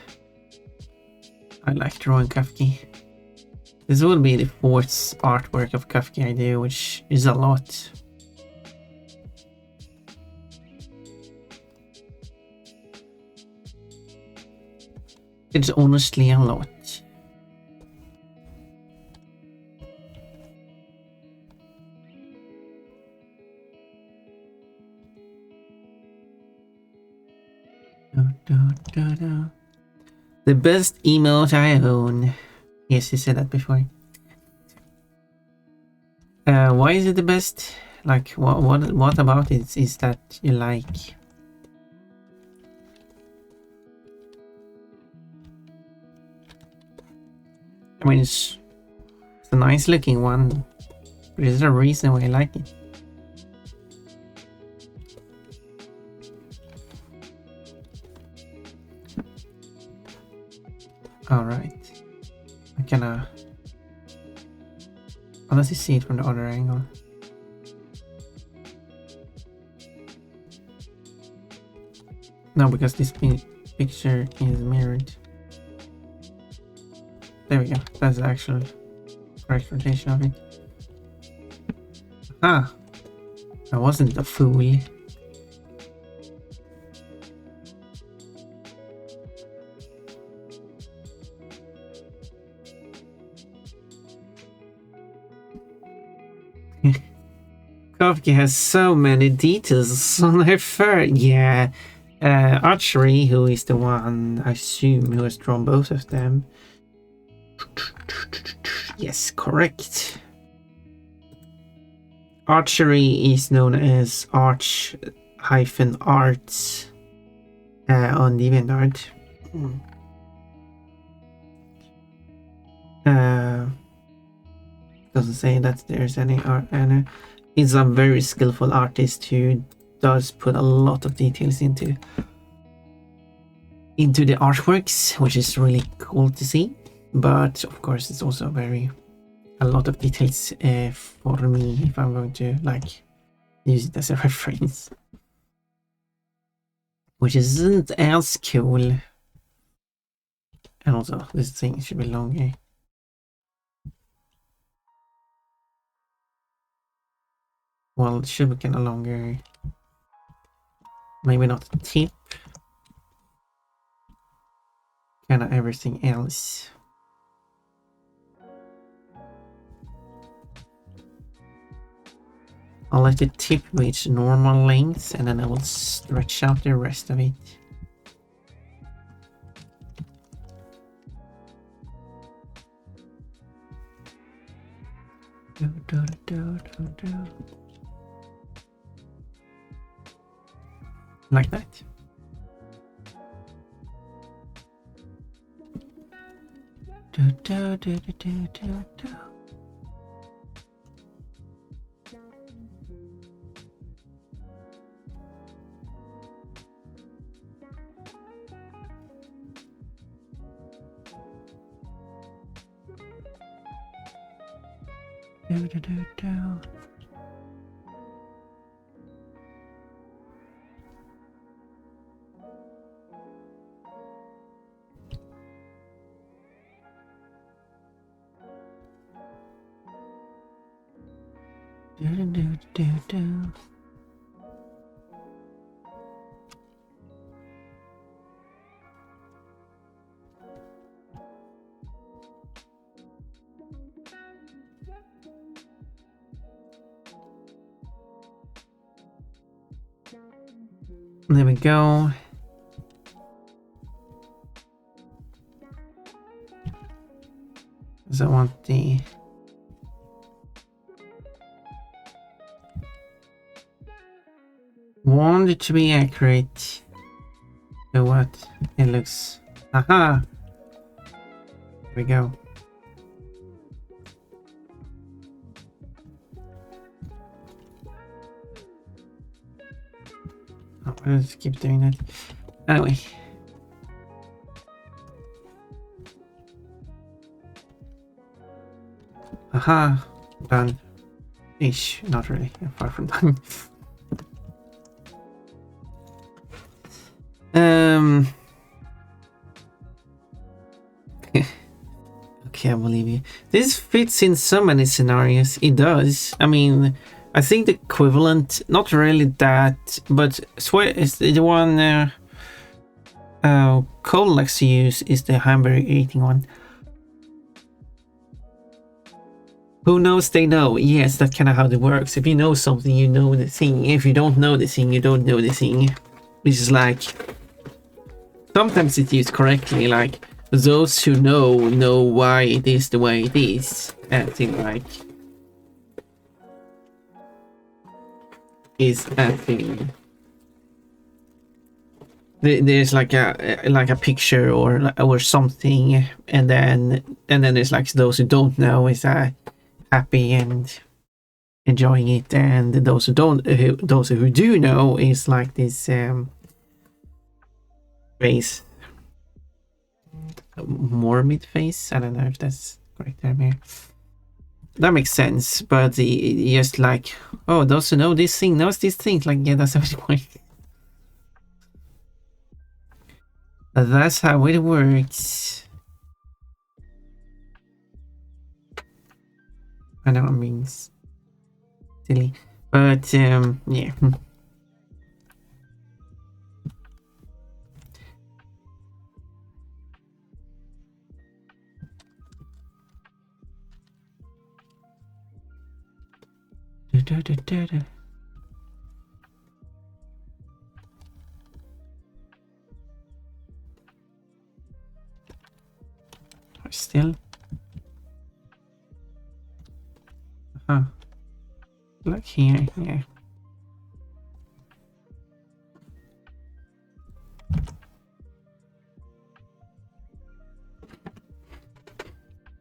I like drawing Kafka. This will be the 4th artwork of Kafka I do, which is a lot. It's honestly a lot. The best emote I own. Yes, you said that before. Why is it the best? Like, what about it is that you like? I mean, it's a nice looking one, but is there a reason why I like it? Alright. I can unless you see it from the other angle. No, because this picture is mirrored. There we go. That's the actual correct rotation of it. Ah! I wasn't a fool. Kafka has so many details on her fur. Yeah. Archery, who is the one, I assume, who has drawn both of them. Yes, correct. Archery is known as arch-arts on DeviantArt. Doesn't say that there's any art, and he's a very skillful artist who does put a lot of details into the artworks, which is really cool to see. But of course, it's also a lot of details for me if I'm going to like use it as a reference, which isn't as cool. And also, this thing should be longer. Well, it should be kind of longer. Maybe not the tip. Kind of everything else. I'll let the tip reach normal length and then I will stretch out the rest of it. Like that. There we go. So I want the... Want it to be accurate. So what? It looks... Aha! There we go. Oh, let's keep doing that. Anyway. Aha! Done. Ish. Not really. I'm far from done. Okay, I believe you. This fits in so many scenarios. It does. I mean, I think the equivalent, not really that, but swear is the one Cole likes to use is the hamburger eating one. Who knows, they know. Yes, that's kind of how it works. If you know something, you know the thing. If you don't know the thing, you don't know the thing. Which is like... Sometimes it's used correctly, like... Those who know why it is the way it is. Acting like... Is acting... There's like a picture or something, and then there's like those who don't know is happy and enjoying it, and those who don't, those who do know is like this face, morbid face. I don't know if that's correct term here. That makes sense, but just like, oh, those who know this thing knows this thing. Like, yeah, that's how it works. That's how it works. I know it means silly, but yeah. Still. Huh. Look here, yeah.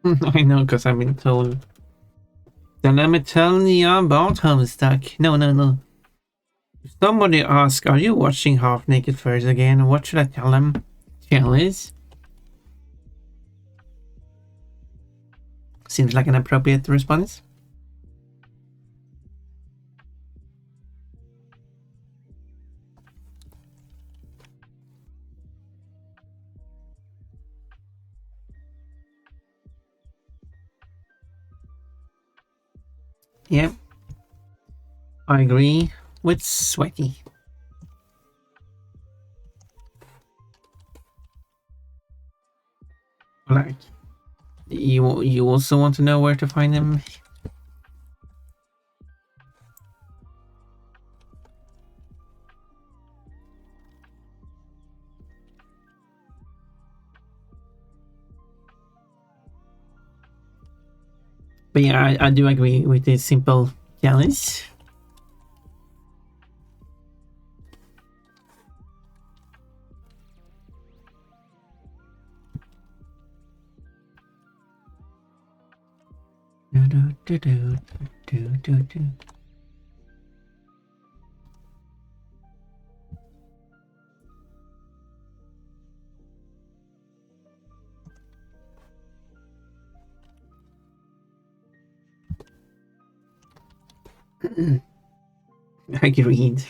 I know, because I've been told. Then let me tell you about Homestuck. No. If somebody asks, are you watching Half Naked Furs again? What should I tell them? Jealous? Seems like an appropriate response. Yep. I agree with Sweaty. Like, you also want to know where to find them? But yeah, I do agree with this simple challenge. Agreed.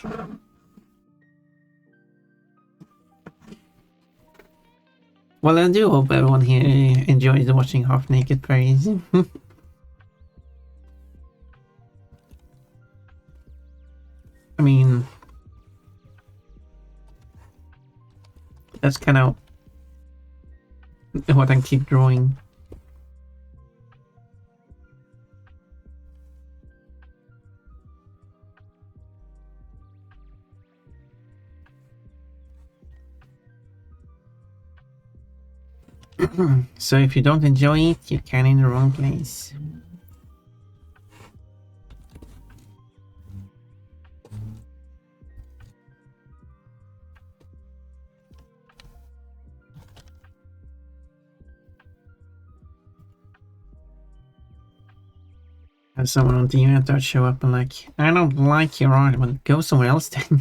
Well, I do hope everyone here enjoys watching Half Naked Fairies. I mean, that's kind of what I keep drawing. So if you don't enjoy it, you're kind of in the wrong place. Have someone on the event that show up and like, I don't like your art, but go somewhere else then.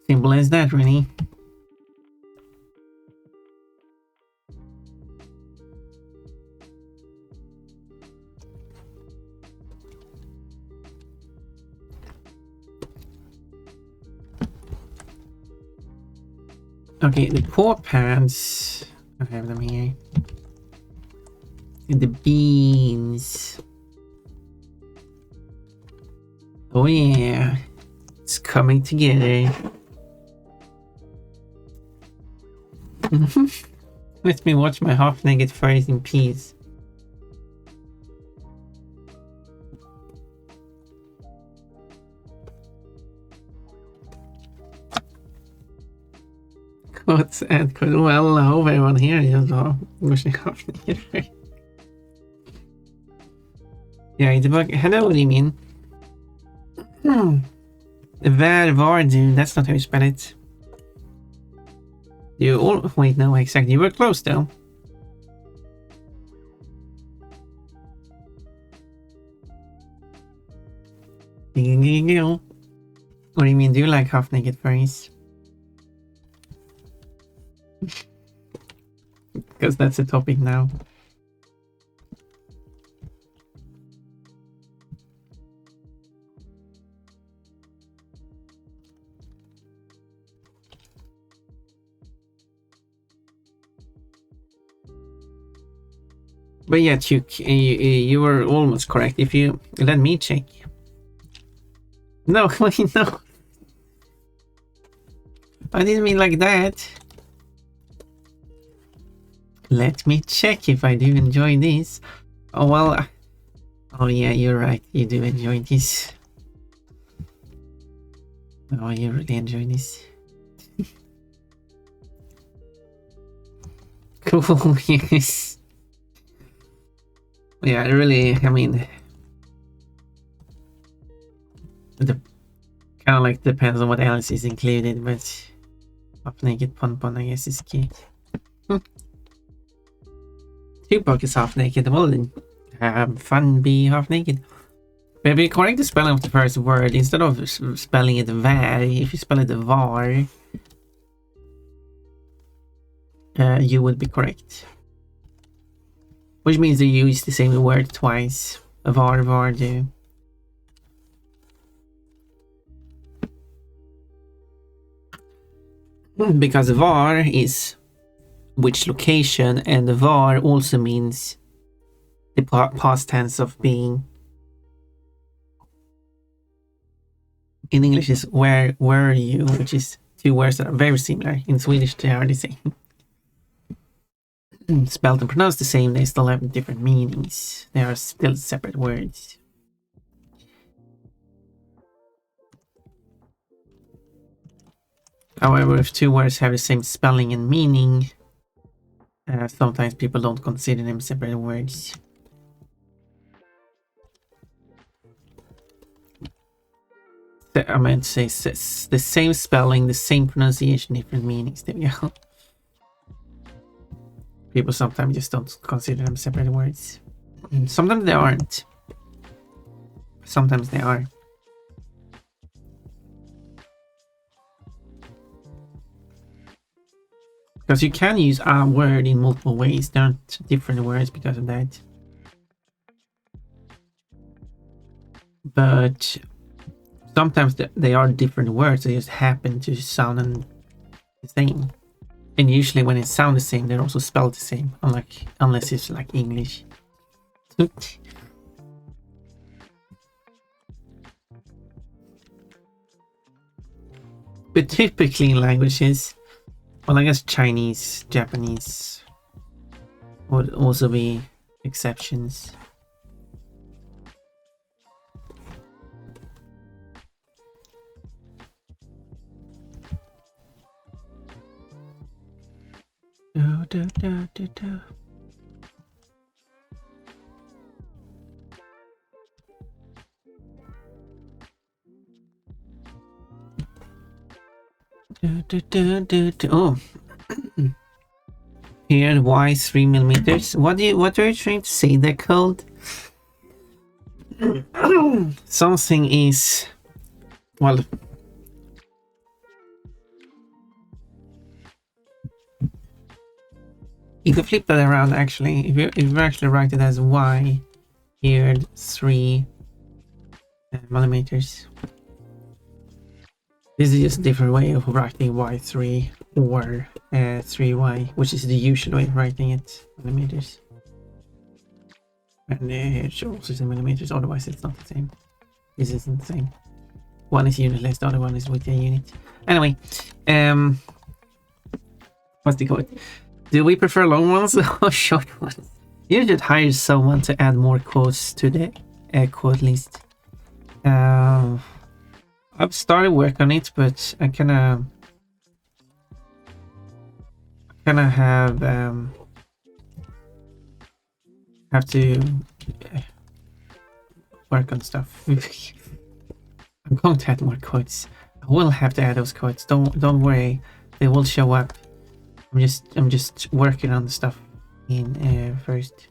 Simple as that, really. Okay, the paw pads. I have them here. And the beans. Oh yeah, it's coming together. Let me watch my half-naked furries in peace. Quotes and quotes. Well, I hope everyone here is wishing half-naked furry. Yeah, it's about. Hello, what do you mean? Var, dude. That's not how you spell it. You all wait, no, exactly. You were close though. What do you mean? Do you like half-naked furries? Because that's the topic now. But yeah, you were almost correct. If you let me check. No, wait, no. I didn't mean like that. Let me check if I do enjoy this. Oh, well. Oh, yeah, you're right. You do enjoy this. Oh, you really enjoy this. Cool, yes. Yeah, really, I mean, the kind of like depends on what else is included, but half-naked pon-pon, I guess, is key. Tupac is half-naked, well then, have fun, be half-naked. Maybe correct the spelling of the first word, instead of spelling it var, if you spell it var, you would be correct. Which means you use the same word twice. Var, do. Because var is which location, and var also means the past tense of being. In English is where were you, which is two words that are very similar. In Swedish they are the same. Spelled and pronounced the same, they still have different meanings. They are still separate words. However, if two words have the same spelling and meaning, sometimes people don't consider them separate words. I meant to say the same spelling, the same pronunciation, different meanings. There we go. People sometimes just don't consider them separate words. Sometimes they aren't. Sometimes they are. Because you can use a word in multiple ways. There aren't different words because of that. But sometimes they are different words. They just happen to sound the same. And usually when it sounds the same, they're also spelled the same. Unless it's like English. But typically in languages, well, I guess Chinese, Japanese would also be exceptions. Oh, here why 3 millimeters? What are you trying to say? They're called something is well. You could flip that around actually. If you actually write it as y here 3 millimeters. This is just a different way of writing y3 or 3y, which is the usual way of writing it, millimeters. And it should also say millimeters, otherwise it's not the same. This isn't the same. One is unitless, the other one is with a unit. Anyway, what's the code? Do we prefer long ones or short ones? You should hire someone to add more quotes to the quote list. I've started work on it, but I kind of have to work on stuff. I'm going to add more quotes. I will have to add those quotes. Don't worry, they will show up. I'm just working on the stuff in first.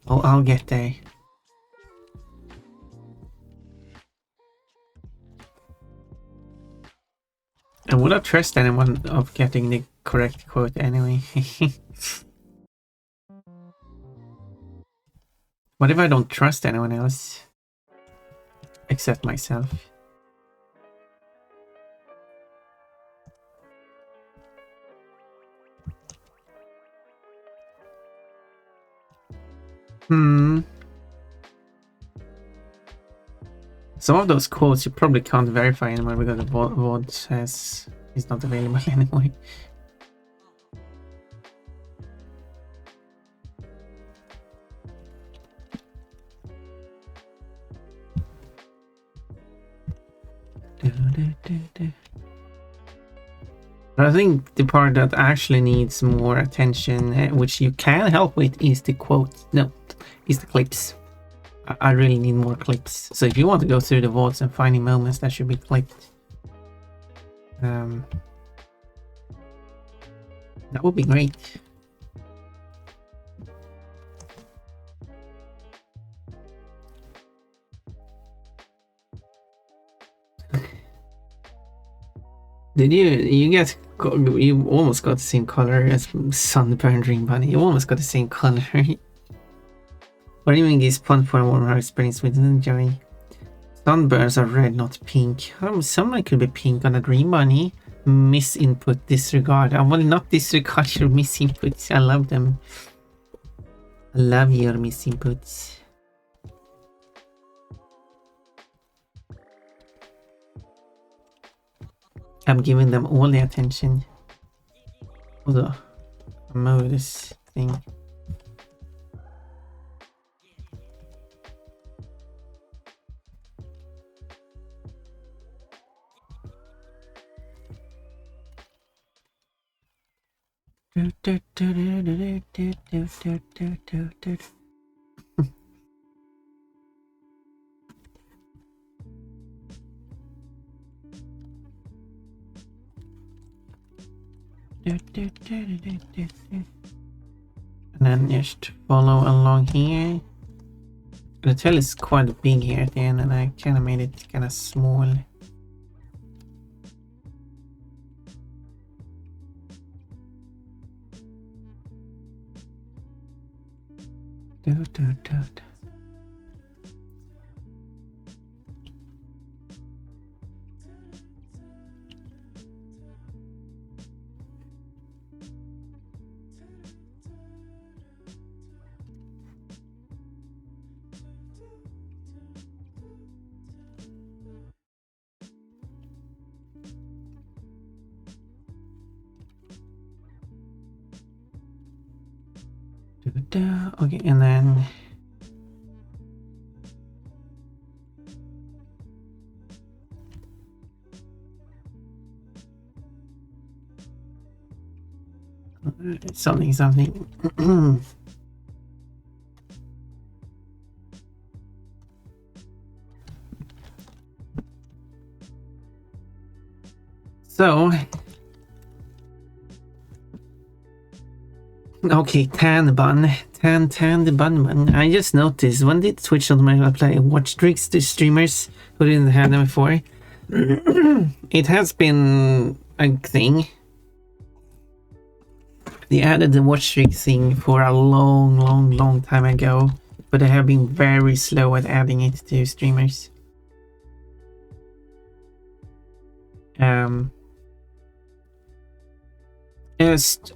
I'll get there. I would not trust anyone of getting the correct quote anyway. What if I don't trust anyone else? Except myself. Some of those quotes you probably can't verify anymore because the VOD says it's not available anymore. But I think the part that actually needs more attention, which you can help with, is the quote. No, is the clips. I really need more clips. So if you want to go through the VODs and finding moments that should be clipped, that would be great. Did you guys you almost got the same color as Sunburned Dream Bunny? You almost got the same color. What do you mean is fun for a warm heart experience with Joey? Sunburns are red, not pink. Some could be pink on a Dream Bunny. Miss input, disregard. I will not disregard your miss inputs. I love them. I love your miss inputs. I'm giving them all the attention. Although, move this thing. And then just follow along here. The tail is quite big here at the end, and I kind of made it kind of small. Okay, and then Something. So, okay, Tan the Bun. I just noticed, when did Twitch automatically play watch tricks to streamers who didn't have them before? It has been a thing. They added the watch trick thing for a long time ago, but they have been very slow at adding it to streamers.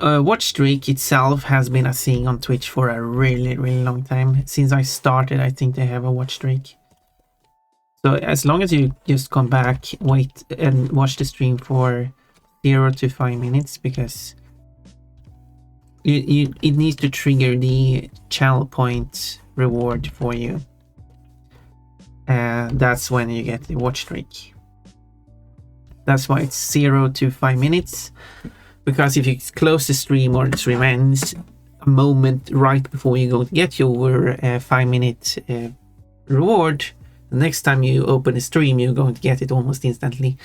Watch streak itself has been a thing on Twitch for a really long time. Since I started, I think they have a watch streak. So as long as you just come back, wait and watch the stream for 0 to 5 minutes, because it needs to trigger the channel point reward for you. That's when you get the watch streak. That's why it's 0 to 5 minutes. Because if you close the stream or the stream ends a moment right before you go to get your 5-minute reward, the next time you open the stream, you're going to get it almost instantly.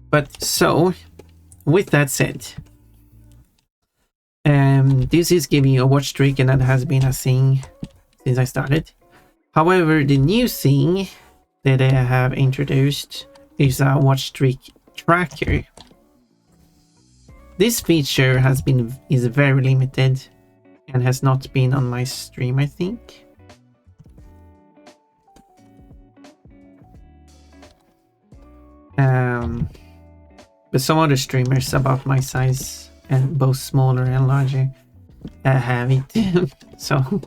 But so, with that said, this is giving you a watch streak, and that has been a thing since I started. However, the new thing that I have introduced is a watch streak tracker. This feature is very limited and has not been on my stream, I think. But some other streamers about my size, and both smaller and larger, have it. So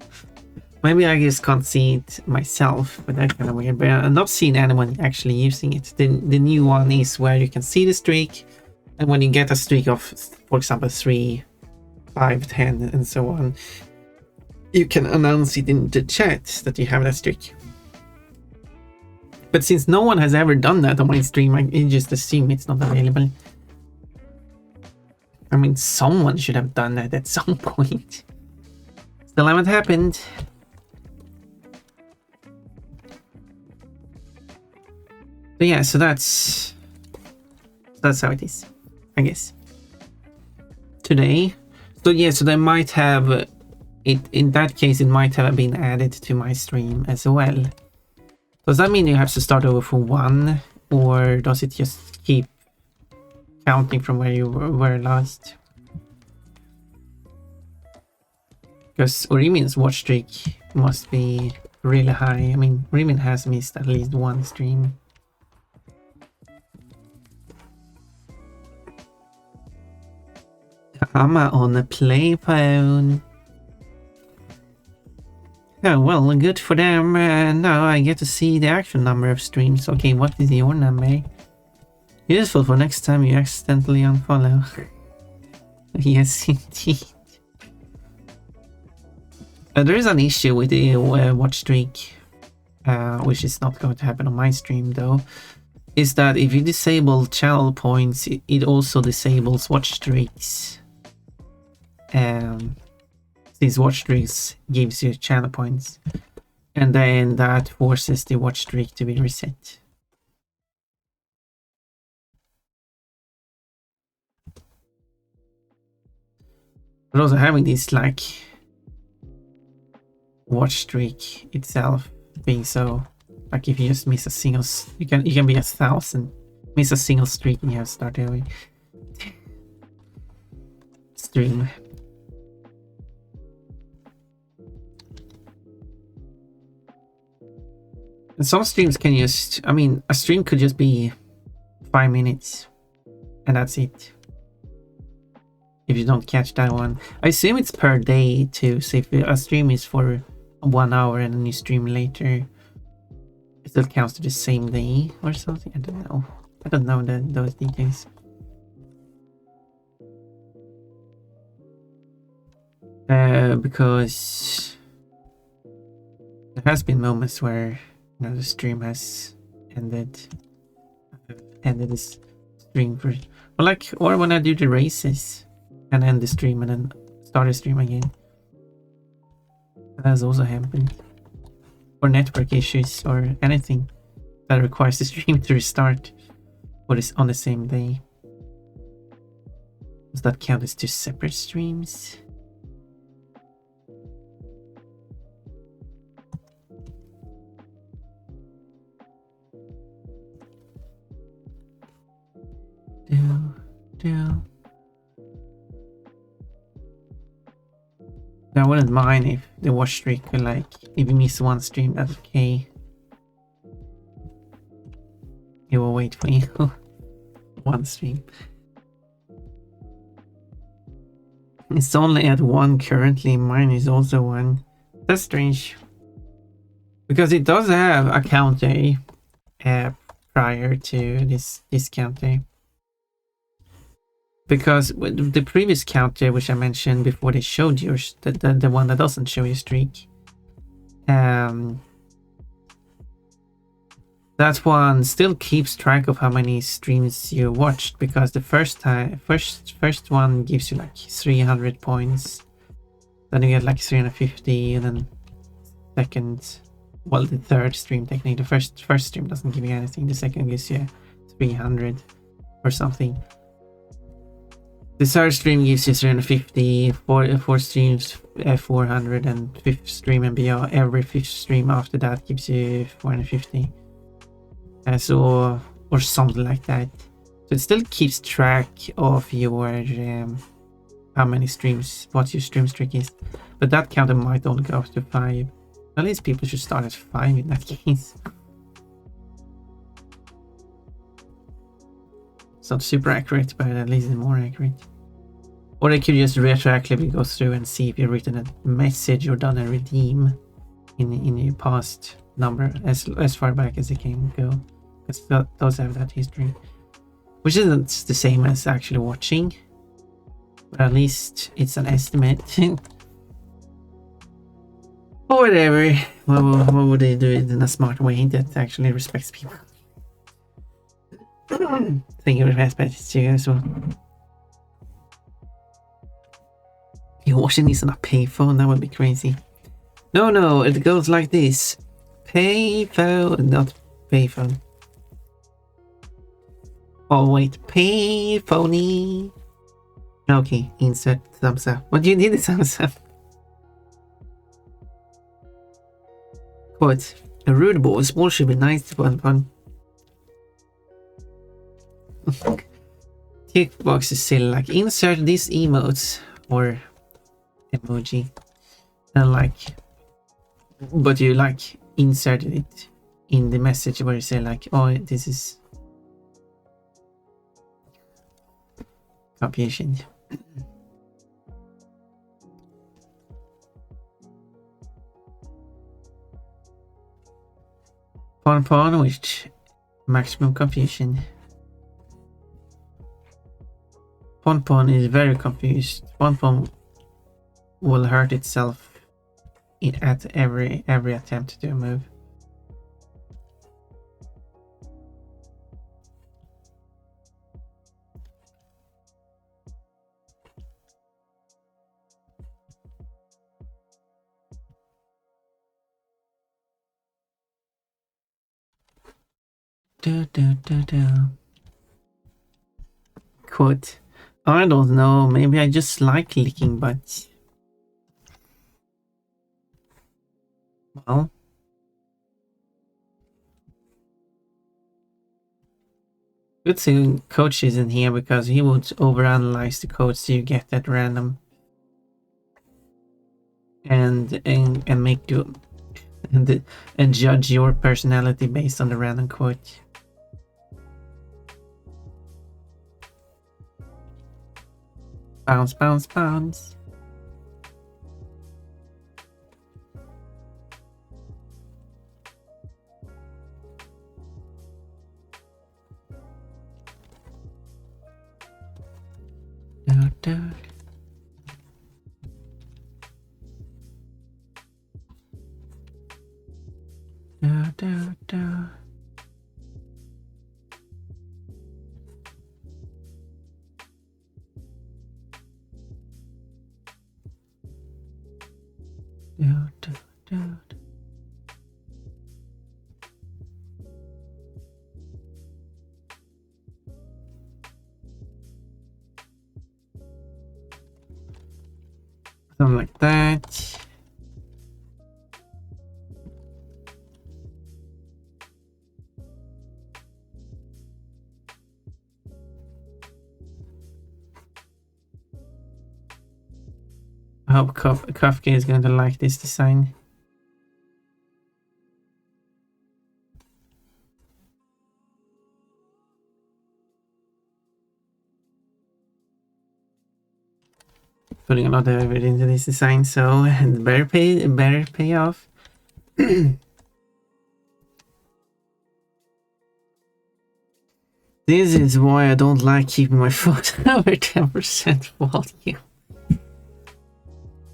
maybe I just can't see it myself, but that's kind of weird. But I've not seen anyone actually using it. The new one is where you can see the streak, and when you get a streak of, for example, 3, 5, 10, and so on, you can announce it in the chat that you have that streak. But since no one has ever done that on my stream, I just assume it's not available. I mean, someone should have done that at some point. Still haven't happened. But yeah, so that's how it is, I guess. Today. So yeah, so they might have it, in that case, it might have been added to my stream as well. Does that mean you have to start over from 1, or does it just keep counting from where you were last? Because Orimin's watch streak must be really high. I mean, Orimin has missed at least 1 stream. I'm on a play phone. Oh, well, good for them. Now I get to see the actual number of streams. Okay, what is your number? Useful for next time you accidentally unfollow. Yes, indeed. There is an issue with the watch streak, which is not going to happen on my stream though, is that if you disable channel points, it also disables watch streaks. These watch streaks gives you channel points, and then that forces the watch streak to be reset. But also having this like watch streak itself being so, like, if you just miss a single, you can be 1,000, miss a single streak and you have to start over. Stream. And some streams can just, I mean, a stream could just be 5 minutes and that's it. If you don't catch that one. I assume it's per day too, so if a stream is for 1 hour and then you stream later, it still counts to the same day or something. I don't know. I don't know those details. Because there has been moments where, you know, the stream has ended this stream for, or like, or when I do the races and end the stream and then start a stream again. That has also happened. Or network issues or anything that requires the stream to restart, or is on the same day. Does that count as 2 separate streams? I wouldn't mind if the watch streak could, like, if you miss one stream, that's okay. It will wait for you. One stream. It's only at 1 currently. Mine is also 1. That's strange. Because it does have a counter prior to this counter. Because with the previous counter, which I mentioned before they showed yours, the one that doesn't show your streak, that one still keeps track of how many streams you watched, because the first one gives you like 300 points, then you get like 350, and then the third stream technique, the first stream doesn't give you anything, the second gives you 300 or something. The third stream gives you 350, four streams 400, and fifth stream and beyond, every fifth stream after that gives you 450. So, or something like that. So it still keeps track of your how many streams, what your stream streak is. But that counter might only go up to 5. At least people should start at 5 in that case. It's not super accurate, but at least it's more accurate. Or they could just retroactively go through and see if you've written a message or done a redeem in your past number as far back as it can go. Because it does have that history. Which isn't the same as actually watching. But at least it's an estimate. Or whatever. What would they do it in a smart way that actually respects people? Thank you, respect you as well. You're watching this on a payphone? That would be crazy. No, it goes like this. Payphone, not payphone. Oh wait, payphony. Okay, insert thumbs up. What do you need the thumbs up? Quote, a rude boy, small should be nice to fun. Tickbox is silly, like insert these emotes or emoji, and like, but you like inserted it in the message where you say like, oh, this is confusion. Pon, which maximum confusion. Pon is very confused. Pon will hurt itself at every attempt to do a move. Quote, I don't know, maybe I just like licking butts. Well, good thing coach isn't here, because he would overanalyze the codes you get at random and make you and judge your personality based on the random quote. Bounce, bounce, bounce. Da. Something like that. I hope Kafka is going to like this design. Putting a lot of effort into this design, so it better pay off. This is why I don't like keeping my phone over 10% volume.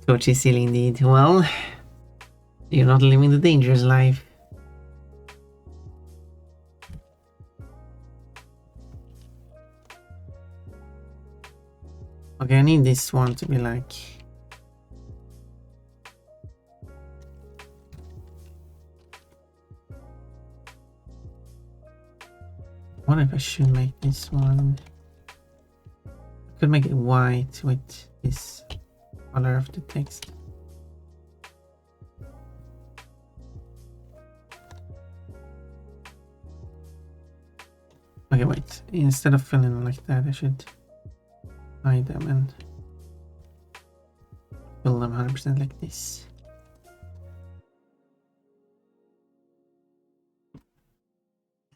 Coach is silly indeed. Well, you're not living the dangerous life. Okay, I need this one to be like... What if I should make this one? I could make it white with this color of the text. Okay, wait. Instead of filling like that, I should hide them and fill them 100% like this.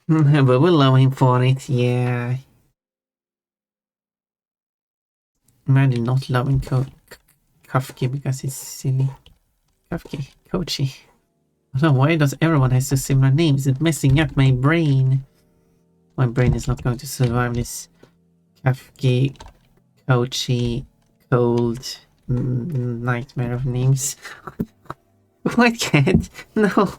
But we'll love him for it, yeah. Imagine not loving Kafki because he's silly. Kafki, Kochi. I don't know, why does everyone have so similar names? It's messing up my brain. My brain is not going to survive this Kafki, Kochi, cold nightmare of names. White cat? No.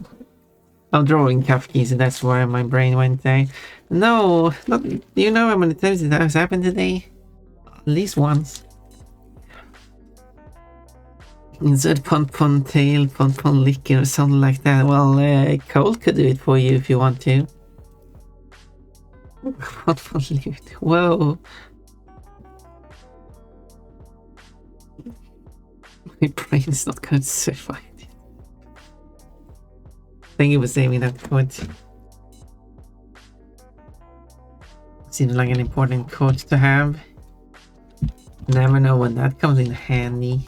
I'm drawing Kafki, so that's why my brain went there. No, not. Do you know how many times it has happened today? At least once. Insert pon tail, pon licker, or something like that. Well, Cole could do it for you if you want to. Pon loot. Whoa. My brain is not going to survive it. Thank you for saving that code. Seems like an important code to have. Never know when that comes in handy.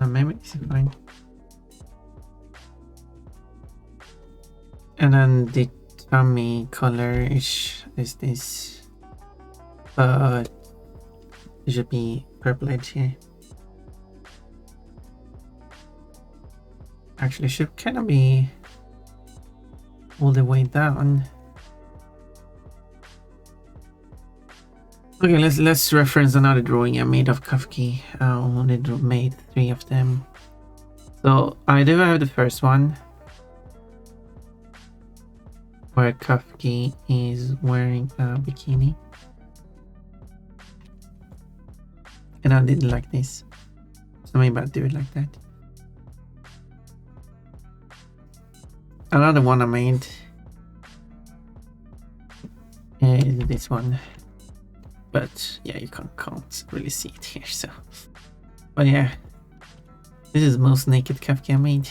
Maybe it's fine. And then the tummy color is this, but it should be purple edge here. Actually, it should kind of be all the way down. Okay, let's reference another drawing I made of Kafki. I only made 3 of them. So I do have the first one, where Kafki is wearing a bikini, and I did it like this. So maybe I'll do it like that. Another one I made is this one. But yeah, you can't really see it here, so. But yeah, this is the most naked Kafka I made.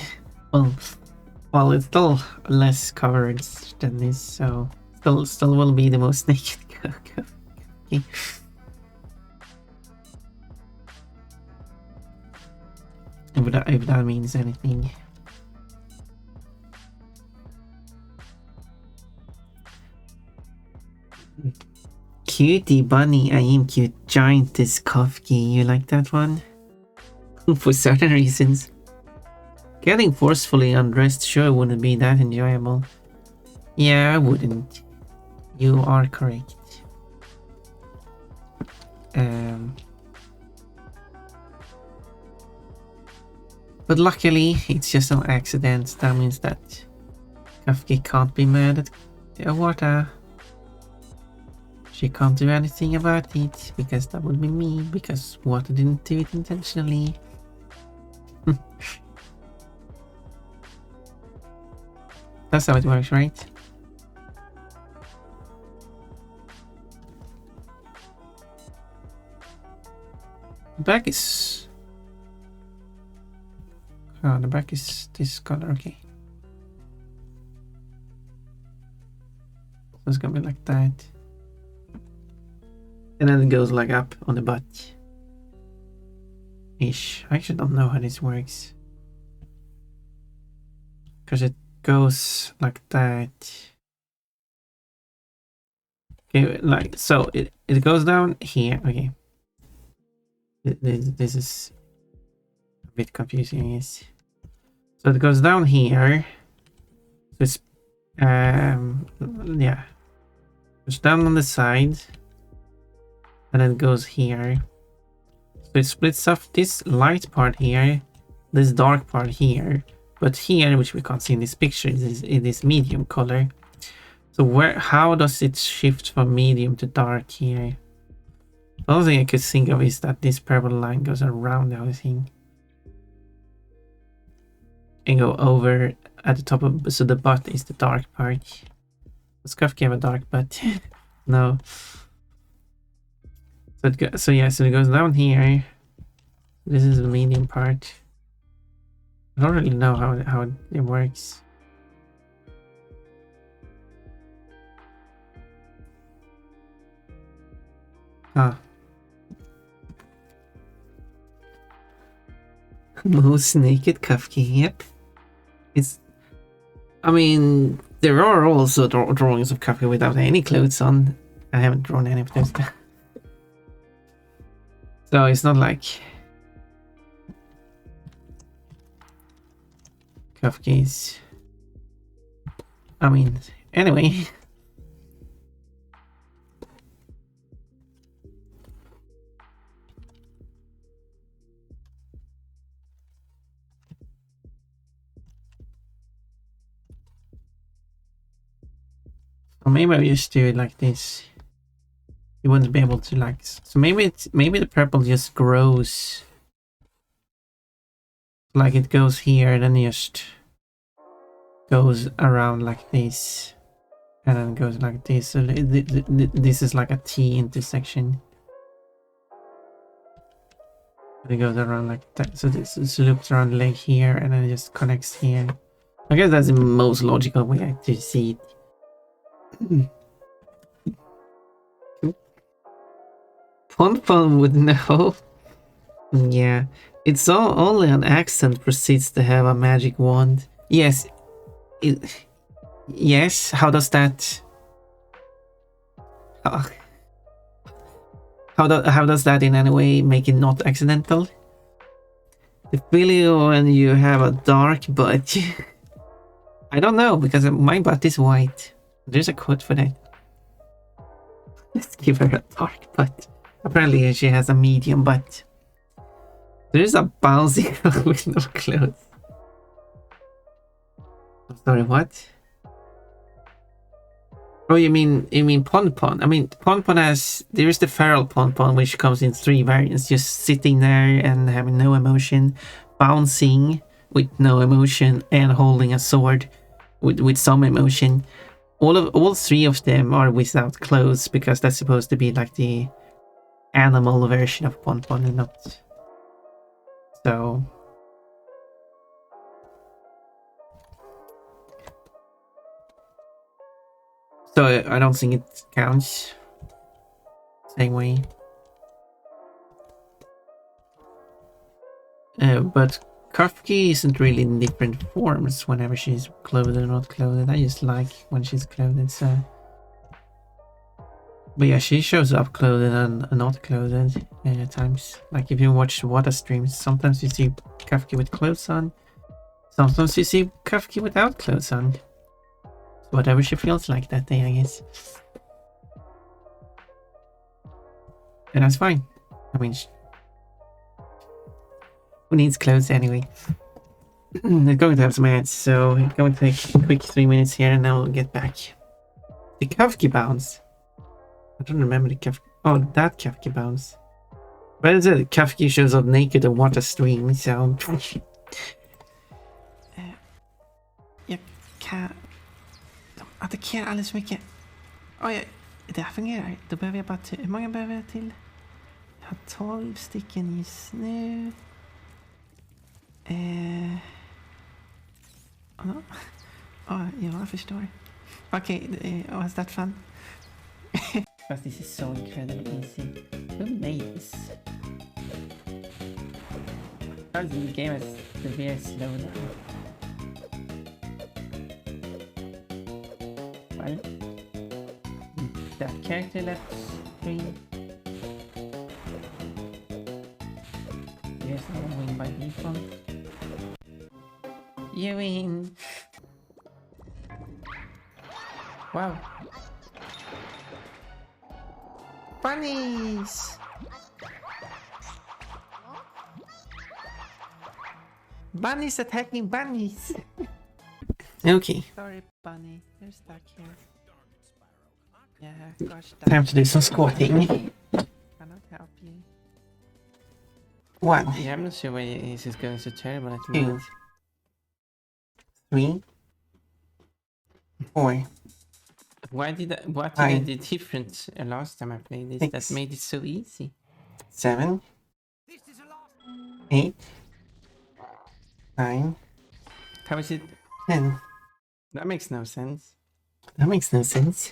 Well, it's still less coverage than this, so still will be the most naked Kafka. If that means anything. Cutie bunny, I am cute. Giantess Kafki, you like that one? For certain reasons. Getting forcefully undressed sure wouldn't be that enjoyable. Yeah, I wouldn't. You are correct. But luckily, it's just an accident. That means that Kafki can't be mad at Awata. She can't do anything about it, because that would be me, because Water didn't do it intentionally. That's how it works, right? The back is... Oh, the back is this color, okay. So it's gonna be like that. And then it goes like up on the butt. Ish. I actually don't know how this works. Because it goes like that. Okay, like, so it goes down here, okay. This is a bit confusing, yes. So it goes down here. So it's, yeah. It's down on the side. And then it goes here. So it splits off this light part here, this dark part here. But here, which we can't see in this picture, it is medium color. So how does it shift from medium to dark here? The only thing I could think of is that this purple line goes around the whole thing. And go over at the top of, so the butt is the dark part. Does Kafka have a dark butt? No. So yeah, so it goes down here. This is the medium part. I don't really know how it works. Huh. Most naked Kafka, yep. It's... I mean, there are also drawings of Kafka without any clothes on. I haven't drawn any of those. So it's not like Kafka is... I mean, anyway. Or maybe I just do it like this. You wouldn't be able to like... So maybe the purple just grows. Like it goes here, then it just goes around like this. And then goes like this. So this is like a T intersection. It goes around like that. So this loops around the leg here and then it just connects here. I guess that's the most logical way to see it. Pon would know. Yeah. It's only an accent proceeds to have a magic wand. Yes. Yes, how does that... how does that in any way make it not accidental? The feeling when you have a dark butt. I don't know, because my butt is white. There's a quote for that. Let's give her a dark butt. Apparently she has a medium butt. There's a bouncy girl with no clothes. I'm sorry, what? Oh, you mean Pon? I mean, Pon has... There is the feral Pon, which comes in 3 variants. Just sitting there and having no emotion. Bouncing with no emotion. And holding a sword with some emotion. All 3 of them are without clothes, because that's supposed to be like the animal version of Pon and not... So... So I don't think it counts same way. But Kafki isn't really in different forms whenever she's clothed or not clothed. I just like when she's clothed, so... But yeah, she shows up clothed and not clothed at times. Like if you watch water streams, sometimes you see Kafki with clothes on. Sometimes you see Kafki without clothes on. Whatever she feels like that day, I guess. And that's fine. I mean, who needs clothes anyway? I'm going to have some ads, so I'm going to take a quick 3 minutes here and then we'll get back. The Kafki bounce. I don't remember the Kafki. Oh, that Kafki bounce. But it's a Kafki shows up naked and what a stream, so... Jag kan... De attackerar alldeles för mycket. Oj, det här fungerar. Då behöver jag bara... Hur många behöver jag till? Jag har 12 stycken just nu. Jag förstår. Okay, was that fun? But this is so incredibly easy. Who made this? How the game is very slow now. Well, that character left screen. There's no win by default. You win! Wow. Bunnies! Bunnies attacking bunnies! Okay, Sorry, bunny. You're stuck here. Yeah, gosh, time to do some squatting. cannot help you. One, Yeah, I'm not sure why this is going so terrible at the 2, moment. 3, 4, What did I Fine. do different last time I played this 6. that made it so easy? 7, 8, 9, How is it? 10. That makes no sense. That makes no sense.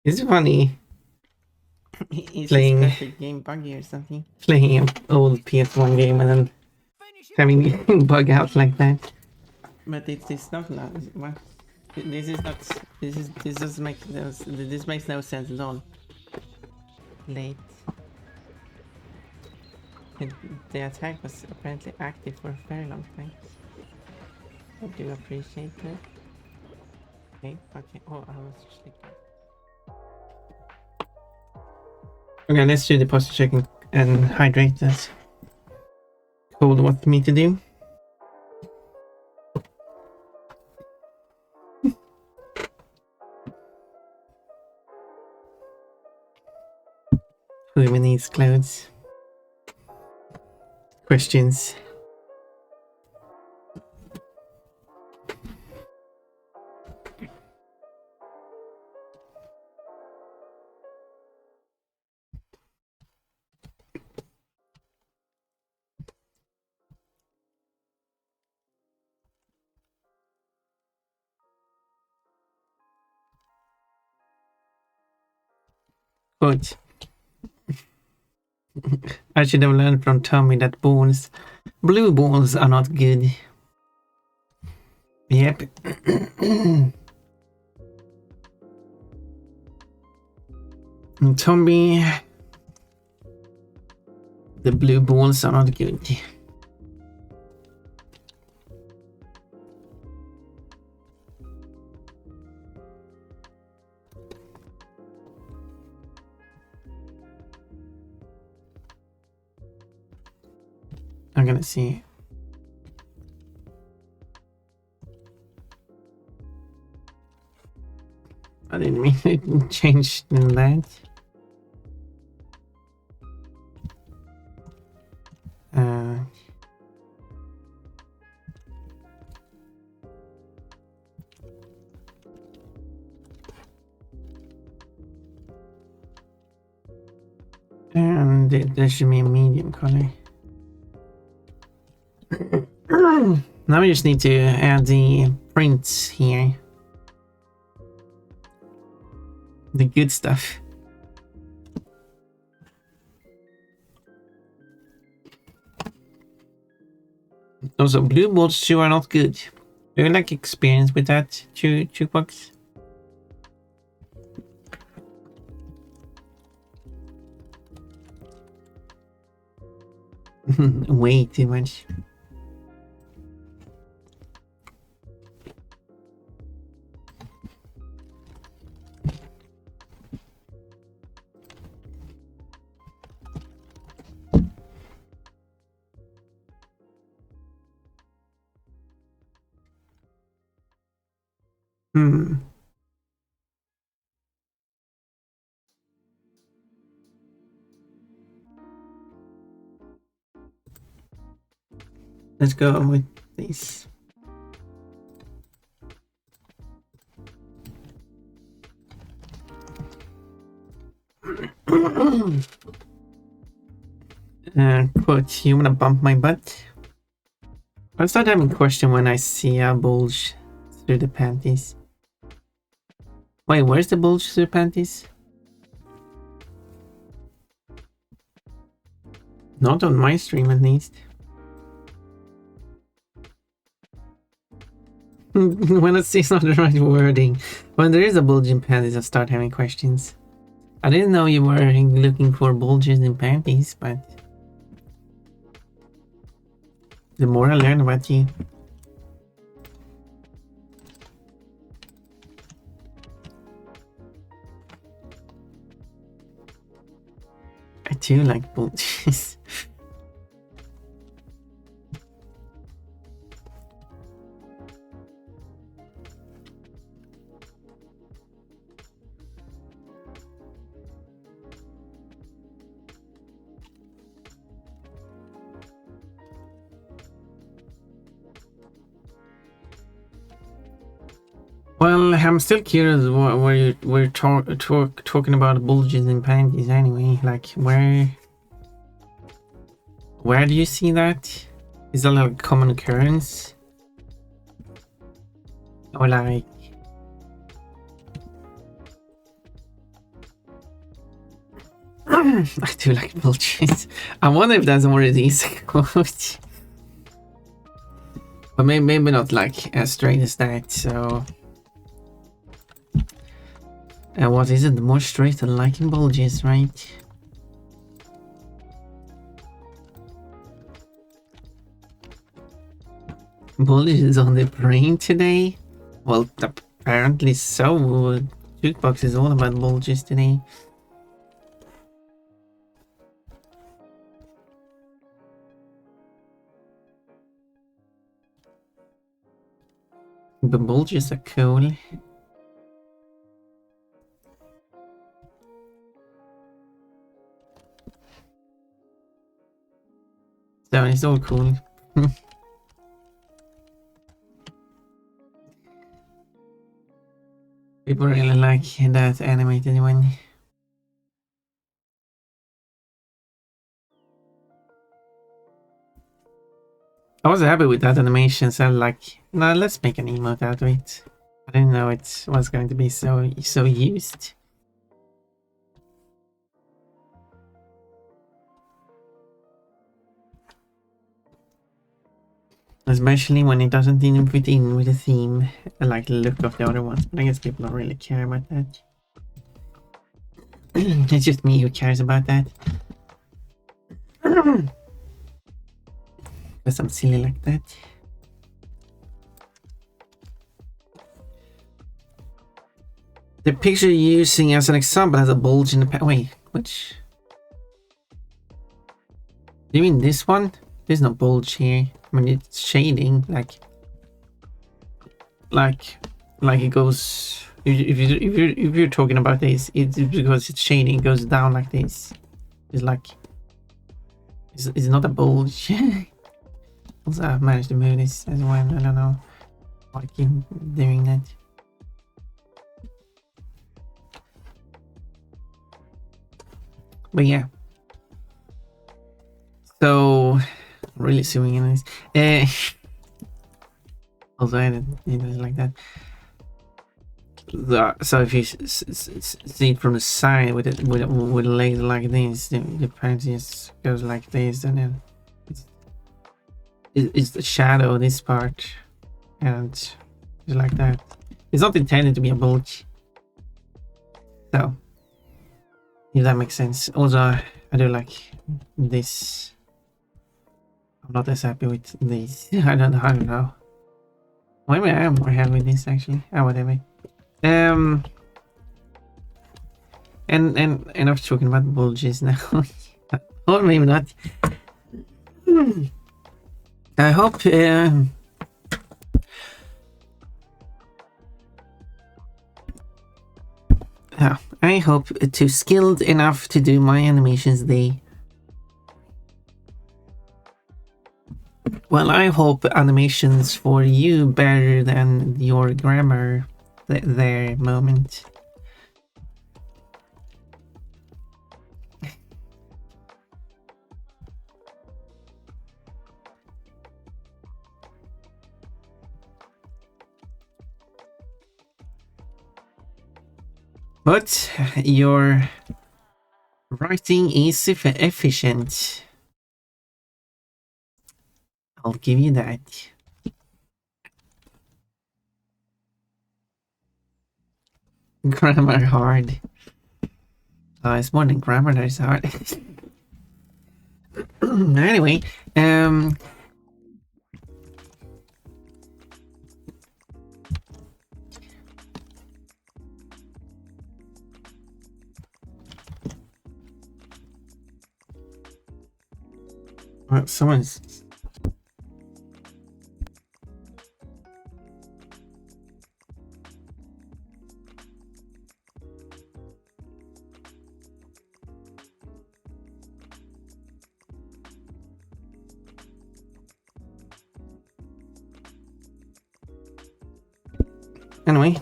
It's funny Is Playing- this perfect game buggy or something? playing an old PS1 game and then having it bug out like that. But it's not now. What? This is not. This doesn't make no. This makes no sense at all. Late. The attack was apparently active for a very long time. I do appreciate that. Okay. Oh, I was sleeping. Okay, let's do the posture checking and hydrate. That's cold what me to do. Who even needs clothes? Questions. Good. I should have learned from Tommy that blue balls are not good. Yep. Tommy, the blue balls are not good. I'm gonna see. I didn't mean it changed in that. And there should be a medium color. Now we just need to add the prints here. The good stuff. Also, blue balls too are not good. Do you like experience with that, Chewbox? Way too much. Hmm. Let's go with this. Quote, you wanna bump my butt? I start having a question when I see a bulge through the panties. Wait, where's the bulge through the panties? Not on my stream, at least. When I see it's not the right wording. When there is a bulge in panties, I start having questions. I didn't know you were looking for bulges in panties, but the more I learn about you. I do like bulges. Well, I'm still curious where we're talking about bulges in panties anyway. Like, where do you see that? Is that like a common occurrence? Or like... I do like bulges. I wonder if that's already is a quote. But maybe not like as straight as that, so... what is it? More straight than liking bulges, right? Bulges on the brain today? Well, apparently so. Jukebox is all about bulges today. But bulges are cool. So it's all cool. People really like that animated one. I was happy with that animation, so like, no, let's make an emote out of it. I didn't know it was going to be so used. Especially when it doesn't even fit in with the theme, like the look of the other ones. But I guess people don't really care about that. It's just me who cares about that. Because I'm silly like that. The picture you're using as an example has a bulge in the wait, which? Do you mean this one? There's no bulge here. I mean, it's shading, like it goes. If you're talking about this, it's because it's shading. It goes down like this. It's like it's not a bulge. Also, I've managed to move this as well. I don't know why I keep doing that. But yeah. So really zooming in on this. Also, I didn't like that. So if you see it from the side with a leg like this, the panty just goes like this, and then it's the shadow this part, and it's like that. It's not intended to be a bulge. So if that makes sense. Also, I do like this. I'm not as happy with this. I don't know. Maybe I am more happy with this actually. Oh, whatever. And I was talking about bulges now. Or maybe not. I hope I hope to skilled enough to do my animations day. Well, I hope animations for you better than your grammar there moment. But your writing is efficient. I'll give you that. Grammar hard. It's more than grammar that is hard. Anyway, someone's. Anyway.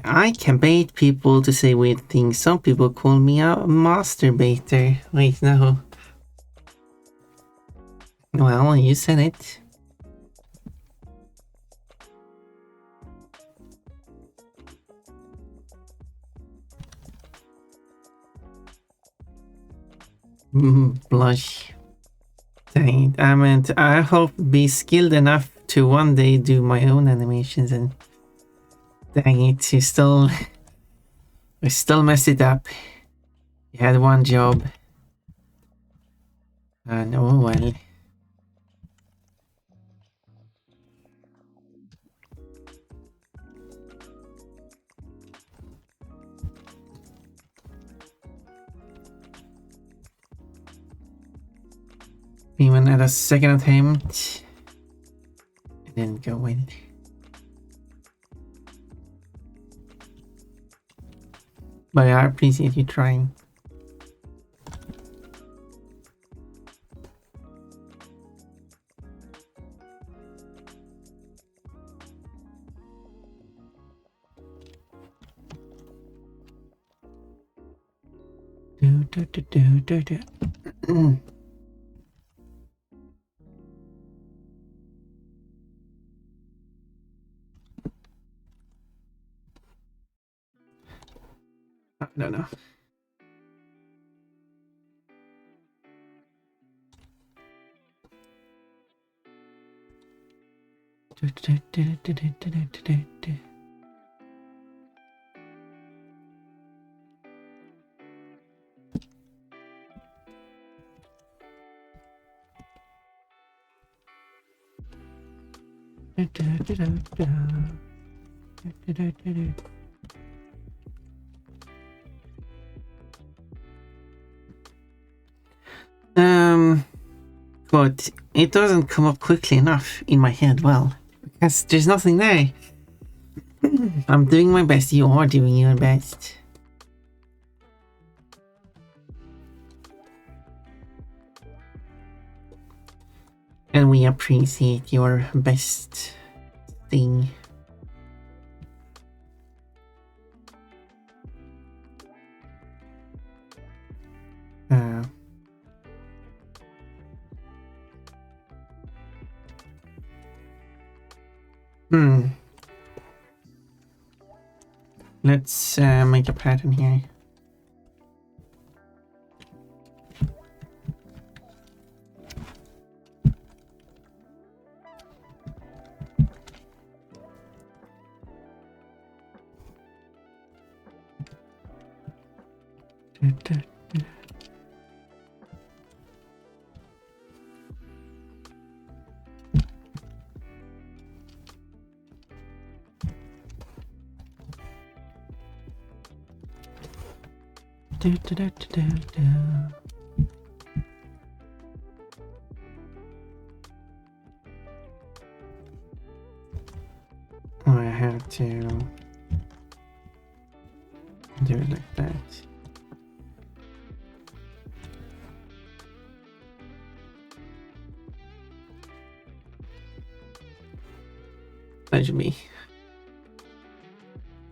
I can bait people to say weird things. Some people call me a masturbator. Wait, no. Well, you said it. Blush. Dang it. I meant I hope be skilled enough to one day do my own animations, and dang it, I still messed it up. You had one job. And oh well. Even at a second attempt, it didn't go well. But I appreciate you trying. Do. I don't know. But it doesn't come up quickly enough in my head. Well, because there's nothing there. I'm doing my best. You are doing your best. And we appreciate your best thing. Let's make a pattern here. I have to do it like that. That should be.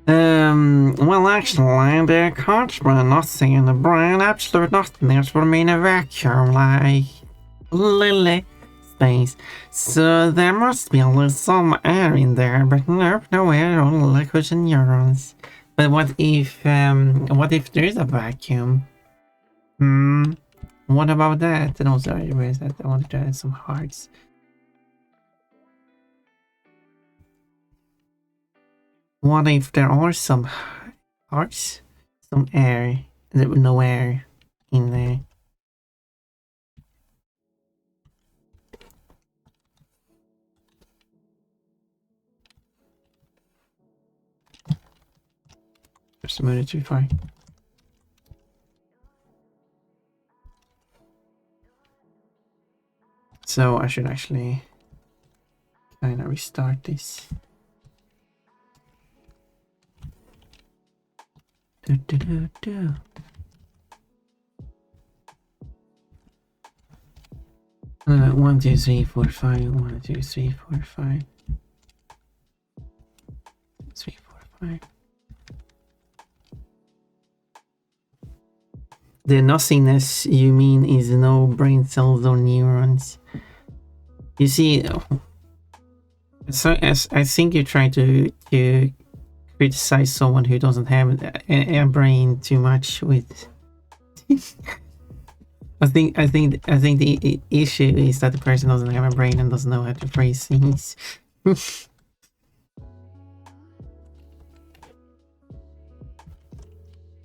Well, actually, there can't be nothing in the brain, absolute nothingness would mean a vacuum, like lily space. So there must be only some air in there, but nope, no air, only liquids and neurons. But what if there is a vacuum? What about that? And also, where is that? I wanted to add some hearts. What if there are some hearts? Some air. There was no air in there. Just moved it too far. So I should actually kind of restart this. Do, do, do, do. One, two, three, four, five. 1, 2, 3, 4, 5. 3, 4, 5. The nothingness you mean is no brain cells or neurons. You see, so as I think you try to criticize someone who doesn't have a brain too much with. I think the issue is that the person doesn't have a brain and doesn't know how to phrase things.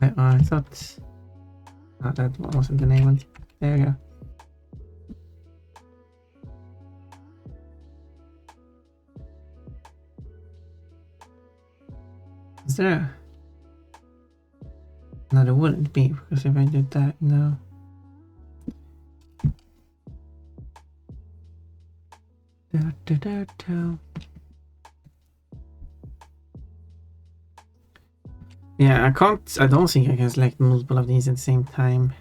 I thought that wasn't the name of it. There we go. Is there? No, there wouldn't be, because if I did that, no. Yeah, I don't think I can select multiple of these at the same time.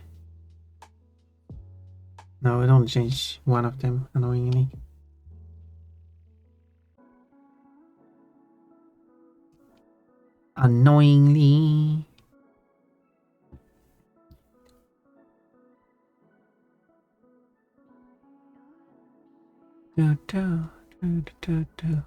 No, it only change one of them, annoyingly. Annoyingly. Do, do, do, do, do.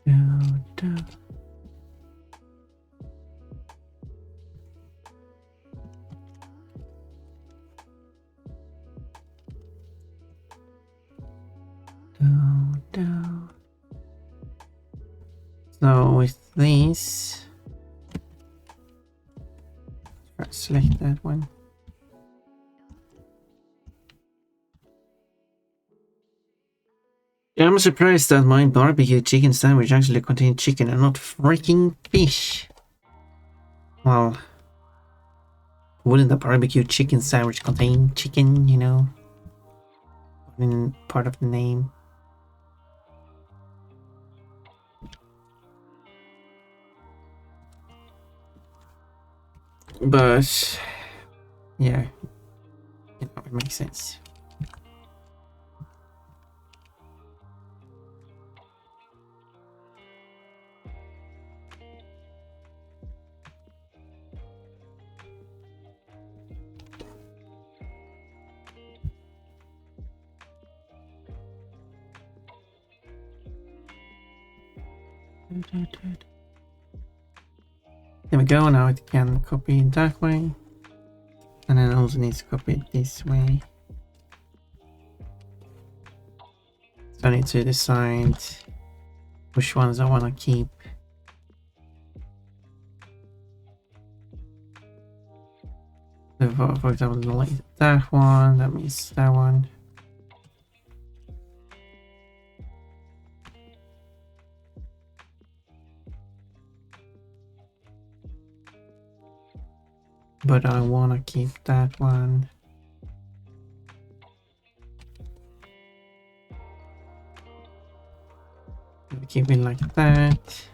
Do, do. Do, do. So with this, let's select that one. Yeah, I'm surprised that my barbecue chicken sandwich actually contained chicken and not freaking fish. Well, wouldn't the barbecue chicken sandwich contain chicken, you know? In part of the name. But yeah, you know, it makes sense. There we go, now it can copy that way. And then I'll also need to copy it this way. So I need to decide which ones I want to keep. So for example, like that one, that means that one. But I want to keep that one. Keep it like that.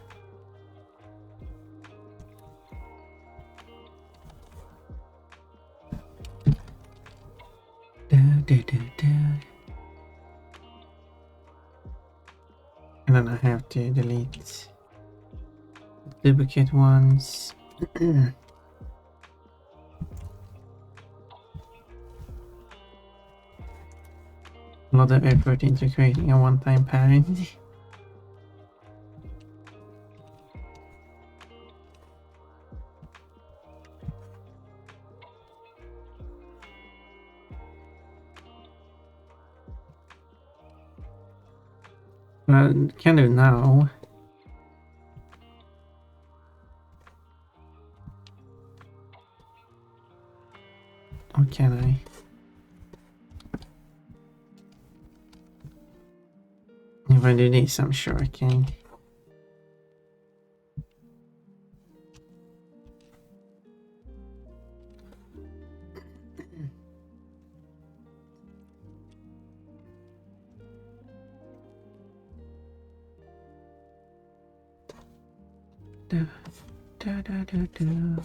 And then I have to delete duplicate ones. A lot of effort into creating a one-time parent. Well, can do now. Or can I? If I do this, I'm sure I can. Do, do, do, do, do.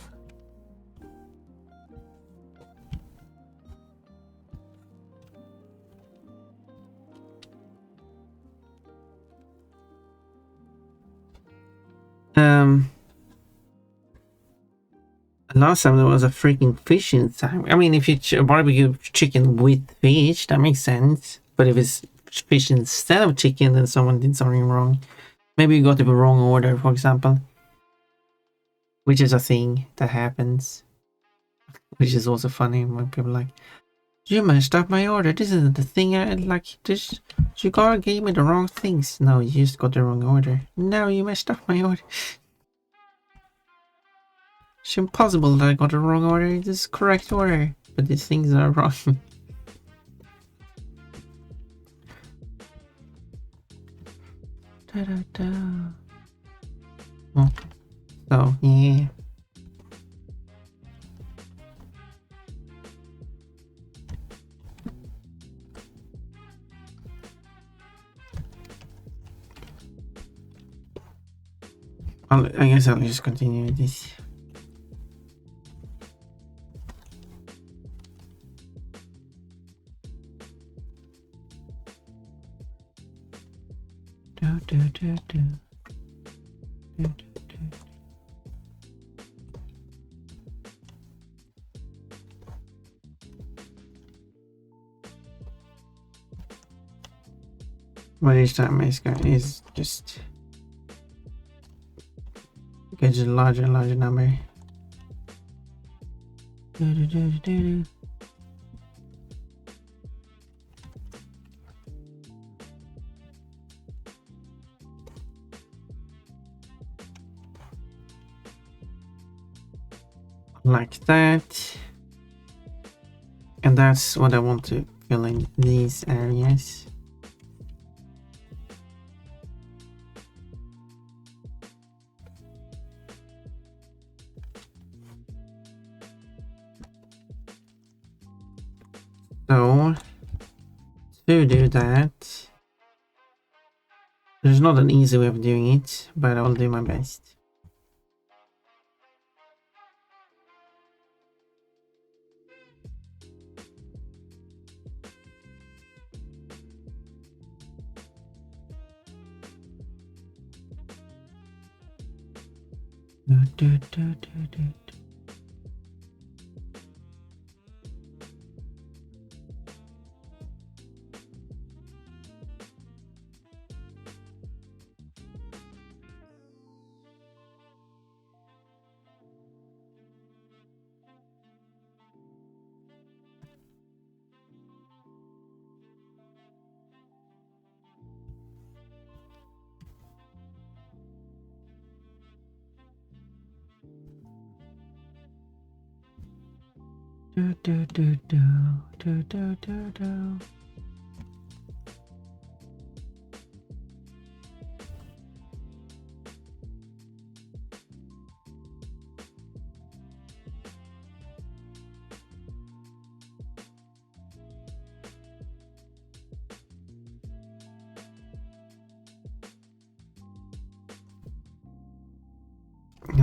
Last time there was a freaking fish inside. I mean, if you barbecue chicken with fish, that makes sense. But if it's fish instead of chicken, then someone did something wrong. Maybe you got the wrong order, for example. Which is a thing that happens. Which is also funny when people are like, you messed up my order. This isn't the thing I like. This, you gave me the wrong things. No, you just got the wrong order. No, you messed up my order. It's impossible that I got the wrong order. This is correct order, but these things are wrong. Da, da, da. Oh. So, yeah. I guess I'll just continue with this. Do, do, do, do. Do, do, do. But each time is just gets a larger and larger number. Do, do, do, do, do. Like that. And that's what I want to fill in these areas. So, to do that, there's not an easy way of doing it, but I'll do my best. Do, do, do, do, do. Do, do, do, do, do, do, do, do.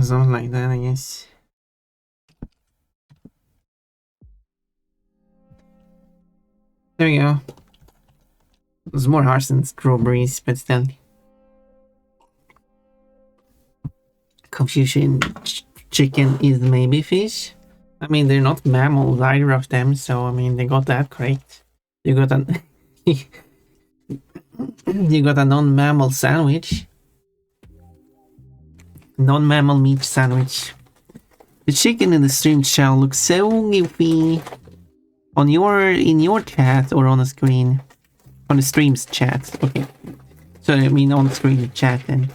Something like that, I guess. There we go. There's more hearts than strawberries, but still. Confucian chicken is maybe fish. I mean, they're not mammals, either of them, so I mean, they got that correct. You got an you got a non-mammal sandwich. Non-mammal meat sandwich. The chicken in the streamed shell looks so goofy. In your chat or on the screen? On the stream's chat. Okay. So I mean on the screen chat then.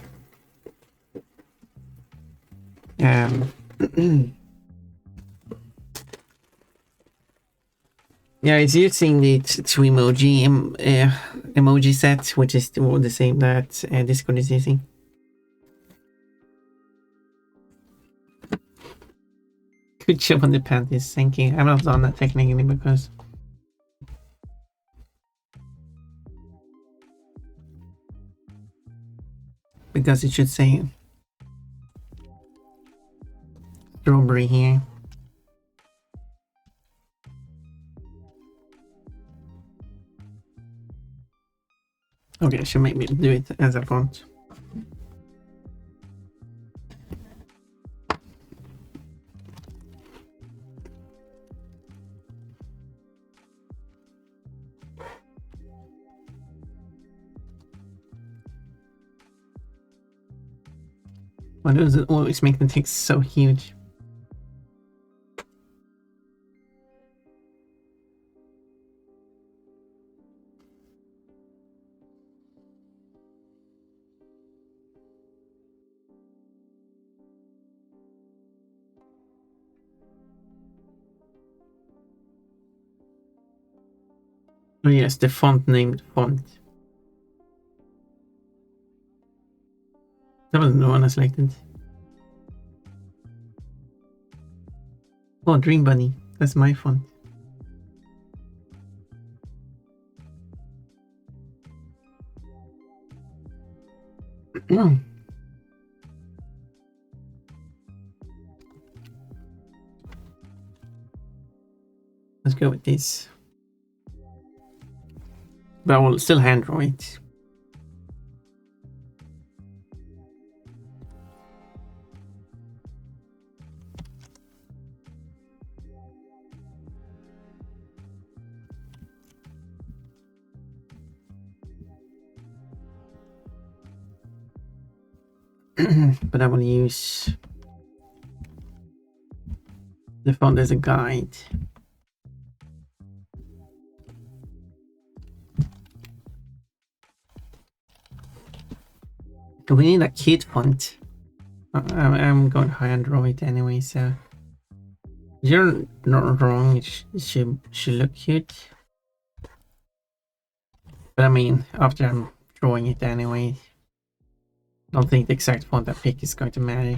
Yeah, it's using the two emoji emoji set, which is the same that Discord is using. Good job on the panties, thank you. I've not done that technically because it should say strawberry here. Okay, I should maybe do it as a font. Why does it always make the text so huge? Oh yes, the font named font. That was the one I selected. Oh, Dream Bunny. That's my font. Let's go with this. But I will still hand draw it. But I will use the font as a guide. We need a kid font. I'm going to hand draw it anyway, so you're not wrong. It should look cute. But I mean, after I'm drawing it anyway, I don't think the exact font I pick is going to matter.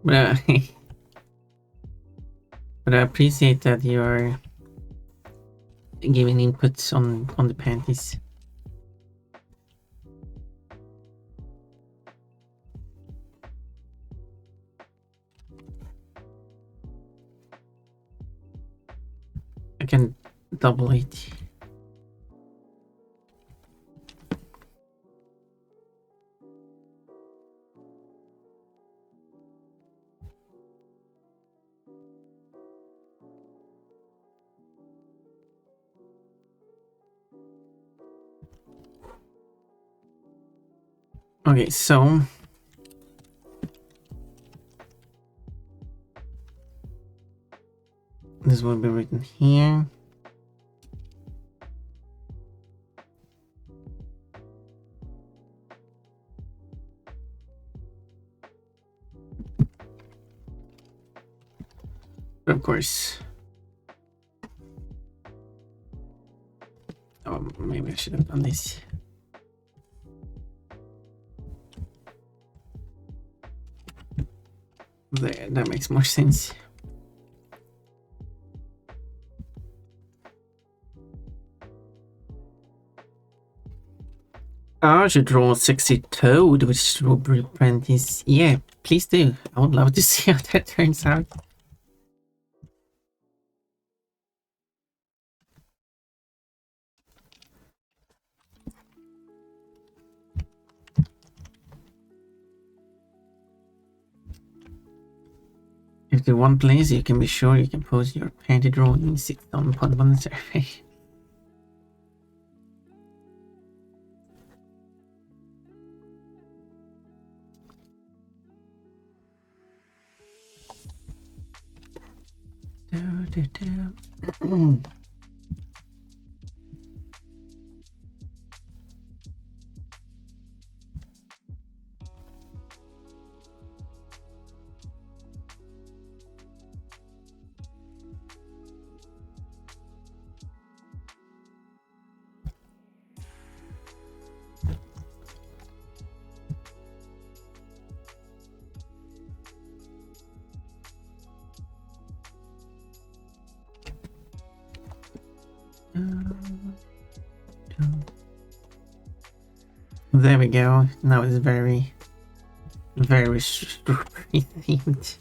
But, but I appreciate that you're giving inputs on the panties. I can double it. Okay, so This will be written here. Of course. Oh, maybe I should have done this. There, that makes more sense. I should draw a sexy toad with strawberry apprentice. Yeah, please do. I would love to see how that turns out. If the one place you can be sure you can post your painted drawings, it's on the survey. There we go. Now it's very, very strawberry themed.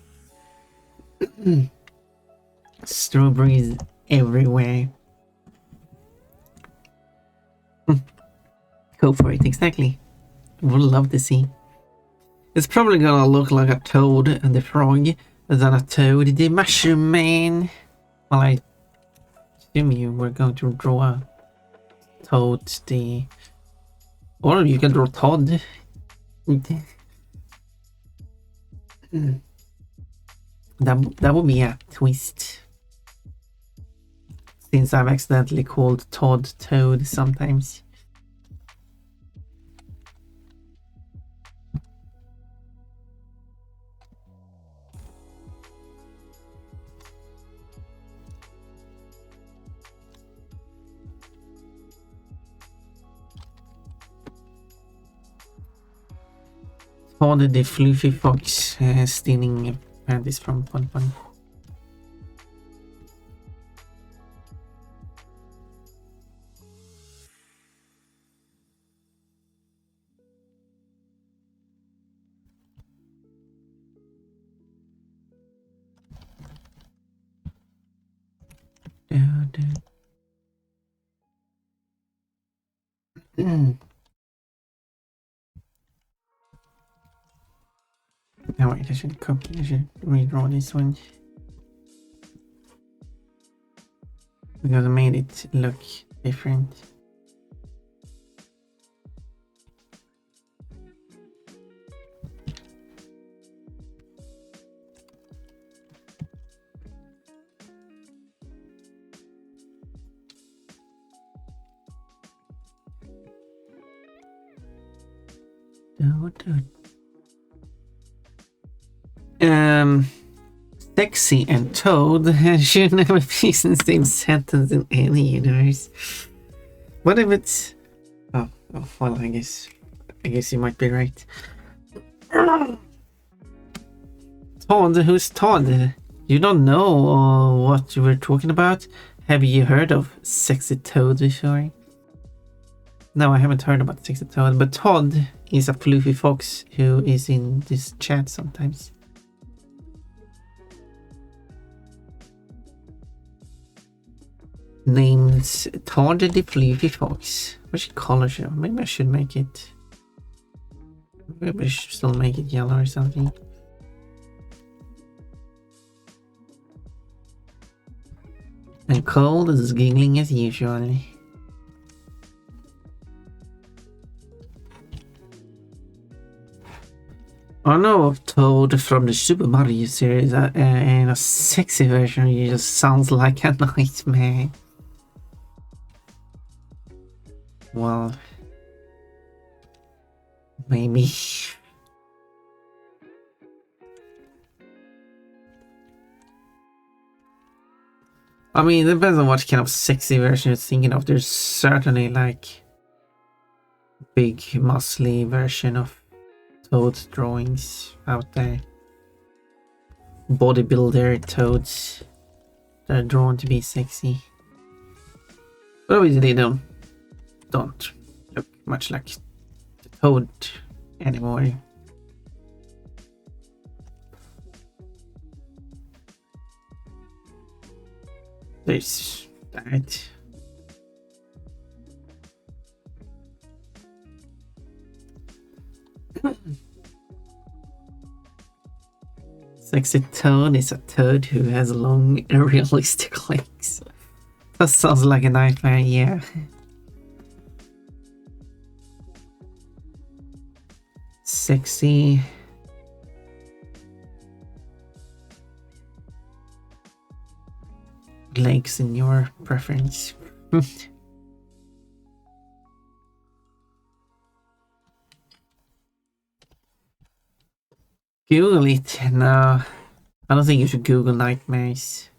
Strawberries everywhere. Go for it, exactly. Would love to see. It's probably gonna look like a toad and the frog, than a toad, the mushroom man. Well, I assume you were going to draw a toad, the... Or you can draw Todd. That would be a twist. Since I've accidentally called Todd Toad sometimes. Todd the fluffy fox stealing panties from Pon Pon. Oh wait, I should copy. I should redraw this one because I made it look different. Sexy and Toad should never be in the same sentence in any universe. What if it's... Oh, well, I guess you might be right. Todd, who's Todd? You don't know what you were talking about? Have you heard of Sexy Toad before? No, I haven't heard about Sexy Toad, but Todd is a fluffy fox who is in this chat sometimes. Name's Todd the Fluffy Fox. Which color should maybe I should make it? Maybe I should still make it yellow or something. And Cold is giggling as usual. I know of Toad from the Super Mario series, and a sexy version just sounds like a nightmare. Well, maybe. I mean, it depends on what kind of sexy version you're thinking of. There's certainly like big, muscly version of Toad drawings out there. Bodybuilder Toads that are drawn to be sexy. But obviously they don't look much like the Toad anymore. There's that. Sexy Toad is a toad who has long and realistic legs. That sounds like a nightmare, yeah. Sexy. Legs in your preference. Google it. No, I don't think you should Google nightmares.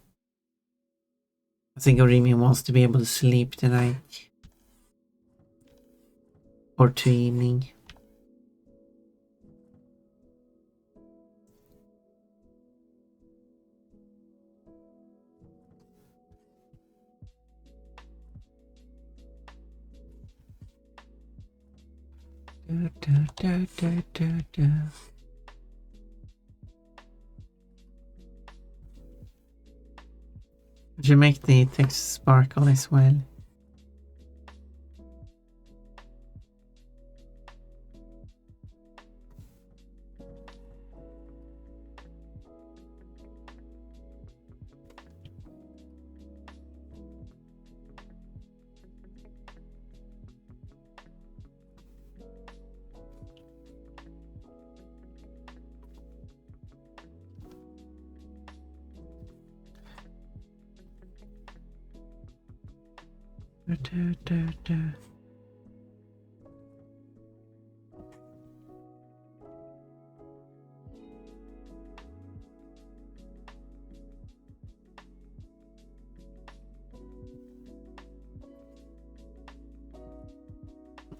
I think Orimi wants to be able to sleep tonight. Or to evening. Did you make the text sparkle as well?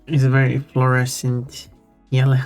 It's a very fluorescent yellow.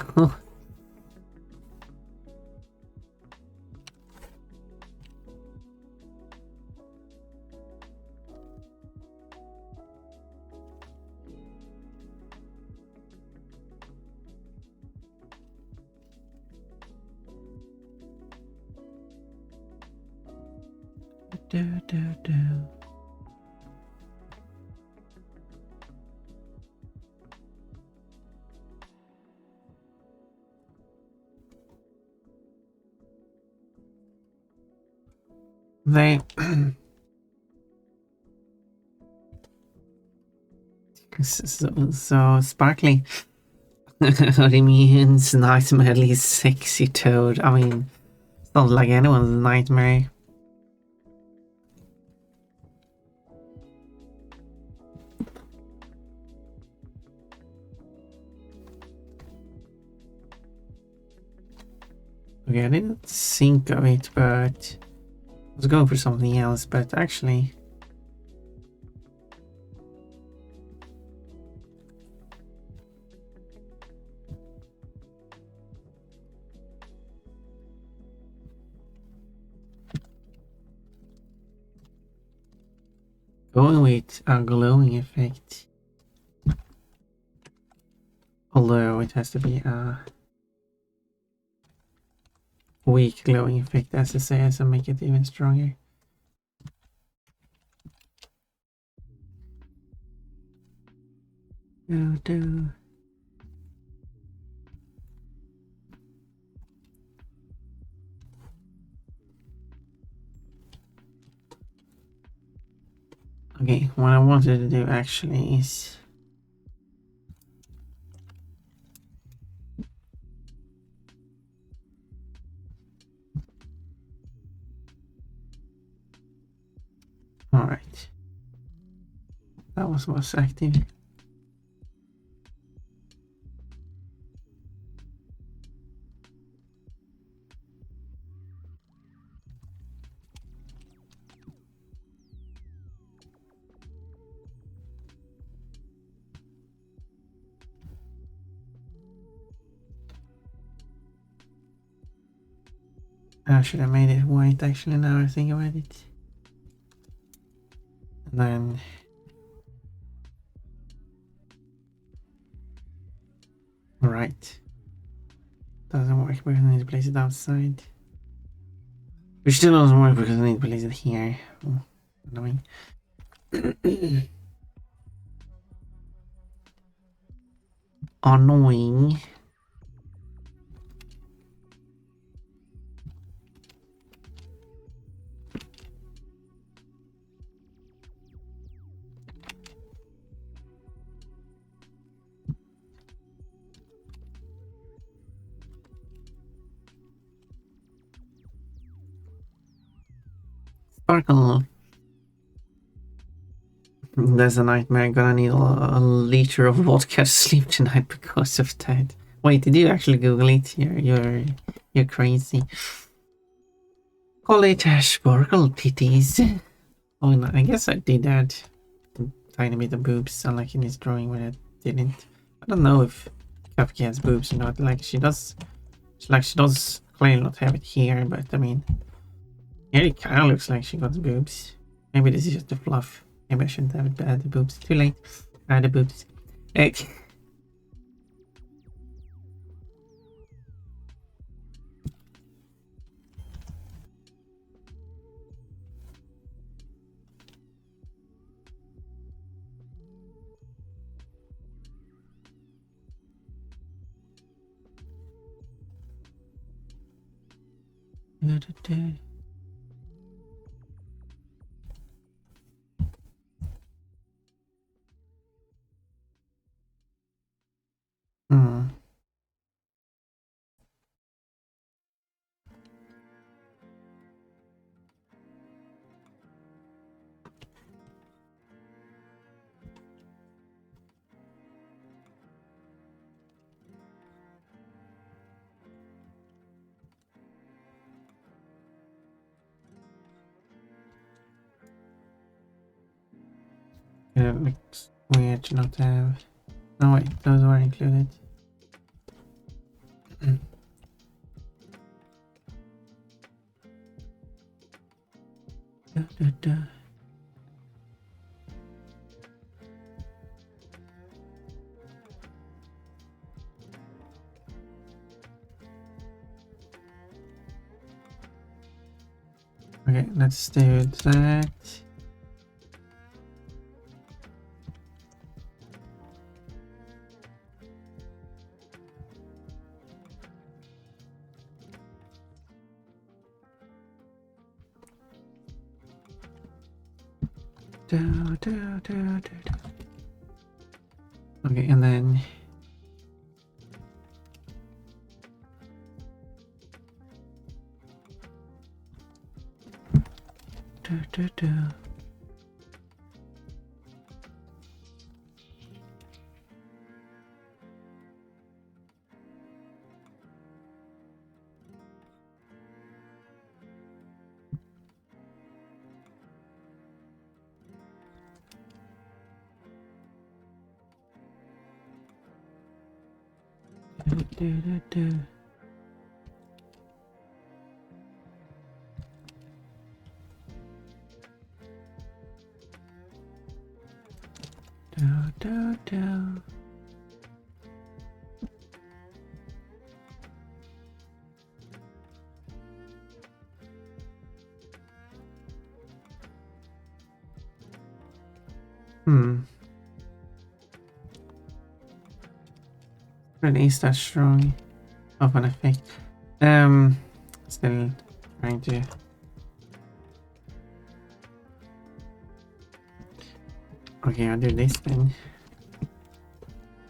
They so sparkly. What do you mean? It's nightmare, at least sexy Toad. I mean, it's not like anyone's nightmare. Okay, I didn't think of it, but I was going for something else, but actually... going with a glowing effect. Although it has to be a weak glowing effect, as I say, as I make it even stronger. Do. Okay, what I wanted to do actually is Alright. That was active. I should have made it white actually now I think about it. And then right. Doesn't work because I need to place it outside. Which still doesn't work because I need to place it here. Oh, annoying. Annoying. Sparkle. That's a nightmare. I'm gonna need a liter of vodka to sleep tonight because of that. Wait, did you actually Google it? You're crazy. Call it sparkle titties. Oh no, I guess I did add a tiny bit of boobs, unlike in his drawing where I didn't. I don't know if Kafka has boobs or not. Like she does clearly not have it here, but I mean, here it kind of looks like she got boobs. Maybe this is just a fluff. Maybe I shouldn't have added the boobs. Too late. Add the boobs. Hey. Hmm. Yeah, it looks weird to not have. No wait, those were included. Okay, let's do that. Okay, and then really is that strong of an effect. Still trying to. Okay, I'll do this then.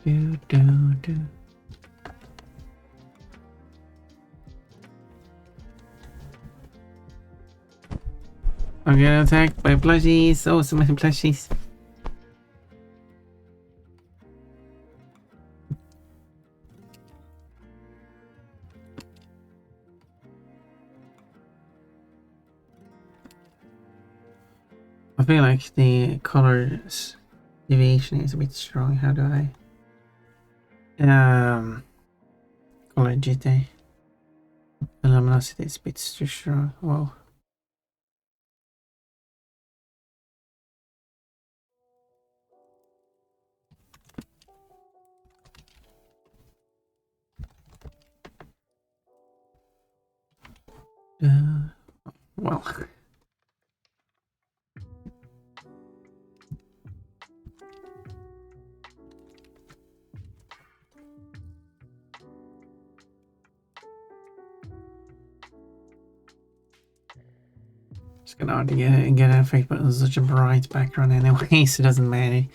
Do. I'm getting attacked by plushies. Oh, so many plushies. I feel like the colors deviation is a bit strong. How do I color GT? The luminosity is a bit too strong. Whoa. Well. It's gonna hard to get an effect, but it's such a bright background anyway, so it doesn't matter.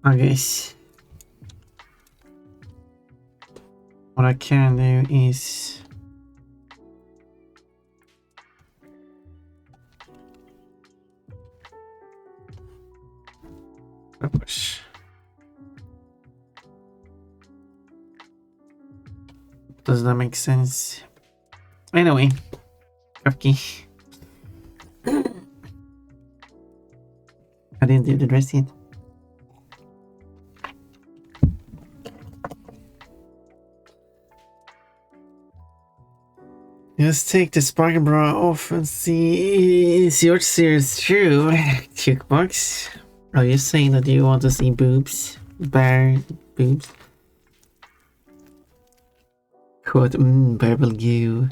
Okay. What I can do is push. Does that make sense? Anyway, cupcake. I didn't do the dress yet. Just take the sparkle bra off and see is your series true. Checkbox. Are you saying that you want to see boobs? Bare boobs? Quote, purple goo.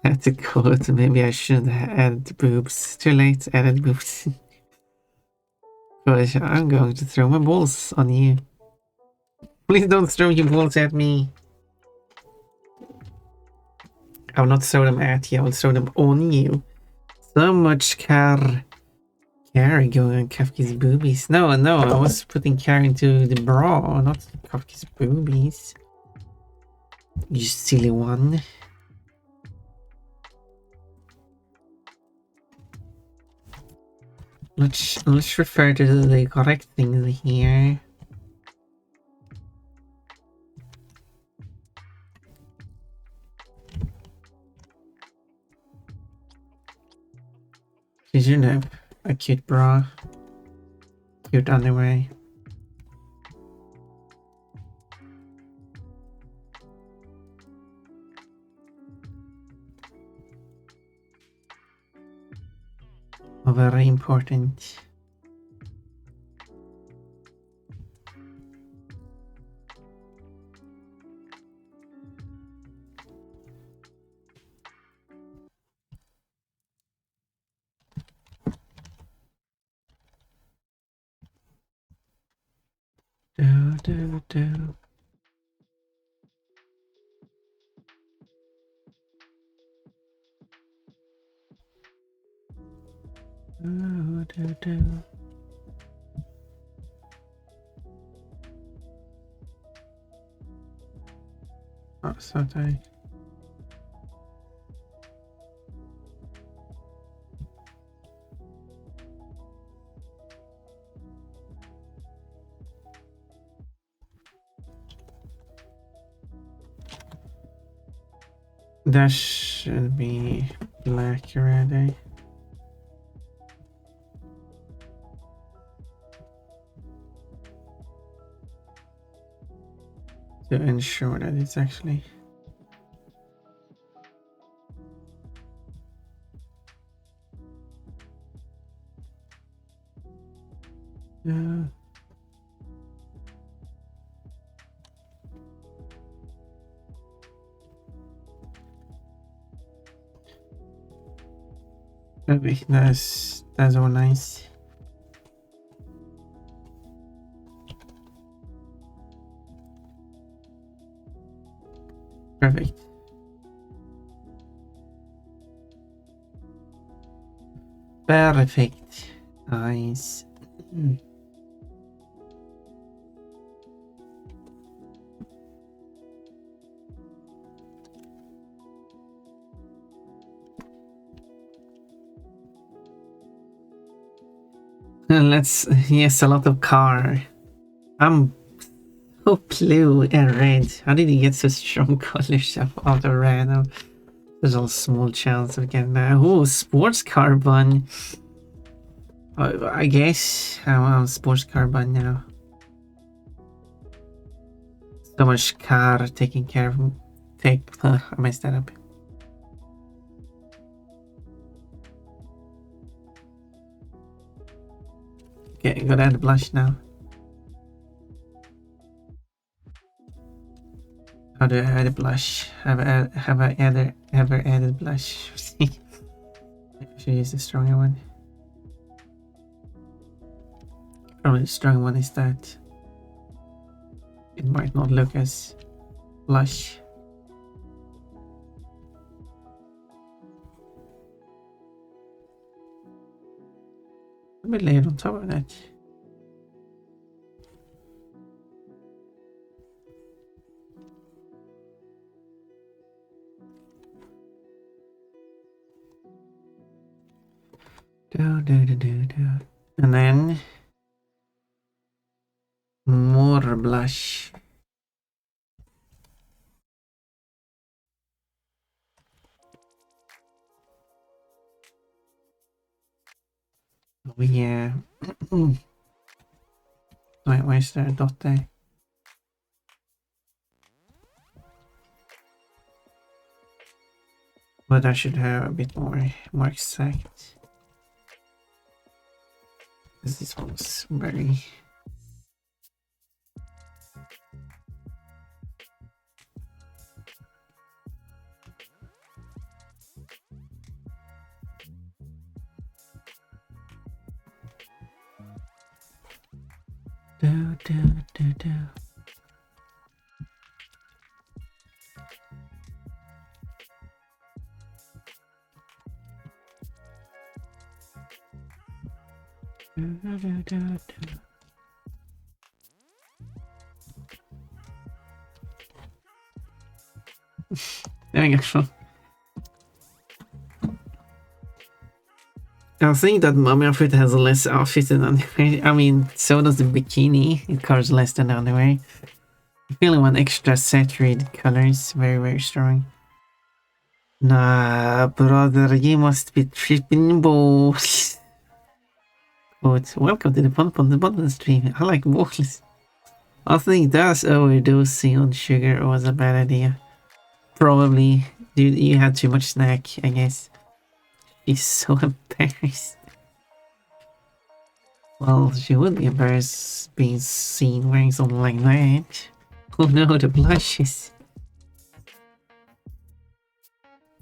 Had to quote, maybe I should have added boobs. Too late, added boobs. Gosh, I'm going to throw my balls on you. Please don't throw your balls at me. I will not throw them at you, I will throw them on you. So much carry going on Kafka's boobies. No, I was putting care into the bra, not Kafka's boobies. You silly one. Let's refer to the correct things here. Did you know a cute bra? Cute underwear. Oh, very important. Do. Do. Oh, so tight. That should be black already. To ensure that it's actually okay, that's all nice. Perfect. Perfect. Nice. Let's. Yes, a lot of car. I'm so blue and red. How did he get so strong colors out of random? There's a small chance of getting that. Oh, sports car bun. I guess I'm sports car bun now. So much car taking care of. I messed that up. Okay, gotta add a blush now. How do I add a blush? Have I ever added blush? Maybe I should use the stronger one. Probably the strong one is that it might not look as blush. Let me lay it on top of that. And then more blush. Oh yeah. Wait, why is there a dot there? But I should have a bit more exact. Because this one's very... Do. There we go. I think that mommy outfit has less outfit than underwear. I mean, so does the bikini. It covers less than underwear. I feel one extra saturated colors. Very, very strong. Nah, brother, you must be tripping balls. But welcome to the Pun the Button stream. I like balls. I think that's overdosing on sugar was a bad idea. Probably. Dude, you had too much snack, I guess. She's so embarrassed. Well, she would be embarrassed being seen wearing something like that. Oh no, the blushes.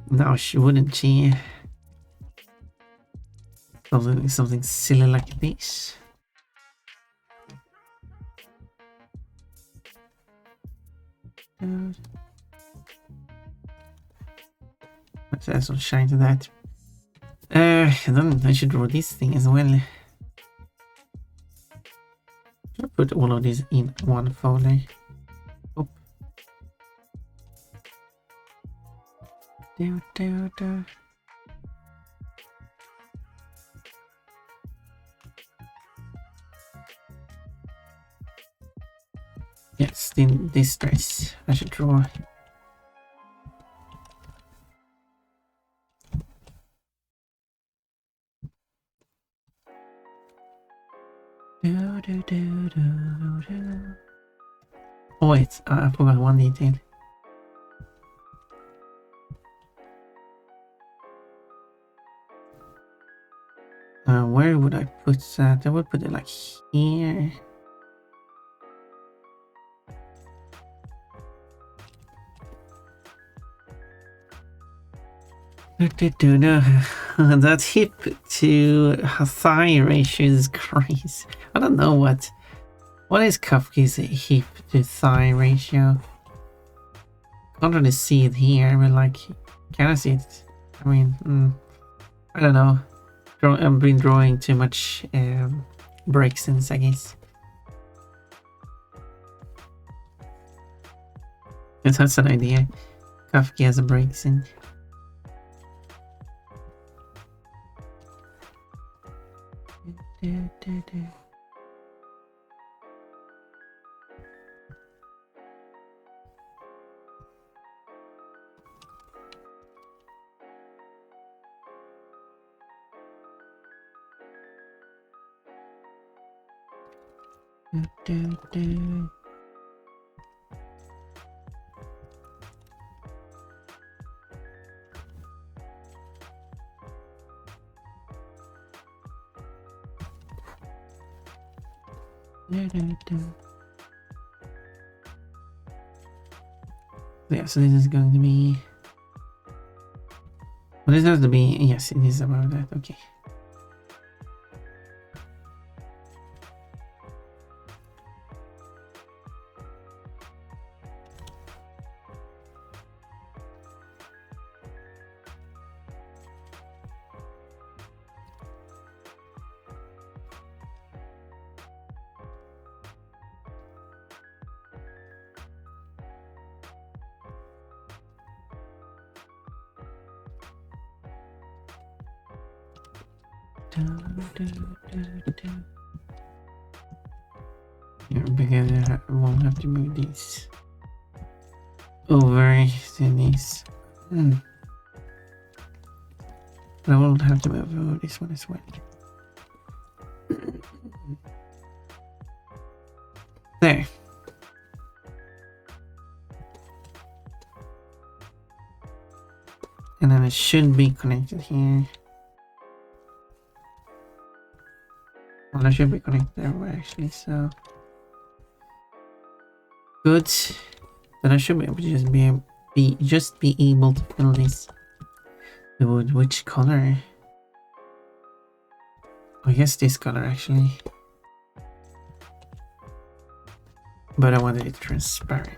No, she wouldn't, she? Something silly like this. Let's add some shine to that. And then I should draw this thing as well. Should I put all of these in one folder? Oh. Do. Yes, in this dress I should draw. Oh wait, I forgot one detail. Where would I put that? I would put it like here. That hip to thigh ratio is crazy. I don't know what is Kafka's hip to thigh ratio. Can't really see it here, but like, can I see it? I mean, I don't know. I've been drawing too much break since, I guess. Yes, that's an idea. Kafka has a break since. Yeah, so this is going to be. Well, this has to be. Yes, it is about that. Okay. Yeah, because I won't have to move these over to these. But I won't have to move over this one as well. There. And then it should be connected here. Well, I should be connected there actually, so good. Then I should be able to just be able to fill this. The wood, which color? I guess this color actually. But I wanted it transparent.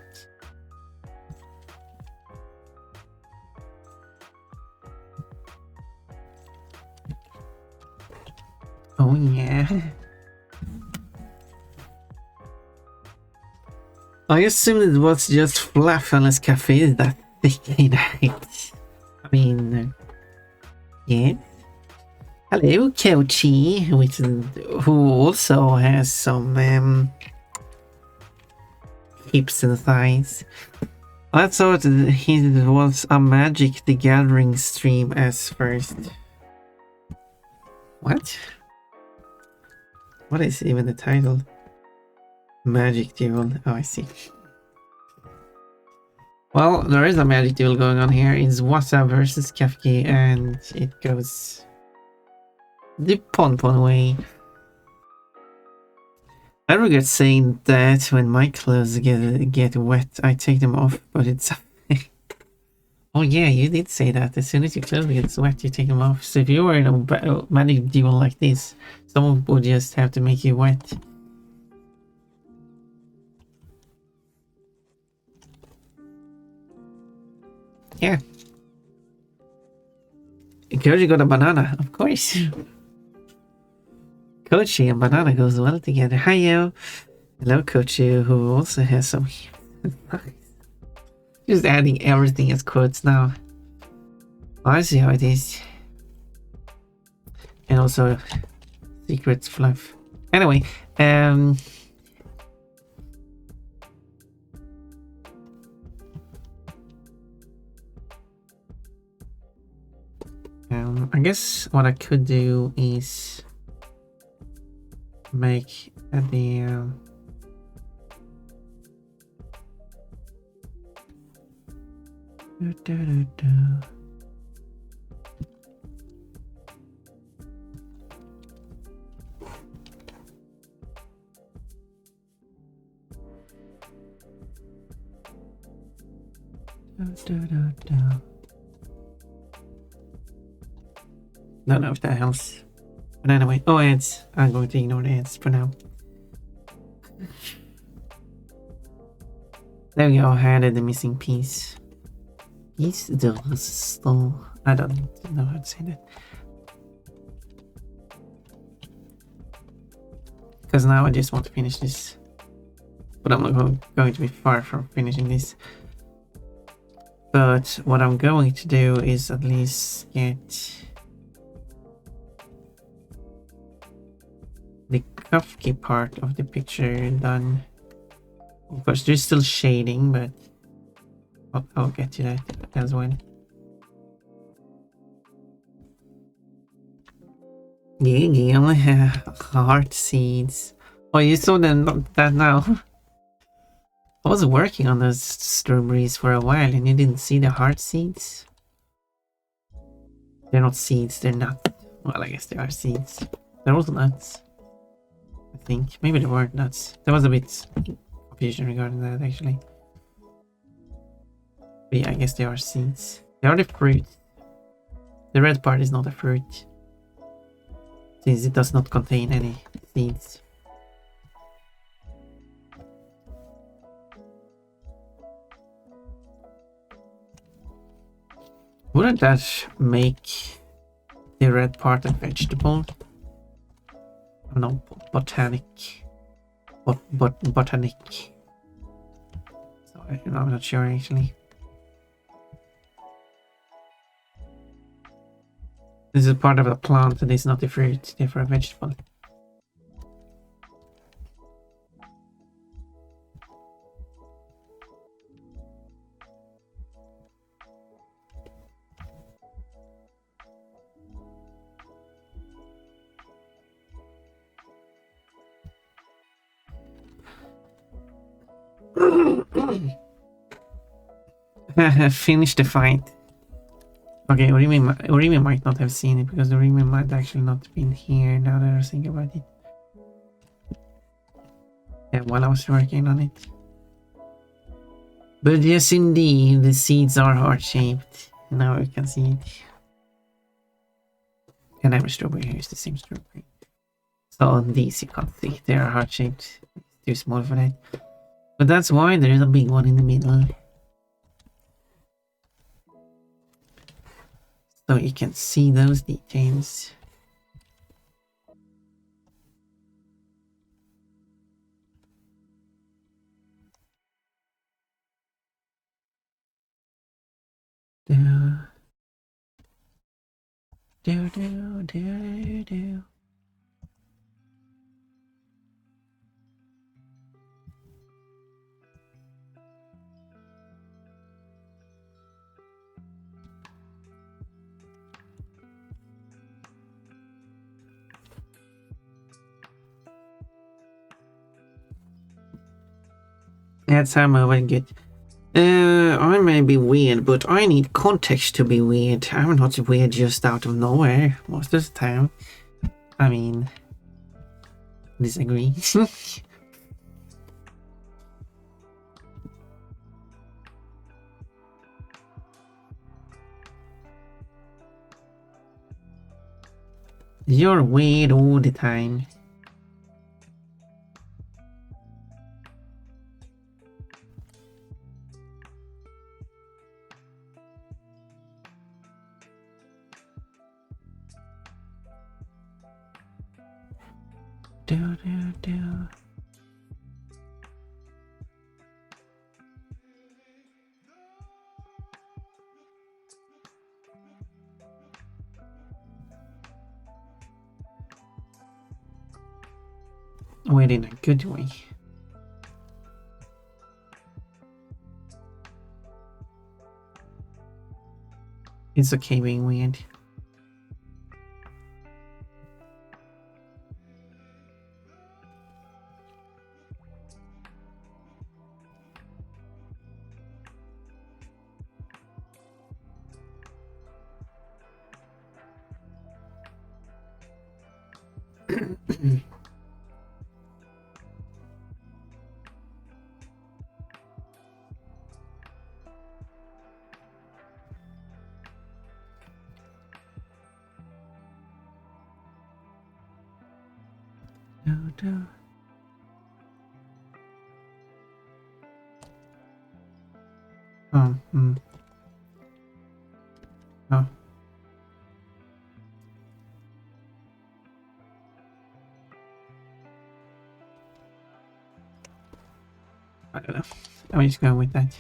Oh yeah. I assumed it was just Fluffiness Cafe that thick night. I mean, yeah. Hello, Kochi, who also has some hips and thighs. I thought it was a Magic the Gathering stream as first. What? What is even the title? Magic Duel. Oh, I see. Well, there is a Magic Duel going on here. It's Wasa versus Kafki, and it goes the Pon way. I regret saying that when my clothes get wet, I take them off, but it's... Oh yeah, you did say that. As soon as your clothes get wet, you take them off. So if you were in a Magic Duel like this, someone would just have to make you wet. Yeah. Koji got a banana, of course. Kochi and banana goes well together. Hi yo. Hello Kochi, who also has some just adding everything as quotes now. I see how it is. And also secret fluff. Anyway, I guess what I could do is make the Don't know if that helps. But anyway, oh ads. I'm going to ignore the ads for now. There we go, I added the missing piece. Piece de resistance. I don't know how to say that. Because now I just want to finish this. But I'm not going to be far from finishing this. But what I'm going to do is at least get Kafka part of the picture done. Of course, there's still shading, but I'll get to that as well. Yeah, heart seeds. Oh, you saw that now. I was working on those strawberries for a while and you didn't see the heart seeds. They're not seeds, they're nuts. Well, I guess they are seeds. They're also nuts. I think. Maybe they weren't nuts. There was a bit confusion regarding that actually. But yeah, I guess they are seeds. They are the fruit. The red part is not a fruit, since it does not contain any seeds. Wouldn't that make the red part a vegetable? No, botanic. Botanic. So, I'm not sure actually. This is part of a plant and it's not a fruit, therefore a vegetable. Finish the fight. Okay, Urimi might not have seen it because Urimi might actually not been here now that I was thinking about it. Yeah, while I was working on it. But yes, indeed, the seeds are heart-shaped. Now you can see it. And every strawberry here is the same strawberry. So on these you can't see. They are heart-shaped. It's too small for that. But that's why there is a big one in the middle. So you can see those details. Do. That's how I will get. I may be weird, but I need context to be weird. I'm not weird just out of nowhere most of the time. I mean, disagree. You're weird all the time. Do. Weird in a good way. It's okay being weird. Do. Oh, Oh. I don't know. I'm just going with that.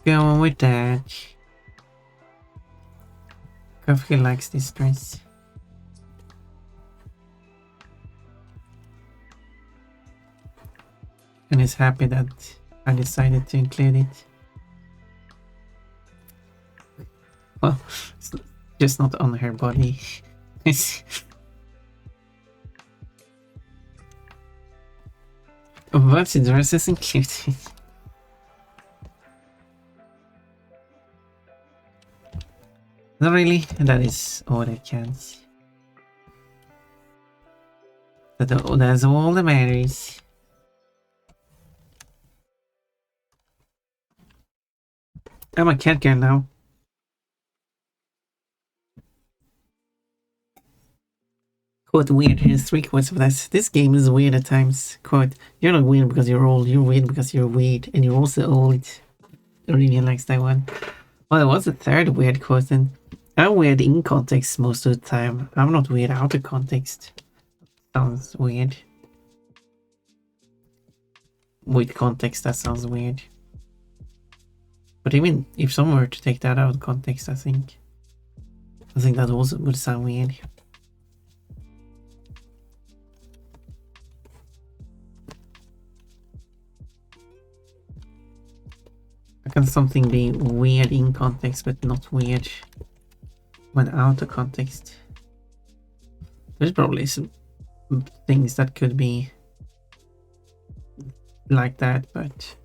Going with that. Kafka likes this dress. And is happy that I decided to include it. Well, it's just not on her body. But the dress is included. Not really, that is all I can. That's all that matters. I'm a cat girl now. Quote, weird. Here's 3 quotes of this. This game is weird at times. Quote, you're not weird because you're old. You're weird because you're weird. And you're also old. I really likes that one. Well, there was a third weird quote then. I'm weird in context most of the time. I'm not weird out of context. Sounds weird. With context, that sounds weird. But even if someone were to take that out of context, I think that also would sound weird. How can something be weird in context but not weird when out of context? There's probably some things that could be like that, but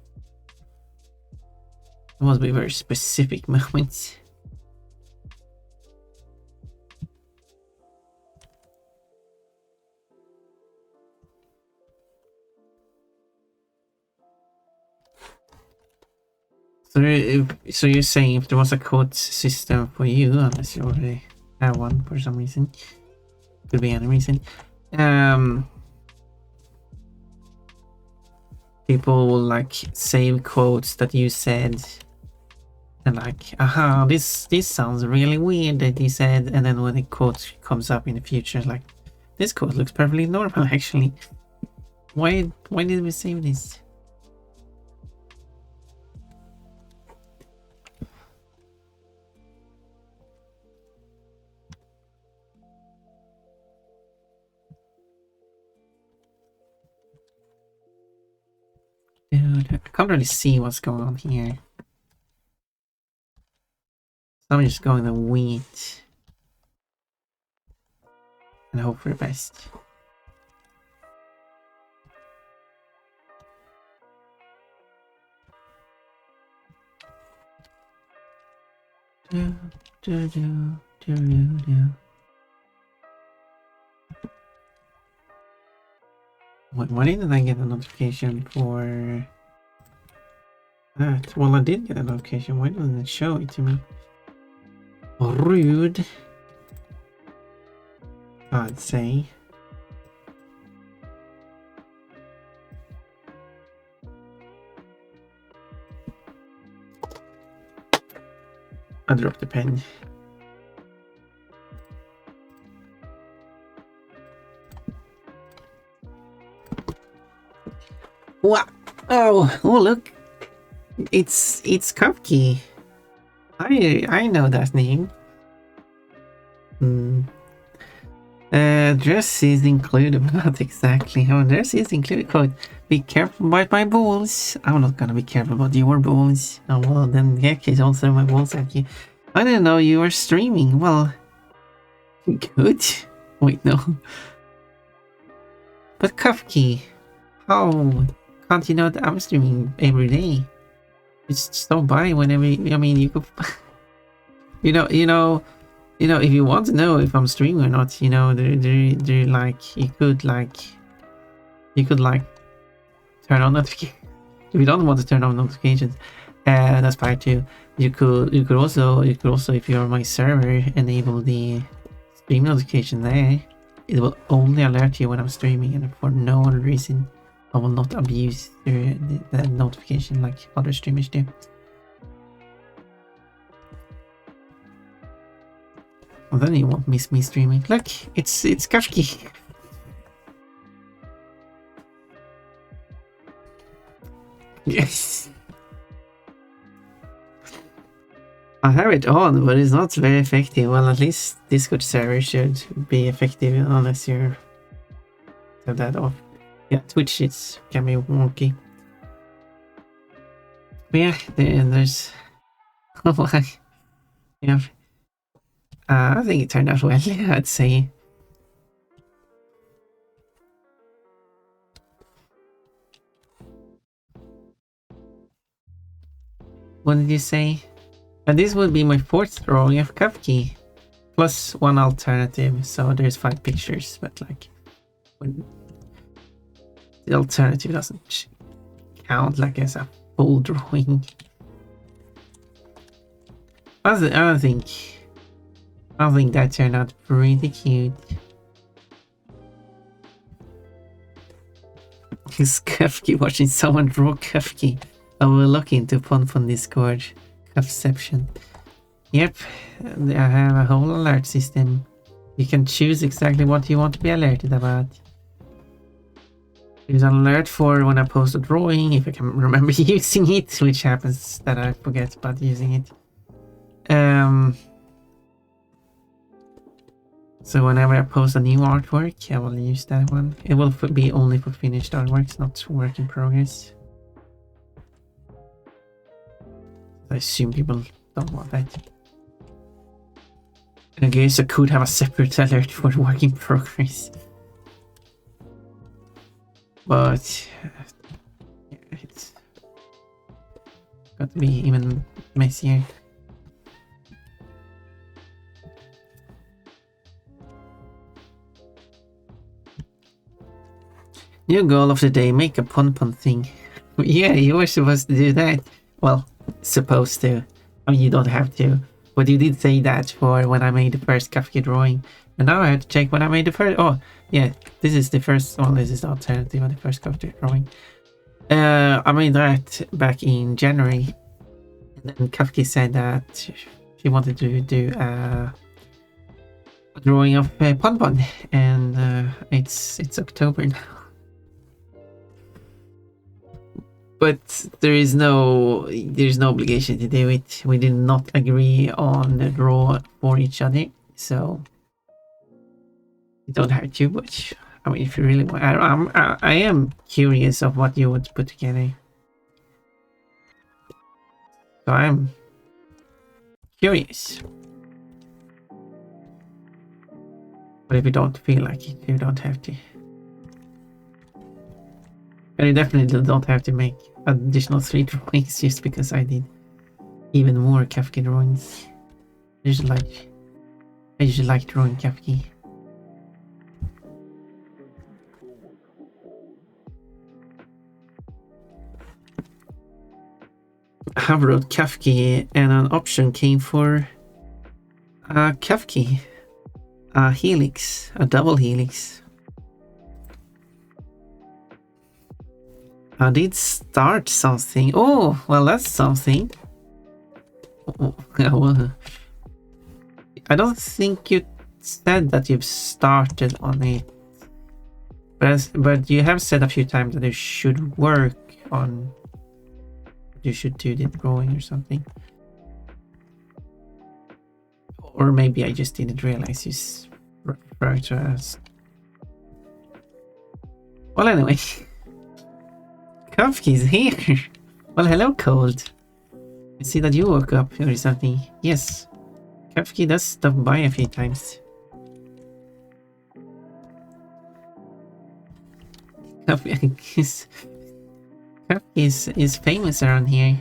it must be very specific moments. So you're saying if there was a code system for you, unless you already have one for some reason, could be any reason, people will like save quotes that you said and like, aha, this sounds really weird that you said, and then when the quote comes up in the future, like, this quote looks perfectly normal actually. Why did we save this? Dude, I can't really see what's going on here. So I'm just going to wait and hope for the best. Why didn't I get a notification for that? Well, I did get a notification. Why didn't it show it to me? Rude, I'd say. I dropped the pen. Wow! Oh, look! It's Cupkey. I know that name. Dress is included, but not exactly. How dress is included. Quote, be careful about my balls. I'm not gonna be careful about your balls. Oh well, then in that case, I'll throw my balls at you. I didn't know you were streaming. Well, good. Wait, no. But Kafki, how can't you know that I'm streaming every day? Just stop by whenever. I mean, you could. you know. If you want to know if I'm streaming or not, they're like you could turn on notifications. If you don't want to turn on notifications, that's fine too. You could also if you're on my server enable the stream notification there. It will only alert you when I'm streaming, and for no other reason. I will not abuse the notification like other streamers do. Well, then you won't miss me streaming. Look, it's Kashki. Yes. I have it on, but it's not very effective. Well, at least Discord server should be effective unless you have that off. Yeah, Twitch can be wonky. But yeah, there's yeah. I think it turned out well. I'd say. What did you say? And this would be my fourth drawing of Kafki, plus one alternative. So there's 5 pictures, but like when the alternative doesn't count like as a full drawing. I think that turned out pretty cute. Is Kafki watching someone draw Kafki? I will look into Pon Discord. Conception. Yep, I have a whole alert system. You can choose exactly what you want to be alerted about. There's an alert for when I post a drawing, if I can remember using it, which happens that I forget about using it. So whenever I post a new artwork, I will use that one. It will be only for finished artworks, not work in progress. I assume people don't want that. I guess I could have a separate alert for work in progress. But it's got to be even messier. New goal of the day, make a Pon thing. Yeah, you were supposed to do that. Well, supposed to. I mean, you don't have to. But you did say that for when I made the first Kafka drawing. And now I have to check when I made the first... Oh, yeah. This is the first... Well, this is the alternative of the first Kafka drawing. I made that back in January. And then Kafka said that she wanted to do a drawing of Pon. And it's October now. But there's no obligation to do it. We did not agree on the draw for each other, so you don't have to. But I mean, if you really want, I am curious of what you would put together. So I'm curious. But if you don't feel like it, you don't have to. And you definitely don't have to make additional 3 drawings just because I did even more Kafka drawings. I usually like drawing Kafka. I wrote Kafka and an option came for a Kafka, a helix, a double helix. I did start something. Oh, well, that's something. Oh, well, I don't think you said that you've started on it. But you have said a few times that you should work on... You should do the drawing or something. Or maybe I just didn't realize you referred to us. Well, anyway. Kafka's here. Well, hello, Cold. I see that you woke up or something. Yes, Kafka does stop by a few times. Kafka is famous around here.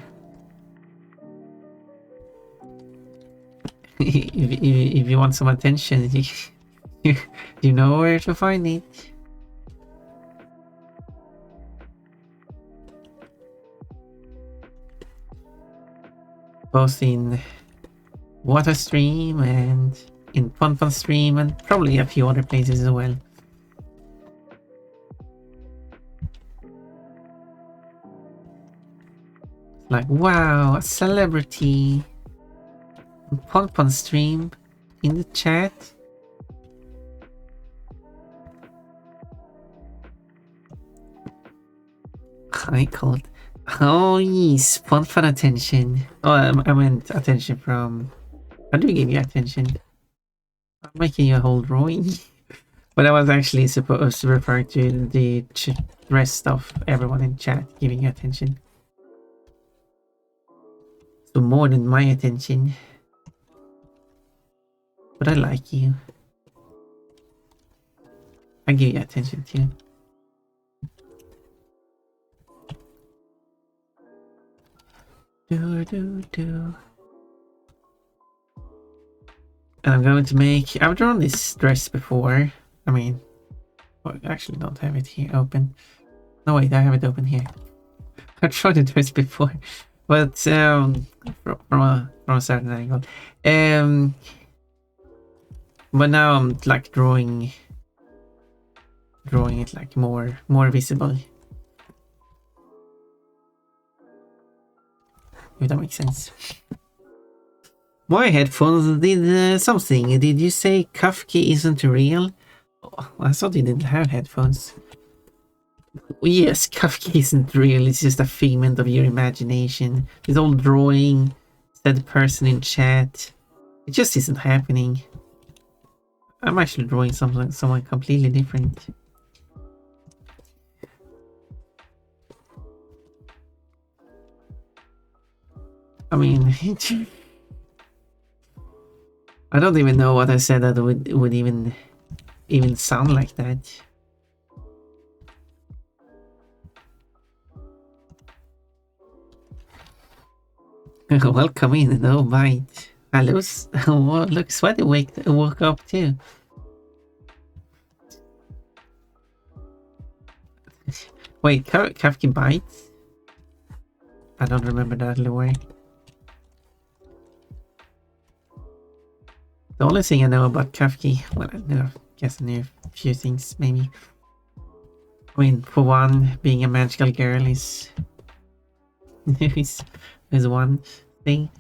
if you want some attention, you know where to find it. Both in Water Stream and in Pon Stream and probably a few other places as well. Like, wow, a celebrity on Pon Stream in the chat. I called Oh yes, fun attention. Oh, I meant attention from... How do we give you attention? I'm making you a whole drawing. But I was actually supposed to refer to the rest of everyone in chat giving you attention. So more than my attention. But I like you. I give you attention too. Do. And I'm going to make... I've drawn this dress before. I mean... Well, I actually don't have it here open. No wait, I have it open here. I've drawn the dress before. But from a certain angle. But now I'm like drawing it like more visible. If that makes sense. My headphones did something. Did you say Kafka isn't real? Oh, I thought you didn't have headphones. Yes, Kafka isn't real. It's just a figment of your imagination. This old drawing, said person in chat. It just isn't happening. I'm actually drawing someone completely different. I mean, I don't even know what I said that would even sound like that. Welcome in, no bite. Hello, oh, look, Sweaty woke up too. Wait, Kafka bites? I don't remember that lore. The only thing I know about Kafka, well, I guess I knew a few things, maybe. I mean, for one, being a magical girl is one thing.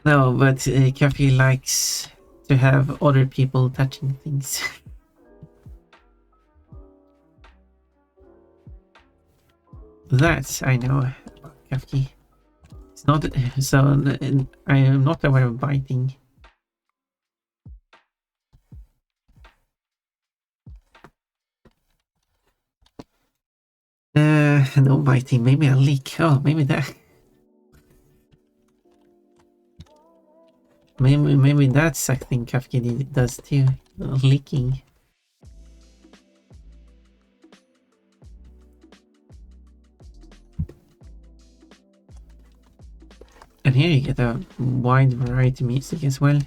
No, but Kafka likes to have other people touching things. That I know about Kafka. It's not so. I am not aware of biting. No biting. Maybe a leak. Oh, maybe that. Maybe that's something Kafka does too. Leaking. And here you get a wide variety of music as well.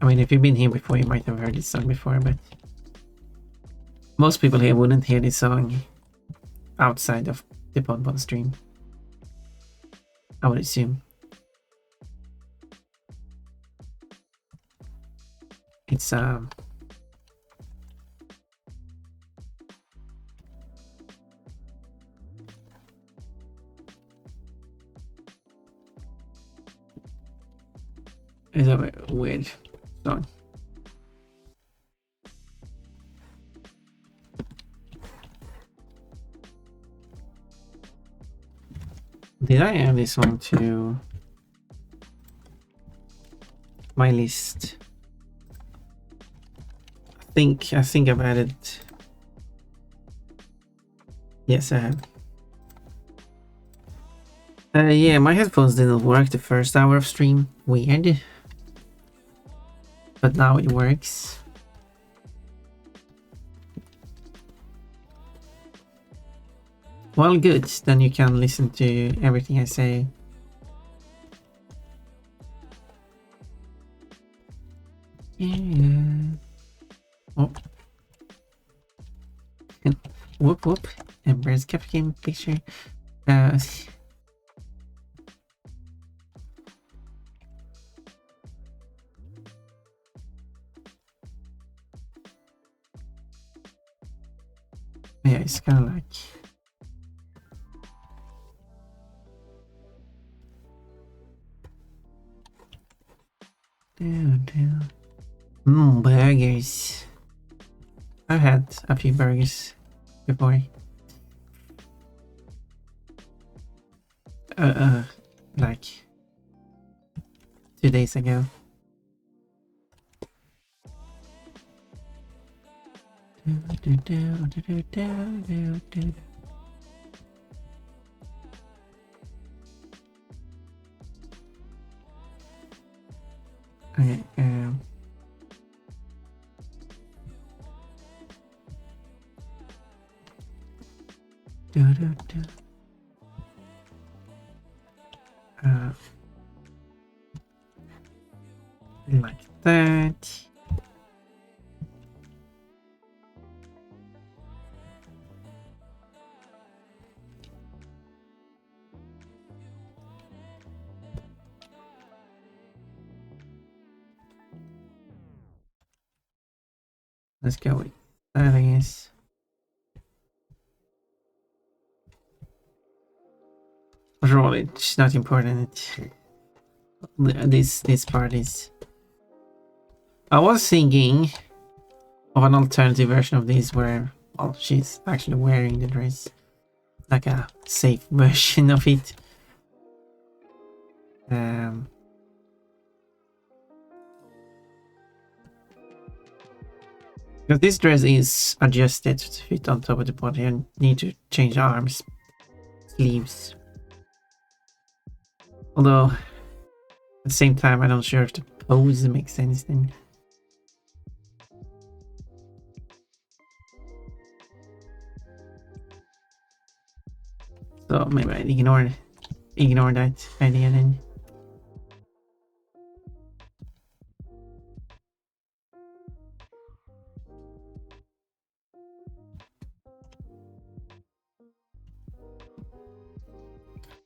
I mean, if you've been here before, you might have heard this song before, but most people here wouldn't hear this song outside of the Bon stream, I would assume. It's it's a weird song. Did I add this one to my list? I think I've added. Yes, I have. Yeah, my headphones didn't work the first hour of stream. Weird. But now it works. Well, good. Then you can listen to everything I say. Yeah. Oh. Whoop whoop. Ember's Kafka game picture. Yeah, it's kind of like. Burgers. I've had a few burgers before. like 2 days ago. Okay, like that. Let's go with that, I guess. Overall, it's not important. This part is. I was thinking of an alternative version of this where, well, she's actually wearing the dress, like a safe version of it. Because this dress is adjusted to fit on top of the body and need to change arms, sleeves. Although, at the same time, I'm not sure if the pose makes sense then. So maybe I ignore that idea then.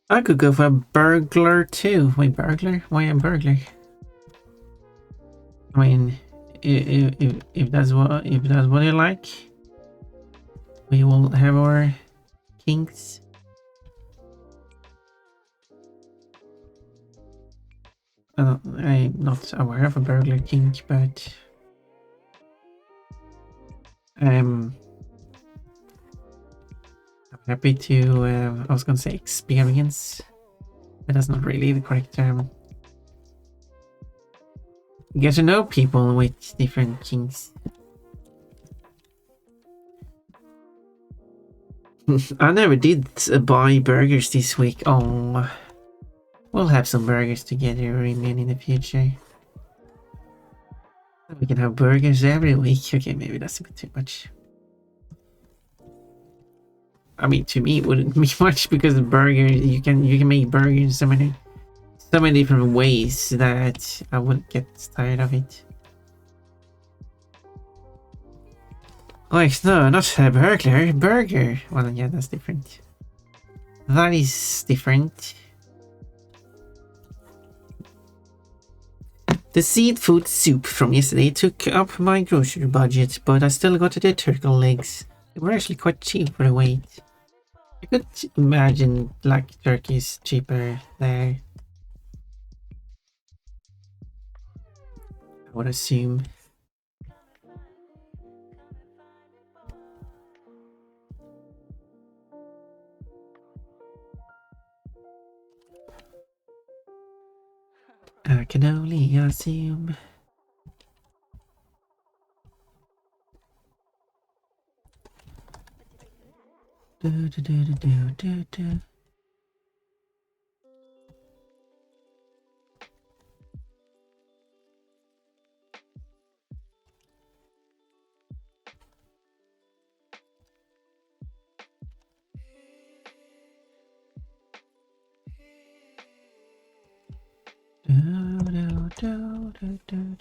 I could go for a burglar too. Wait, burglar? Why a burglar? I mean, if that's what you like, we will have our kinks. I'm not aware of a burglar kink, but I'm happy to. I was gonna say experience, but that's not really the correct term. Get to know people with different kinks. I never did buy burgers this week. Oh, we'll have some burgers together in the future. We can have burgers every week. Okay, maybe that's a bit too much. I mean, to me, it wouldn't be much because the burger you can make burgers so many different ways that I wouldn't get tired of it. Like, no, not a burglar, burger. Well, yeah, that's different. That is different. The seafood soup from yesterday took up my grocery budget, but I still got the turtle legs. They were actually quite cheap for the weight. I could imagine like turkey's cheaper there. I would assume. I can only assume. Do, do, do, do, do, do, do. Do, do, do, do, do.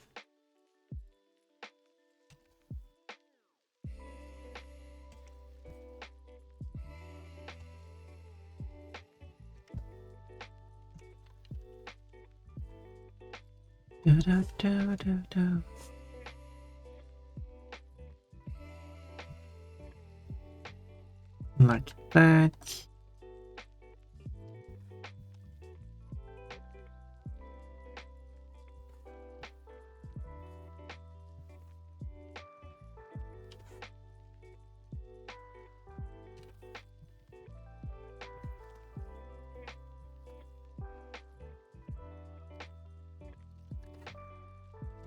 Do, do, do, do, do. Like that.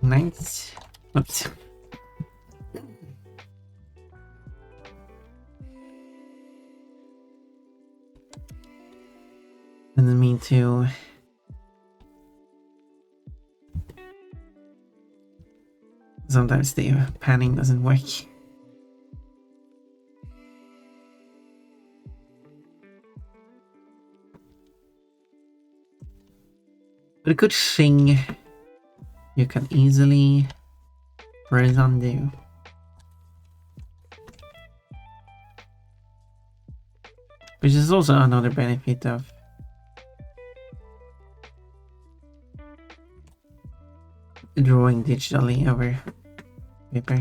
Nice. Oops. Didn't mean to. Sometimes the panning doesn't work. But a good thing you can easily press undo. Which is also another benefit of drawing digitally over paper.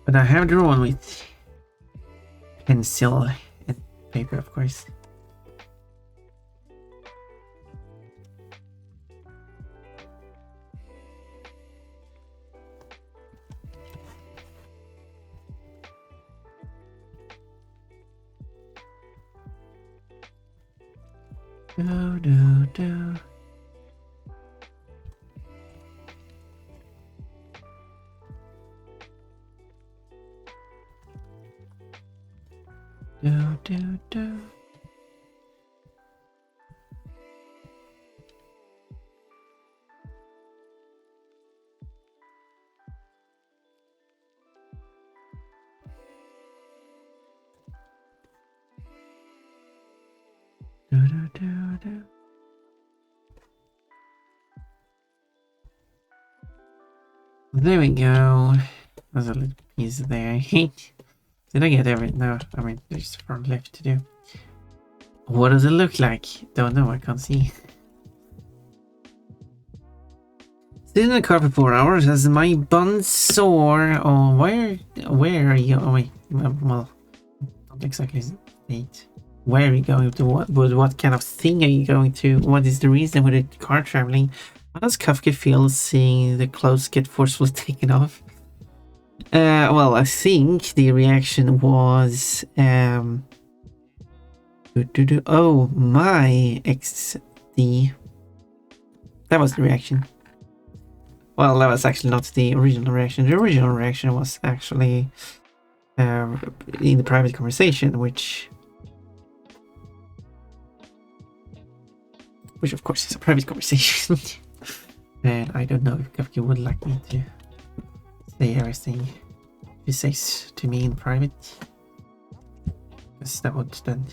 But I have drawn with pencil and paper, of course. Do, do, do. Do, do, do. Do, do, do, do. There we go. There's a little piece there. Did I get everything? No, I mean, there's front left to do. What does it look like? Don't know, I can't see. Still in the car for 4 hours as my buns sore. Oh, where are you? Oh, wait, well, not exactly state. Where are you going to? What kind of thing are you going to? What is the reason for the car traveling? How does Kafka feel seeing the clothes get forcefully taken off? Well, I think the reaction was, oh my XD. That was the reaction. Well, that was actually not the original reaction. The original reaction was actually in the private conversation, which of course is a private conversation. And I don't know if Kafka would like me to say everything he says to me in private, because that would then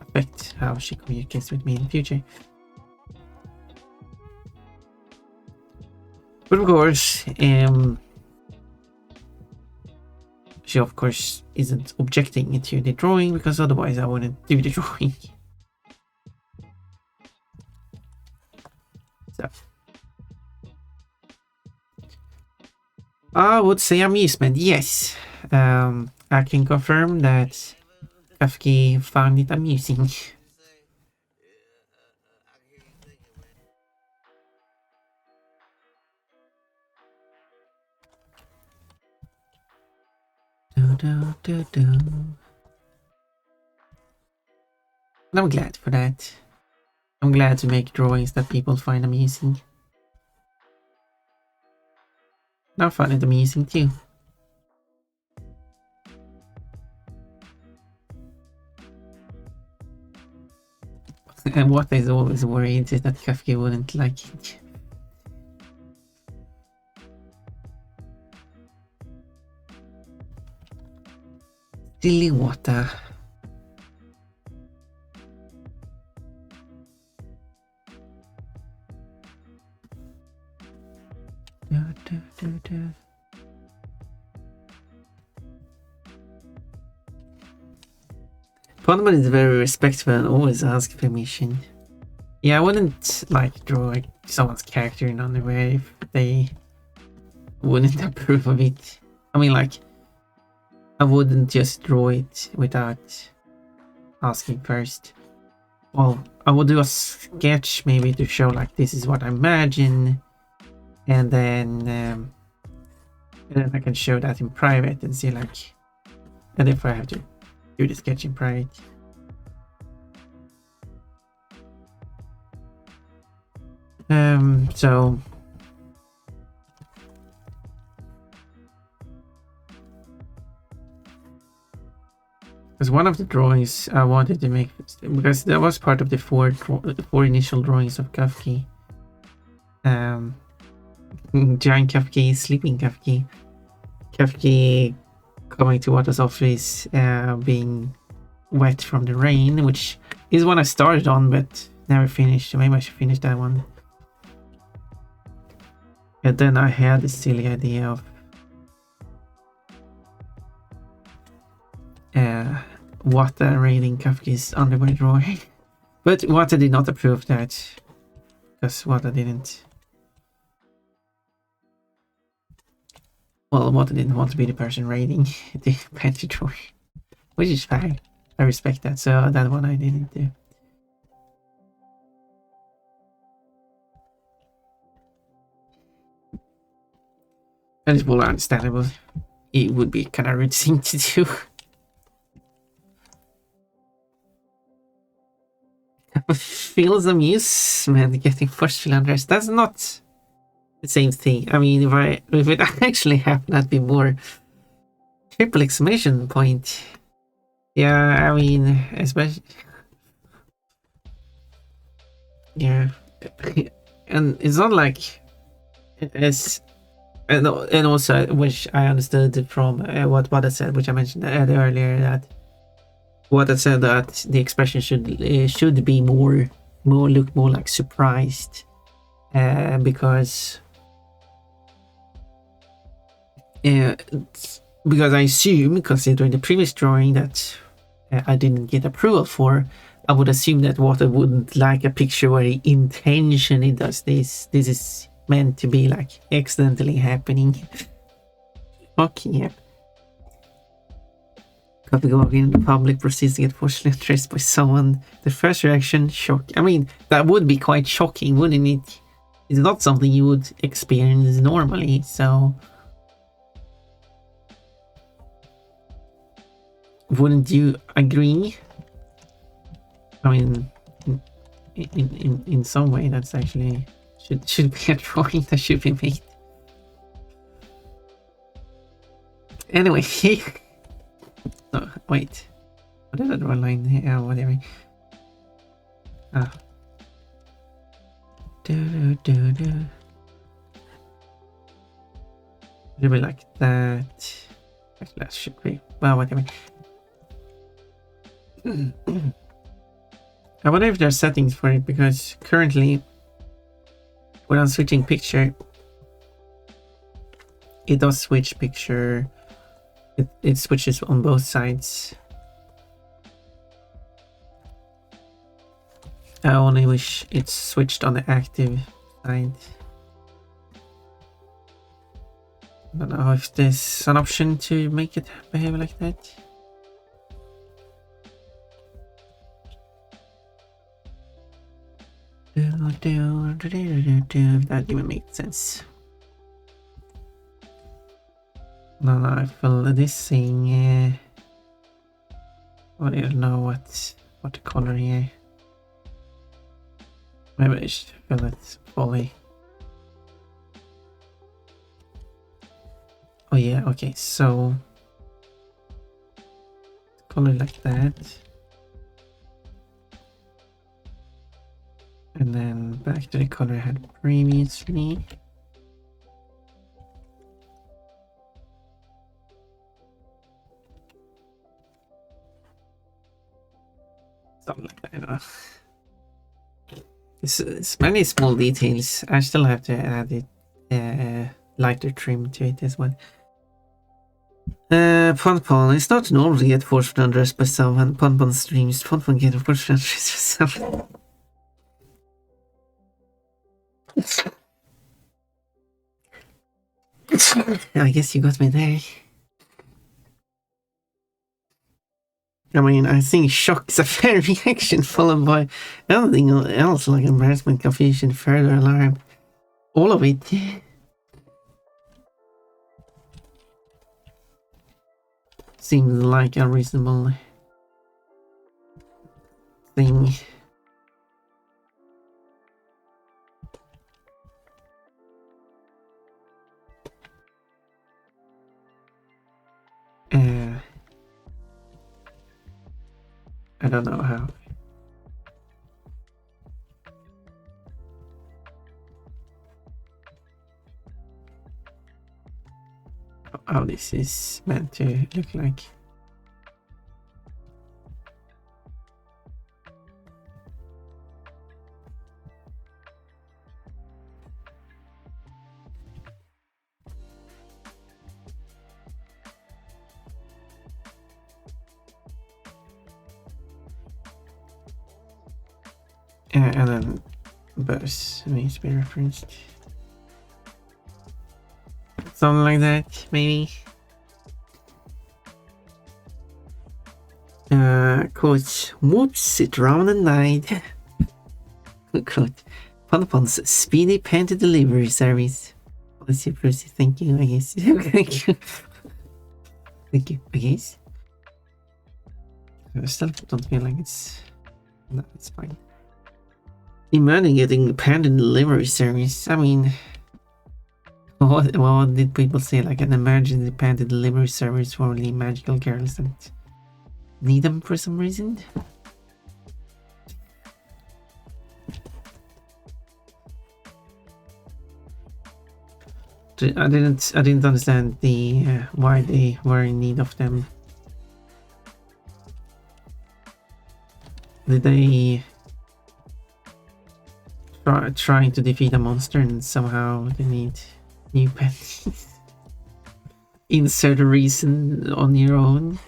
affect how she communicates with me in the future. But of course, she of course isn't objecting to the drawing, because otherwise I wouldn't do the drawing. So I would say amusement, yes. I can confirm that Kafka found it amusing. And I'm glad for that. I'm glad to make drawings that people find amusing. I find it amusing too. And what is always worried is that Kafka wouldn't like it. Silly water. Ponemon is very respectful and always asks permission. Yeah, I wouldn't like draw someone's character in underwear if they wouldn't approve of it. I mean, like, I wouldn't just draw it without asking first. well, I will do a sketch maybe to show like this is what I imagine, and then I can show that in private and see like, and if I have to do the sketch in private. So because one of the drawings I wanted to make, because that was part of the four initial drawings of Kafki. Giant Kafki, sleeping Kafki, Kafki coming to Wata's office, being wet from the rain, which is one I started on but never finished. So maybe I should finish that one. And then I had this silly idea of Wata raiding Kafki's underwear drawer. But Wata did not approve that, because Wata didn't. Well, Wata didn't want to be the person raiding the pantry drawer, which is fine. I respect that. So that one I didn't do. And it's more understandable. It would be kind of rude thing to do. Feels amusement getting forcefully undressed. That's not the same thing. I mean, if it actually happened, that'd be more triple exclamation point. Yeah, I mean, especially. Yeah, and it's not like it's. And also, which I understood from what Wada said, which I mentioned earlier, that Wada said that the expression should be more look more like surprised, because I assume, considering the previous drawing that I didn't get approval for, I would assume that Wada wouldn't like a picture where he intentionally does this. This is meant to be like accidentally happening. Okay, yeah. Coffee walking in the public proceeds to get forcefully addressed by someone. The first reaction, shock. I mean, that would be quite shocking, wouldn't it? It's not something you would experience normally, so wouldn't you agree? I mean, in some way, that's actually should be a drawing that should be made. Anyway, oh, wait, what did I draw a line here? Oh, whatever. Ah, do. Should be like that. Actually, that should be, well, whatever. I wonder if there's settings for it, because currently when I'm switching picture, it does switch picture. It switches on both sides. I only wish it's switched on the active side. I don't know if there's an option to make it behave like that. That even makes sense. No, I feel this thing. I don't know what the color here. Maybe I should fill it fully. Oh yeah, okay, so color like that. And then back to the color I had previously. Something like that, I don't know. It's many small details. I still have to add it, lighter trim to it as well. Ponpon, it's not normal to get forcefully undressed by someone. Ponpon streams. Ponpon getting forcefully undressed by someone. I guess you got me there. I mean, I think shock is a fair reaction, followed by anything else like embarrassment, confusion, further alarm. All of it. Seems like a reasonable thing. I don't know how this is meant to look like. And then bus needs to be referenced. Something like that, maybe. Quote, whoops, it round at night. Quote, Ponapon's speedy pen to delivery service. Policy Percy, thank you, I guess. Thank you. Thank you, I guess. I still don't feel like it's... No, it's fine. Imagine getting pen to delivery service. I mean... What did people say? Like an emergency pen to delivery service for only magical girls that need them for some reason? I didn't understand the why they were in need of them. Did they trying to defeat a monster and somehow they need new pens? Insert a reason on your own.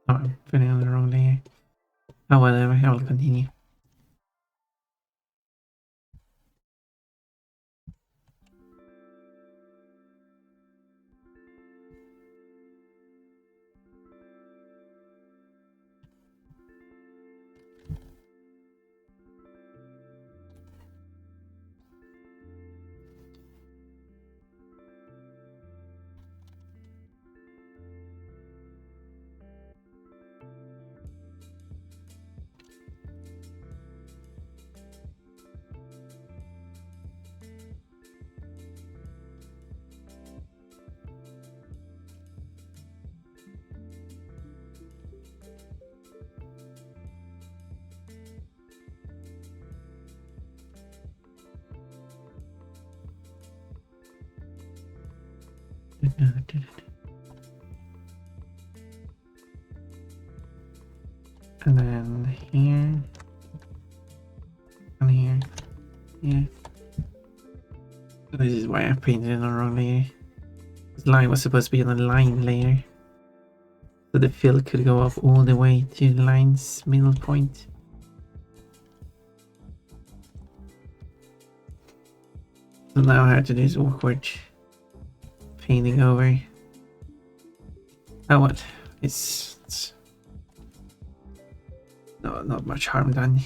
Oh, I'm putting on the wrong layer. Oh, whatever, I will continue. And then here, and here, yeah. This is why I painted it on the wrong layer. This line was supposed to be on the line layer, so the fill could go up all the way to the line's middle point. So now I have to do this awkward painting over. Oh, what? It's no, not much harm done.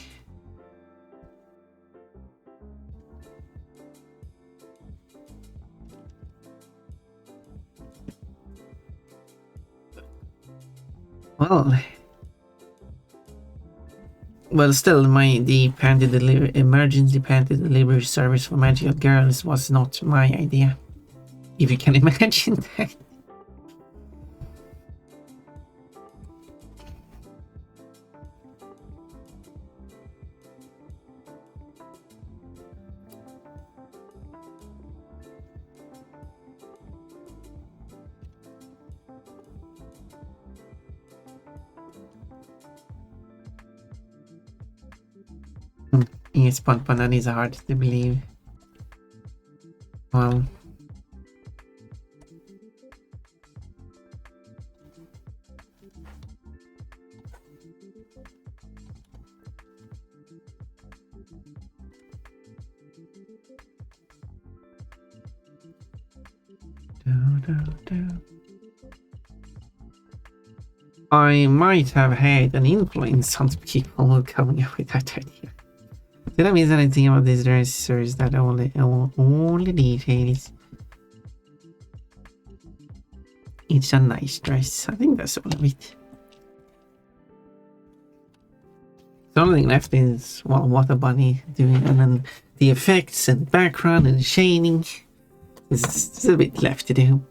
Well, still, the emergency panty delivery service for magical girls was not my idea. If you can imagine that. Yes, Pon, that is hard to believe. Well, I might have had an influence on people coming up with that idea. Did I miss anything about this dress, or is that all the details? It's a nice dress. I think that's all of it. The only thing left is, well, what a bunny doing, and then the effects and background and shading. There's a bit left to do.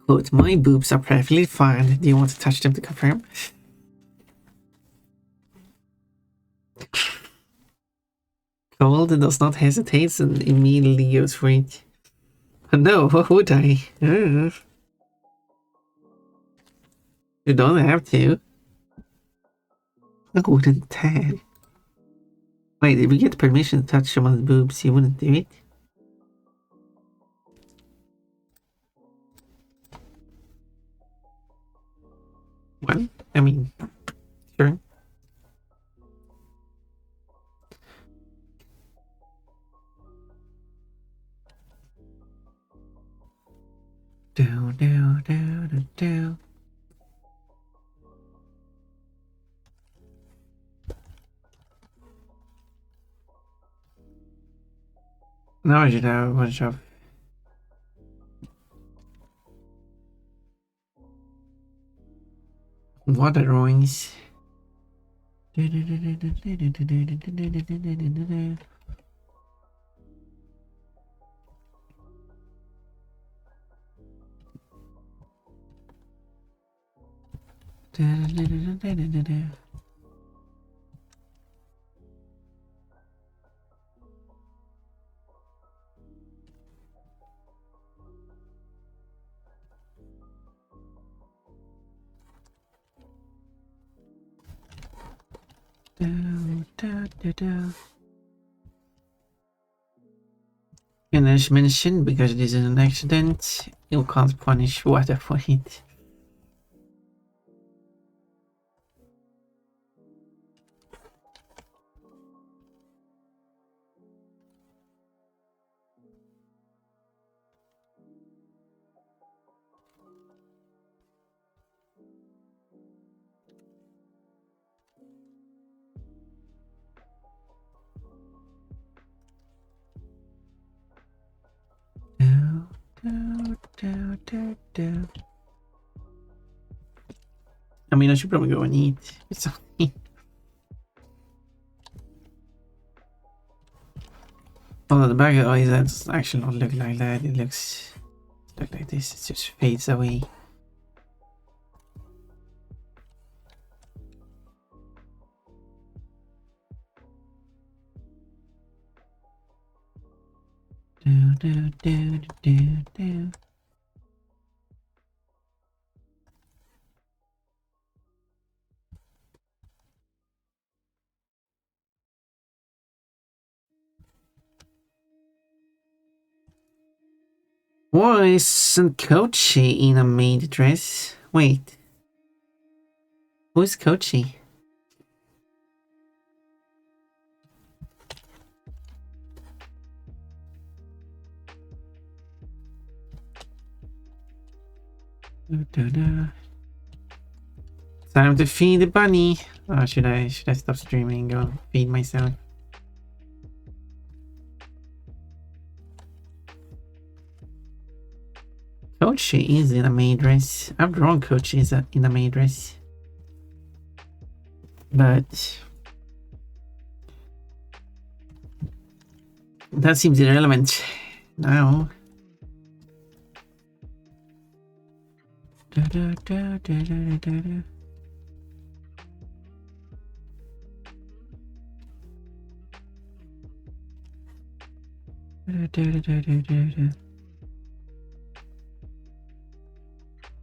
Quote, my boobs are perfectly fine. Do you want to touch them to confirm? Cold does not hesitate and immediately goes for it. No, what would I? You don't have to. I wouldn't dare. Wait, if we get permission to touch someone's boobs, you wouldn't do it? Well, I mean, sure. Do. Now I should have a bunch of water drawings. And as mentioned, because this is an accident, you can't punish water for it. I mean, I should probably go and eat something. Oh, the back of the eyes, that doesn't actually not look like that. It looks like this. It just fades away. Do. Why isn't Kochi in a maid dress? Wait. Who's Kochi? Time to feed the bunny. Oh, should I stop streaming and go feed myself? Kochi is in a maid dress. I've drawn Kochi in a maid dress. But that seems irrelevant now.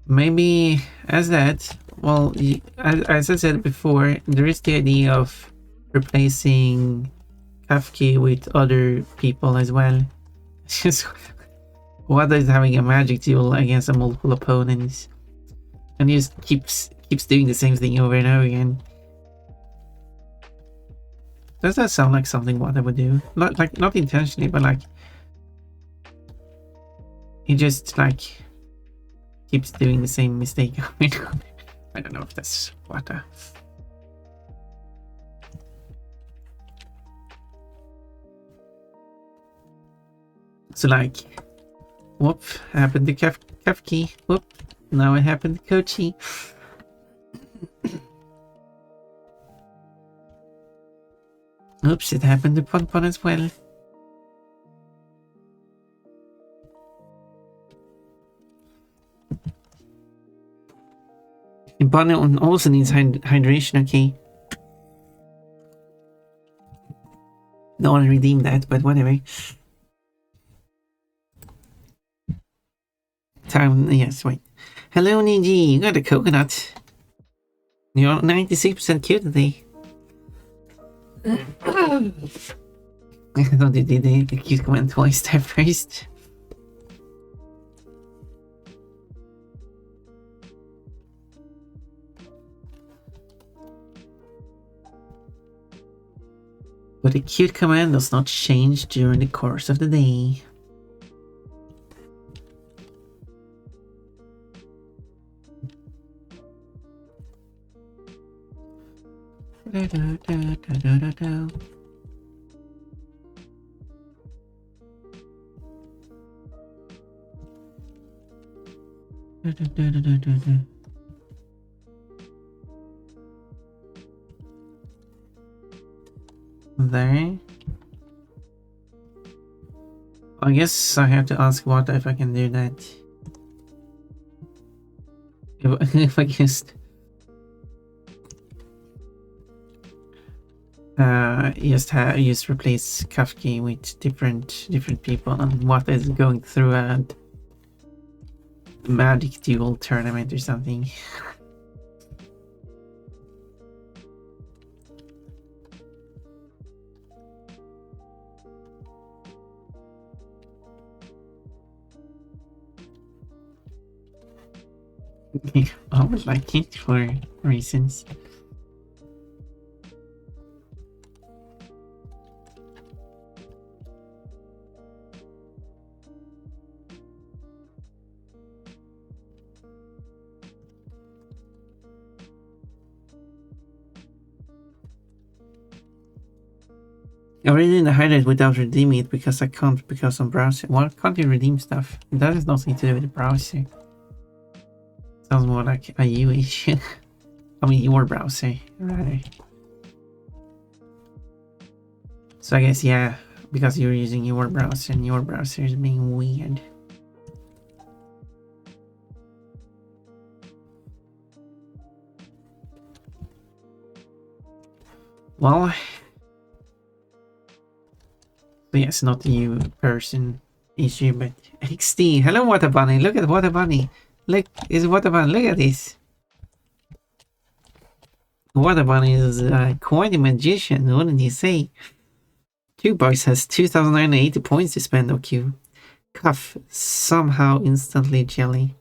Maybe as that, well, as I said before, there is the idea of replacing Kafki with other people as well. It's just Wada is having a magic duel against a multiple opponents, and he just keeps doing the same thing over and over again. Does that sound like something Wada would do? Not intentionally, but like he just like keeps doing the same mistake. I don't know if that's Wada. So like, whoop, happened to Kafki. Whoop, now it happened to Kochi. Oops, it happened to Ponpon as well. Bonnet also needs hydration, okay. No one redeemed that, but whatever. Time, yes, wait. Hello, Niji, you got a coconut. You're 96% cute today. I thought you did the cute comment twice there first. But the cute command does not change during the course of the day. There. I guess I have to ask what if I can do that. If I just just replace Kafki with different people, and what is going through a magic duel tournament or something. I would like it for reasons. I already did the highlight without redeeming it because I can't, because I'm browser. Why can't you redeem stuff? That has nothing to do with the browser. Sounds more like a you issue. I mean your browser, rather. So I guess yeah, because you're using your browser and your browser is being weird. Well, yes, not you person issue, but XD. Hello, Water Bunny. Look at Water Bunny. Look, is Water Bunny. Look at this. Water Bunny is quite a magician, wouldn't you say? Q-Box has 2,980 points to spend on Q. Cuff somehow instantly jelly.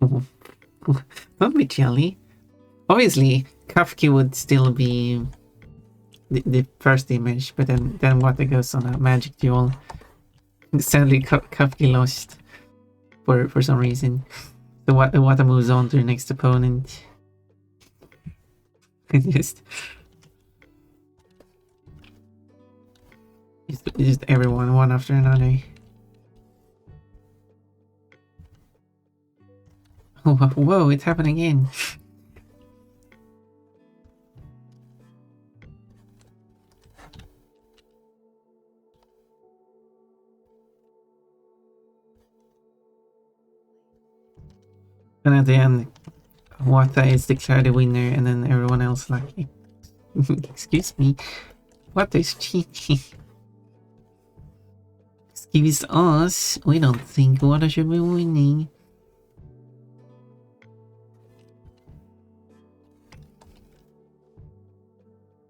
Don't be jelly. Obviously, Kafki would still be the first image, but then Water goes on a magic duel. Sadly, Kafki lost for some reason. So Water moves on to the next opponent. just everyone, one after another. Oh, whoa, it's happening again. And at the end, Wata is declared the winner, and then everyone else like, excuse me, what is cheating? Excuse us, we don't think Wata should be winning.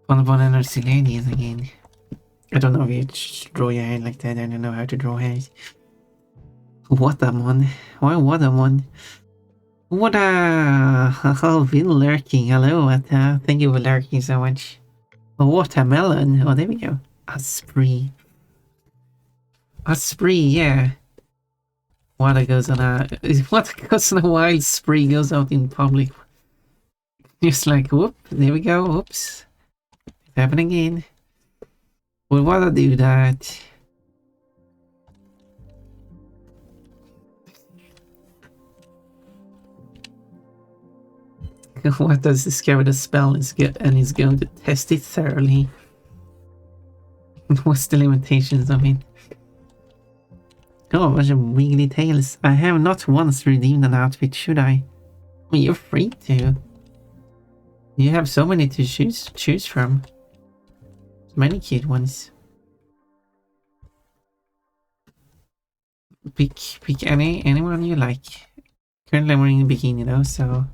One energy ladies again. I don't know if you draw your hair like that. I don't know how to draw hairs. What a one. Why what a one? What a been lurking. Hello, what thank you for lurking so much. A watermelon. Oh, there we go. A spree. A spree, yeah. Water goes on a wild spree goes out in public. Just like whoop, there we go. Oops. It's happening again. Would water do that? What does discover the spell and is going to test it thoroughly? What's the limitations of it? Oh, a bunch of wiggly tails. I have not once redeemed an outfit, should I? Well, you're free to. You have so many to choose from. Many cute ones. Pick anyone you like. Currently I'm wearing a bikini though, so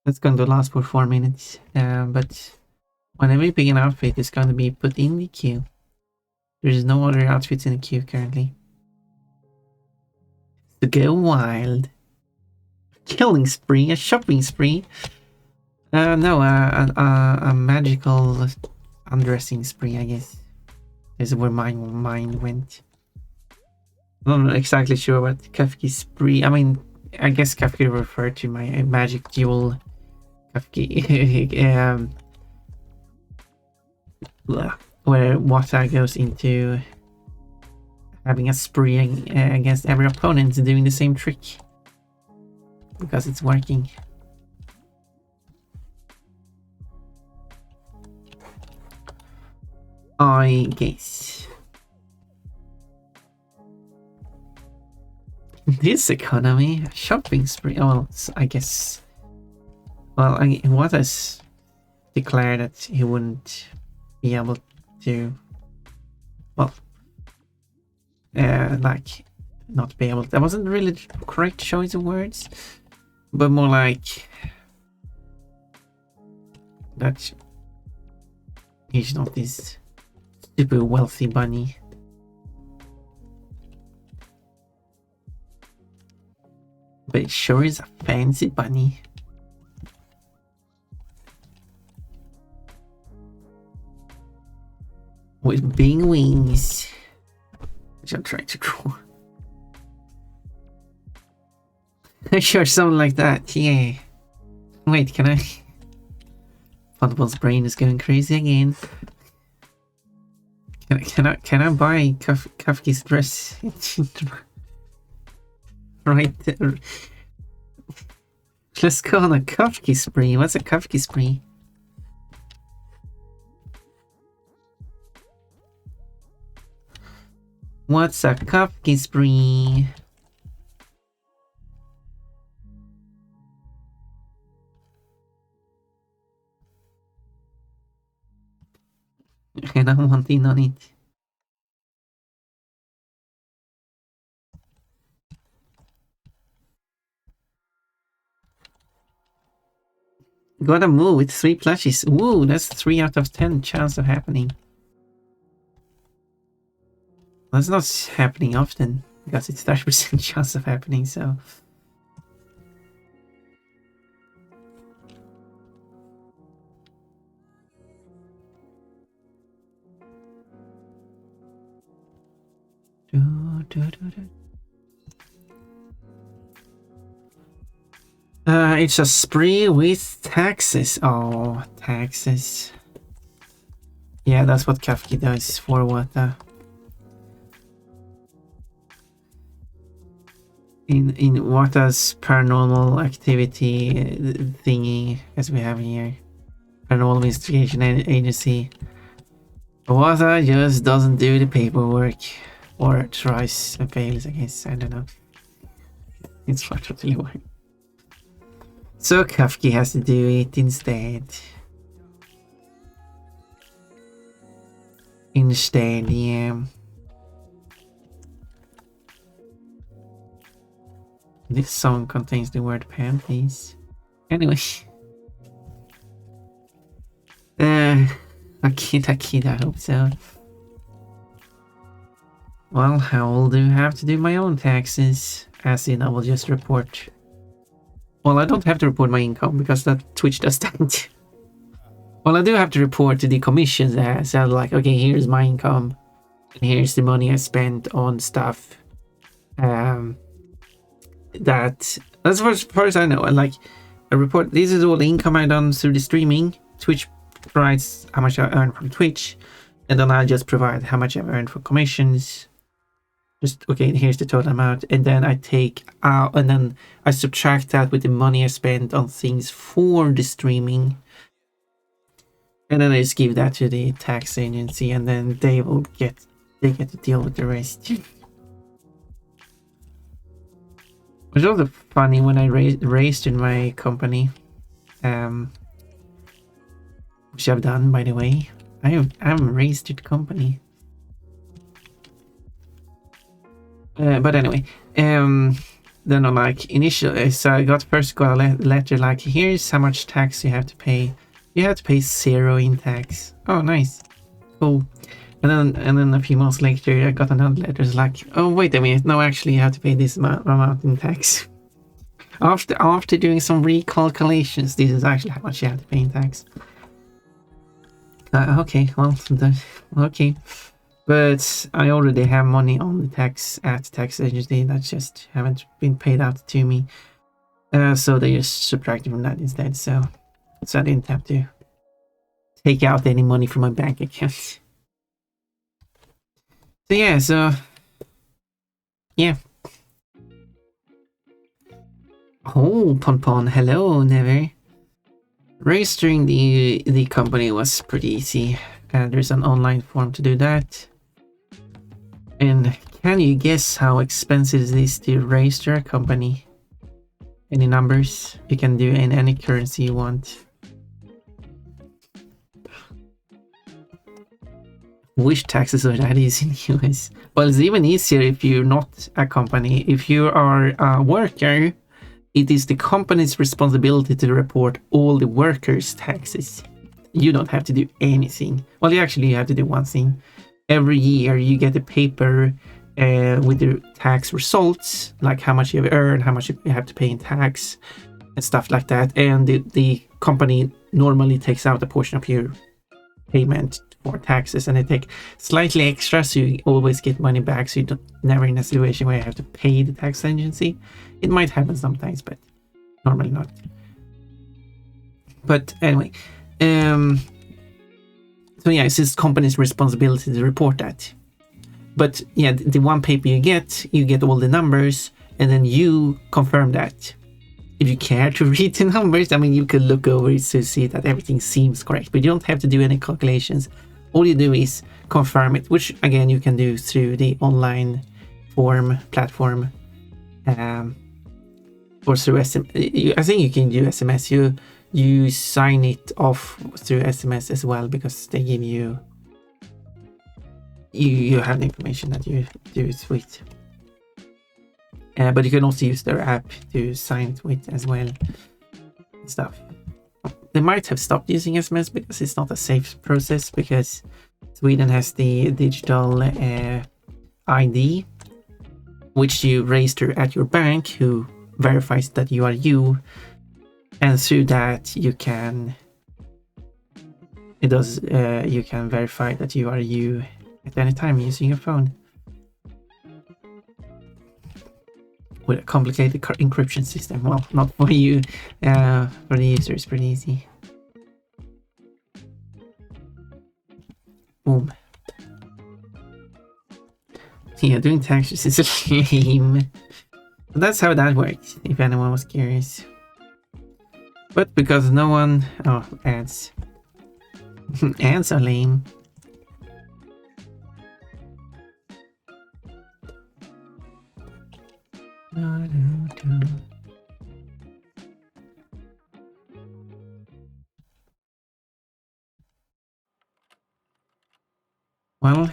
that's going to last for 4 minutes. But whenever you pick an outfit, it's going to be put in the queue. There's no other outfits in the queue currently. To go wild. Killing spree, a shopping spree. No, a magical undressing spree, I guess. Is where my mind went. I'm not exactly sure what Kafki spree. I mean, I guess Kafki referred to my magic duel. Kafki, where water goes into having a spree against every opponent doing the same trick because it's working. I guess this economy shopping spree. Well, I guess. Well, what has declared that he wouldn't be able to. Well, like not be able. That wasn't really the correct choice of words, but more like that he's not this super wealthy bunny. But it sure is a fancy bunny. With big wings. Which I'm trying to draw. Sure, something like that, yeah. Wait, can I? Fundables brain is going crazy again. Can I buy Kafki's dress? Right there. Let's go on a Kafki spree. What's a Kafki spree? What's a Kafki spree? And I want in on it. Gotta move with 3 plushies. Woo, that's 3 out of 10 chance of happening. That's not happening often because it's 30% chance of happening, so. It's a spree with taxes. Oh, taxes. Yeah, that's what Kafki does for what in Wata's paranormal activity thingy, as we have here, paranormal investigation agency. Wata just doesn't do the paperwork, or tries and fails. I guess, I don't know. It's not really work. So Kafki has to do it instead. Yeah. This song contains the word panties. Anyway. A kid, I hope so. Well, I will have to do my own taxes. As in, I will just report. Well, I don't have to report my income because that Twitch does that. Well, I do have to report to the commissions there. So, like, okay, here's my income, and here's the money I spent on stuff. That's as far as I know. And like, a report. This is all the income I done through the streaming. Twitch provides how much I earn from Twitch, and then I just provide how much I've earned for commissions. Just okay, here's the total amount, and then I take out, and then I subtract that with the money I spent on things for the streaming, and then I just give that to the tax agency, and then they get to deal with the rest. Which was also funny when I raised in my company, which I've done, by the way. I'm raised in the company. But anyway, then on like initial, so I got a letter like, here's how much tax you have to pay. You have to pay 0 in tax. Oh, nice, cool. And then a few months later, I got another letter. It's like, oh wait a minute, no, actually, you have to pay this amount in tax. After doing some recalculations, this is actually how much you have to pay in tax. Okay, well, okay. But I already have money on the tax at tax agency that just haven't been paid out to me. So they just subtracted from that instead. So I didn't have to take out any money from my bank account. So yeah. Oh, Pon, hello, Never. Registering the company was pretty easy. There's an online form to do that. And can you guess how expensive it is to register a company? Any numbers? You can do in any currency you want. Wish taxes are that easy in the US. Well, it's even easier if you're not a company. If you are a worker, it is the company's responsibility to report all the workers' taxes. You don't have to do anything. Well, you have to do one thing. Every year you get a paper with the tax results, like how much you have earned, how much you have to pay in tax, and stuff like that. And the company normally takes out a portion of your payment for taxes, and they take slightly extra, so you always get money back, so you're never in a situation where you have to pay the tax agency. It might happen sometimes, but normally not. But anyway, so yeah, it's this company's responsibility to report that. But yeah, the one paper you get all the numbers, and then you confirm that. If you care to read the numbers, I mean, you could look over it to see that everything seems correct, but you don't have to do any calculations. All you do is confirm it, which again you can do through the online form platform, or through SMS. I think you can do SMS. You sign it off through SMS as well, because they give you have the information that you do it with. But you can also use their app to sign it with as well and stuff. They might have stopped using SMS because it's not a safe process, because Sweden has the digital ID, which you register at your bank, who verifies that you are you, and through that you can you can verify that you are you at any time using your phone. With a complicated encryption system. Well, not for you, for the user it's pretty easy. Boom. Yeah, doing taxes is a lame. But that's how that works, if anyone was curious. But because no one... Oh, ads. Ads are lame. Well,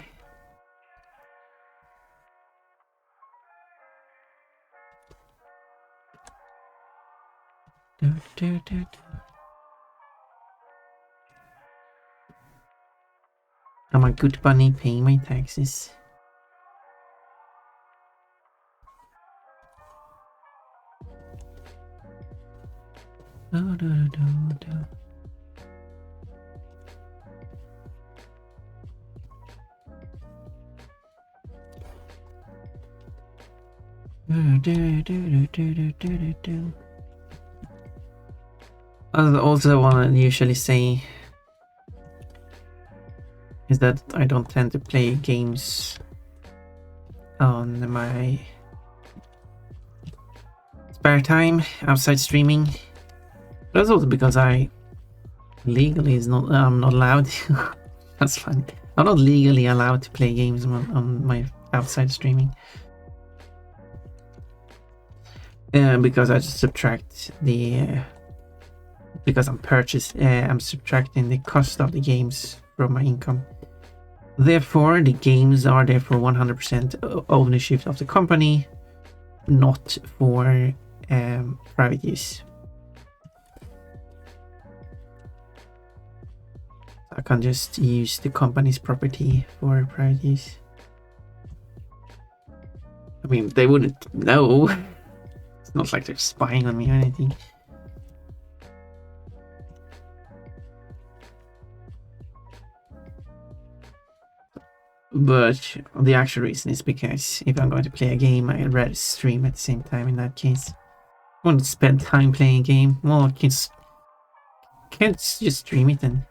my good bunny paying my taxes. Do, do, do, do. Also, what I usually say is that I don't tend to play games on my spare time outside streaming. That's also because I'm not allowed. That's funny. I'm not legally allowed to play games on my outside streaming. Because I just subtract the because I'm subtracting the cost of the games from my income. Therefore, the games are there for 100% ownership of the company, not for private use. I can just use the company's property for private use. I mean, they wouldn't know. It's not like they're spying on me or anything. But the actual reason is because if I'm going to play a game, I'd rather stream at the same time in that case. I want to spend time playing a game. Well, I can't just stream it then.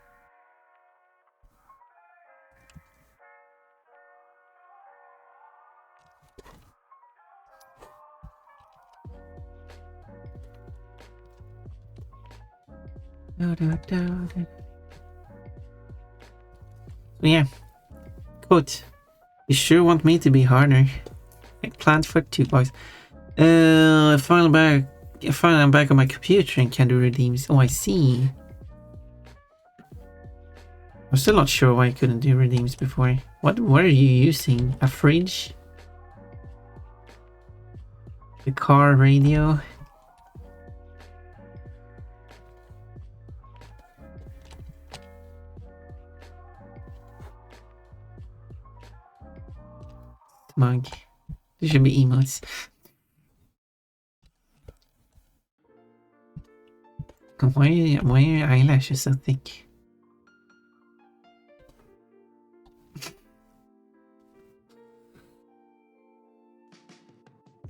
Yeah. Quote. You sure want me to be harder? I planned for 2 bucks. Finally I'm back on my computer and can do redeems. Oh, I see. I'm still not sure why I couldn't do redeems before. What are you using? A fridge? The car radio? Mug. There should be emotes. Why are your eyelashes so thick?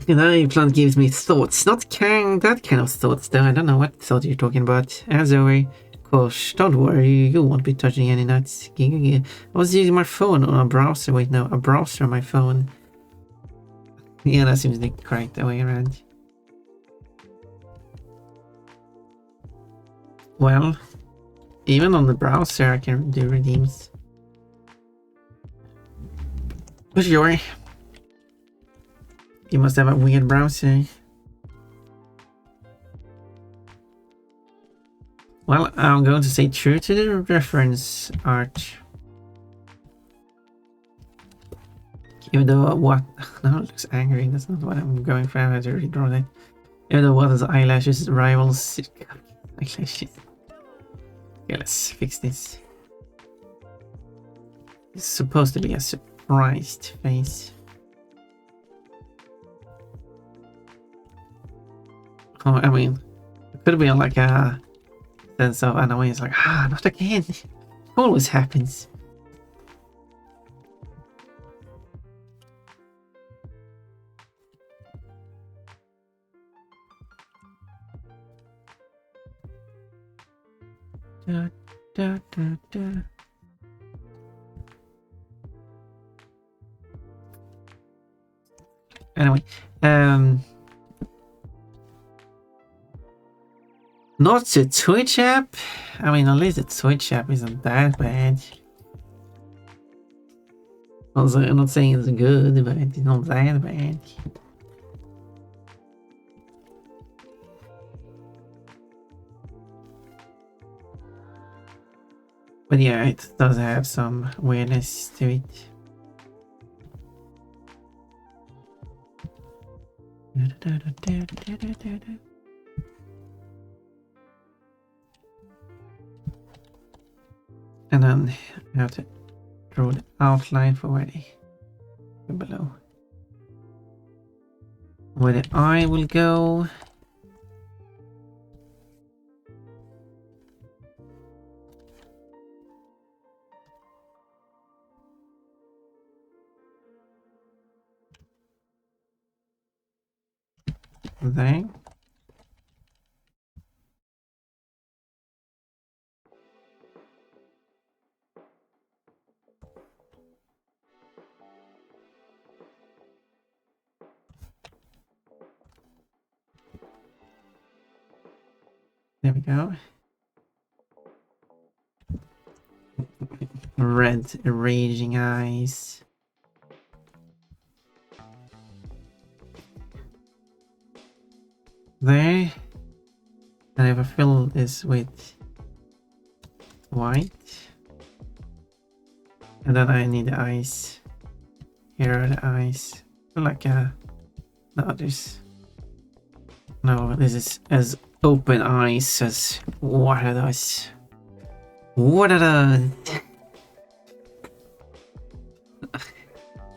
You know, your plant gives me thoughts. Not that kind of thoughts, though. I don't know what thought you're talking about. As always, gosh, don't worry. You won't be touching any nuts. I was using my phone on a browser. Wait, no, a browser on my phone. Yeah, that seems the correct way around. Well, even on the browser, I can do redeems. For sure. You must have a weird browser. Well, I'm going to say true to the reference art. Even though what? No, it looks angry. That's not what I'm going for. I have to redraw that. Even though what is eyelashes rivals eyelashes. Okay, let's fix this. It's supposed to be a surprised face. Oh, I mean, it could be like a sense of annoyance, like, not again. It always happens. Da, da, da, da. Anyway, not a Twitch app? I mean, at least the Twitch app isn't that bad. Also, I'm not saying it's good, but it's not that bad. But yeah, it does have some weirdness to it. And then I have to draw the outline for where they go below. Where the eye will go. There. There we go. Red raging eyes. There. And if I fill this with white. And then I need the eyes. Here are the eyes. Like no, there's no, this is as open eyes as what are those? What are the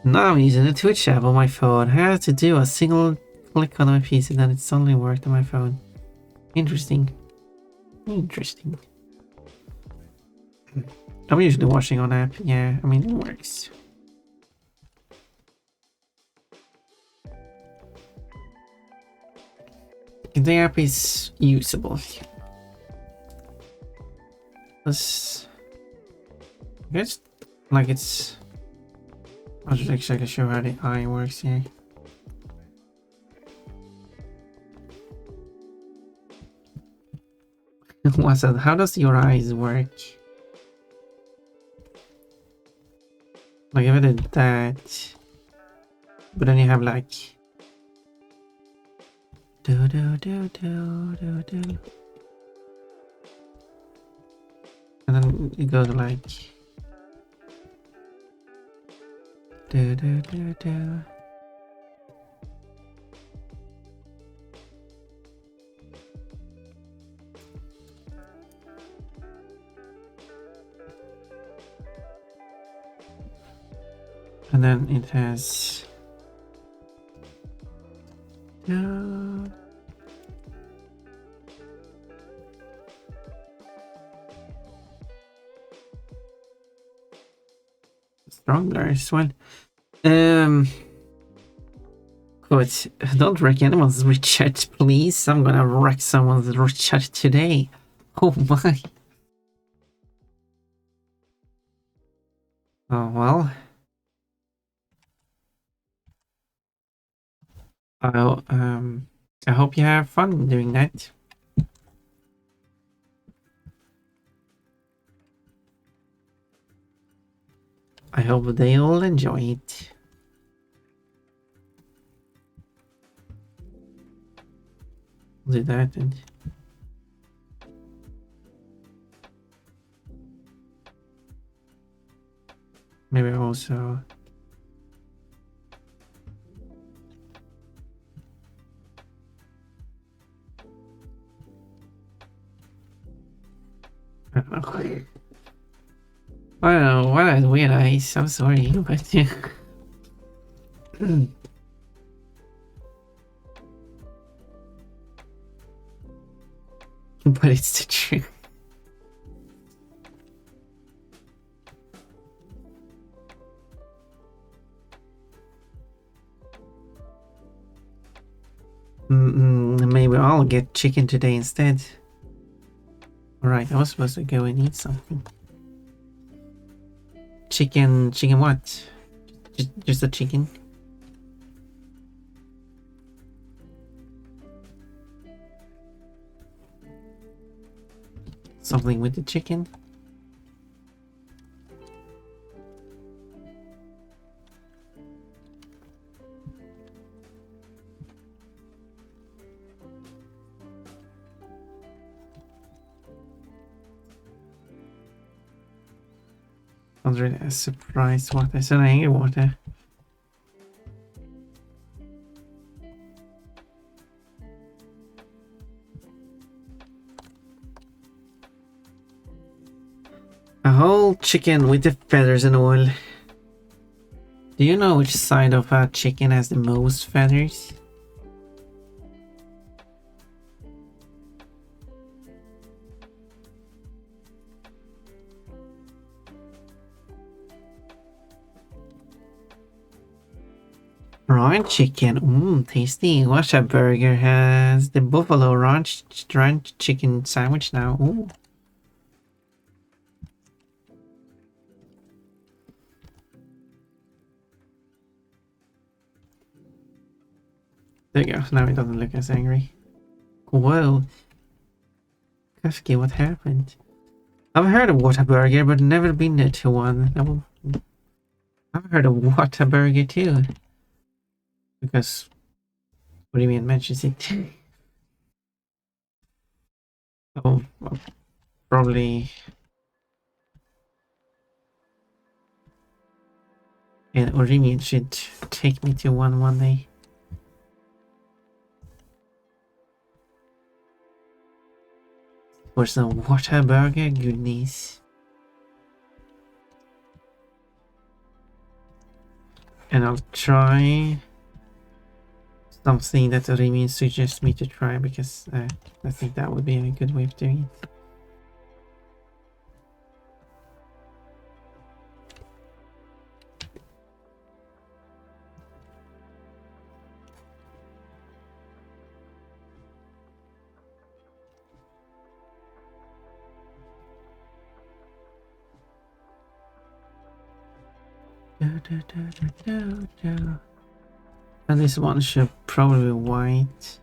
now I'm using the Twitch app on my phone. I had to do a single click on my PC and then it suddenly worked on my phone. Interesting. Interesting. I'm usually watching on app. Yeah, I mean it works. The app is usable. Let's just like it's. I'll just actually show how the eye works here. What's that? How does your eyes work? Like if I did that, but then you have like. Do do do do do do. And then it goes like do do do do. And then it has stronger as well. But don't wreck anyone's Richard, please. I'm gonna wreck someone's Richard today. Oh my. Oh well. I hope you have fun doing that. I hope they all enjoy it. I'll do that and maybe also I don't know. I don't know, what a weird eyes. I'm sorry, but yeah. But it's the truth. Maybe I'll get chicken today instead. Alright, I was supposed to go and eat something. Chicken what? Just a chicken? Something with the chicken? I was really surprised what I said. Angry water. A whole chicken with the feathers and all. Do you know which side of a chicken has the most feathers? Ranch chicken, tasty. Washa Burger has the buffalo ranch chicken sandwich now. Ooh. There you go. Now it doesn't look as angry. Whoa. Kafki, what happened? I've heard of Whataburger, but never been there to one. I've heard of Whataburger too. Because, what do you mean mentions it? Oh, well, probably. And Orimian should take me to one day. For some Whataburger goodness. And I'll try something that Remy suggests me to try because I think that would be a good way of doing it. And this one should probably be white.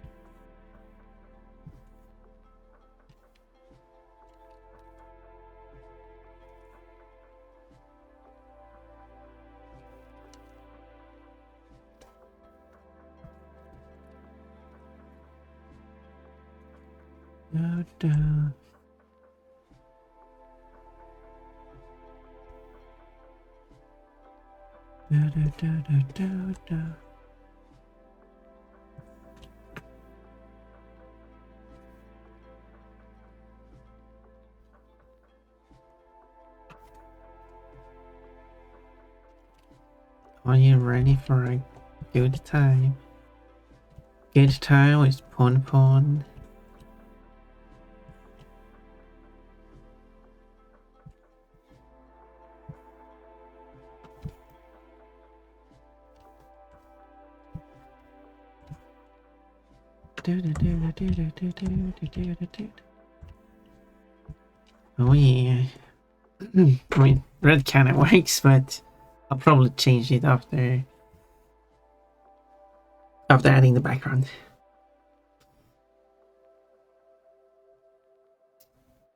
Are you ready for a good time? Good time with Pon Pon. Oh yeah. I mean, red kind of works, but I'll probably change it after adding the background.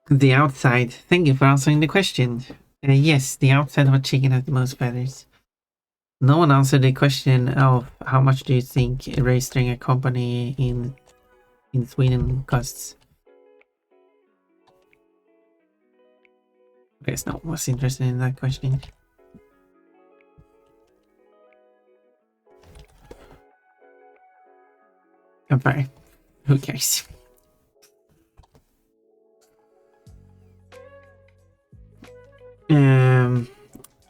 The outside. Thank you for answering the question. Yes, the outside of a chicken has the most feathers. No one answered the question of how much do you think registering a company in Sweden costs. I guess no one was interested in that question. I'm fine. Who cares?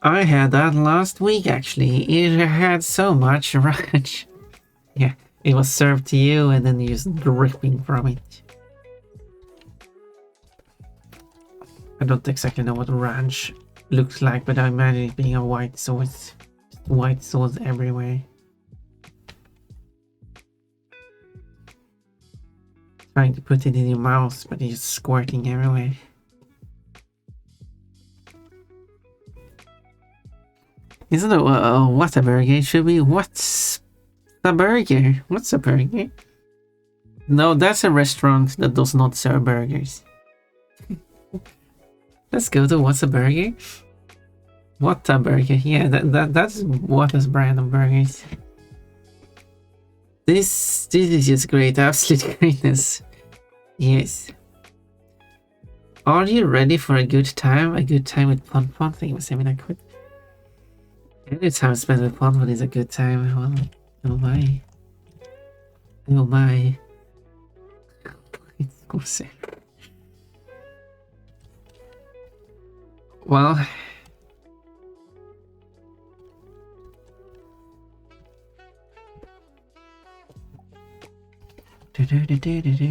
I had that last week actually. It had so much ranch. Yeah, it was served to you and then you just dripping from it. I don't exactly know what ranch looks like, but I imagine it being a white sauce. White sauce everywhere. Trying to put it in your mouth, but it's squirting everywhere. Isn't it what a burger? It should be what's a burger? What's a burger? No, that's a restaurant that does not serve burgers. Let's go to what's a burger? What a burger? Yeah, that's Whata's brand of burgers. This is just great, absolute greatness. Yes. Are you ready for a good time? A good time with Pon Pon? Thank you for saying that quick. Any time spent with Pon Pon is a good time. Well, oh my. Oh my. It's awesome. Well,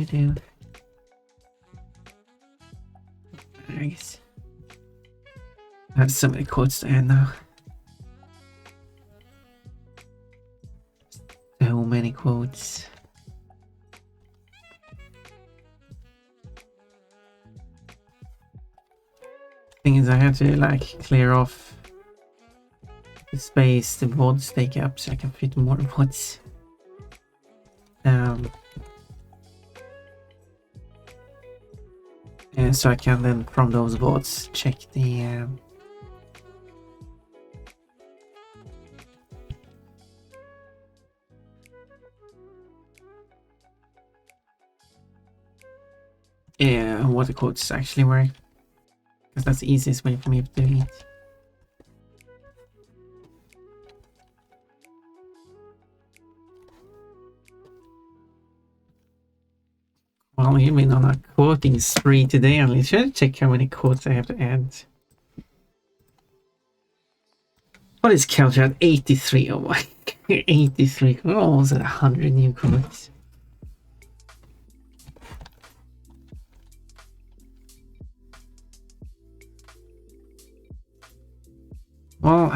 do. I guess I have so many quotes to add now. So many quotes. Thing is, I had to like clear off the space the VODs take up so I can fit more VODs. And so I can then from those VODs check the what the quotes actually were, because that's the easiest way for me of doing it. Well, you've been on a quoting spree today only. Should I check how many quotes I have to add? What is counter at 83? Oh my, 83. Oh, almost at 100 new quotes. Well,